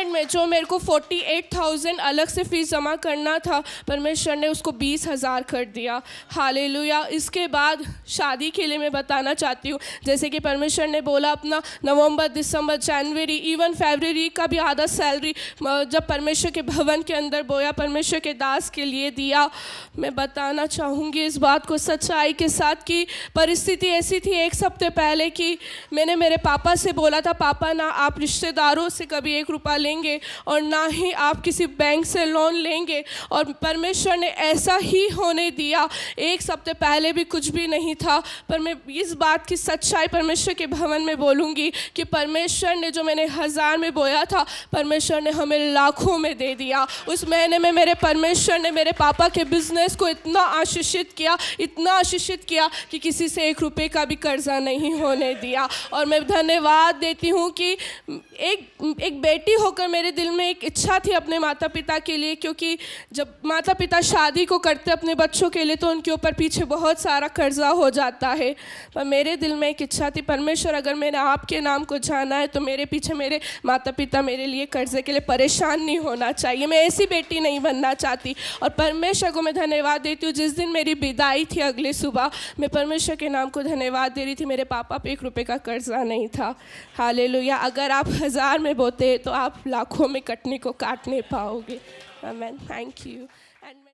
[SPEAKER 3] में जो मेरे को 48,000 अलग से फ़ीस जमा करना था परमेश्वर ने उसको 20,000 कर दिया। हालेलुया। इसके बाद शादी के लिए मैं बताना चाहती हूँ, जैसे कि परमेश्वर ने बोला अपना नवंबर, दिसंबर, जनवरी, इवन फरवरी का भी आधा सैलरी जब परमेश्वर के भवन के अंदर बोया, परमेश्वर के दास के लिए दिया। मैं बताना चाहूँगी इस बात को सच्चाई के साथ कि परिस्थिति ऐसी थी 1 हफ्ते पहले कि मैंने मेरे पापा से बोला था, पापा ना आप रिश्तेदारों से कभी 1 रुपया लेंगे और ना ही आप किसी बैंक से लोन लेंगे। और परमेश्वर ने ऐसा ही होने दिया। 1 हफ्ते पहले भी कुछ भी नहीं था, पर मैं इस बात की सच्चाई परमेश्वर के भवन में बोलूँगी कि परमेश्वर ने जो मैंने 1000 में बोया था परमेश्वर ने हमें लाखों में दे दिया। उस महीने में मेरे परमेश्वर ने मेरे पापा के बिजनेस को इतना आशीषित किया कि किसी से 1 रुपये का भी कर्जा नहीं होने दिया। और मैं धन्यवाद देती हूँ कि एक बेटी होकर मेरे दिल में एक इच्छा थी अपने माता पिता के लिए, क्योंकि जब माता पिता शादी को करते अपने बच्चों के लिए तो उनके ऊपर पीछे बहुत सारा कर्जा हो जाता है। पर मेरे दिल में एक इच्छा थी, परमेश्वर अगर मैंने आपके नाम को जाना है तो मेरे पीछे मेरे माता पिता मेरे लिए कर्जे के लिए परेशान नहीं होना चाहिए। मैं ऐसी बेटी नहीं बनना चाहती। और परमेश्वर को मैं धन्यवाद देती हूँ, जिस दिन मेरी विदाई थी अगले सुबह मैं परमेश्वर के नाम को धन्यवाद दे रही थी, मेरे पापा पे 1 रुपये का कर्जा नहीं था। हालेलुया। अगर आप 1000 में बोते तो आप लाखों में कटने को काटने पाओगे। आमीन। Thank you.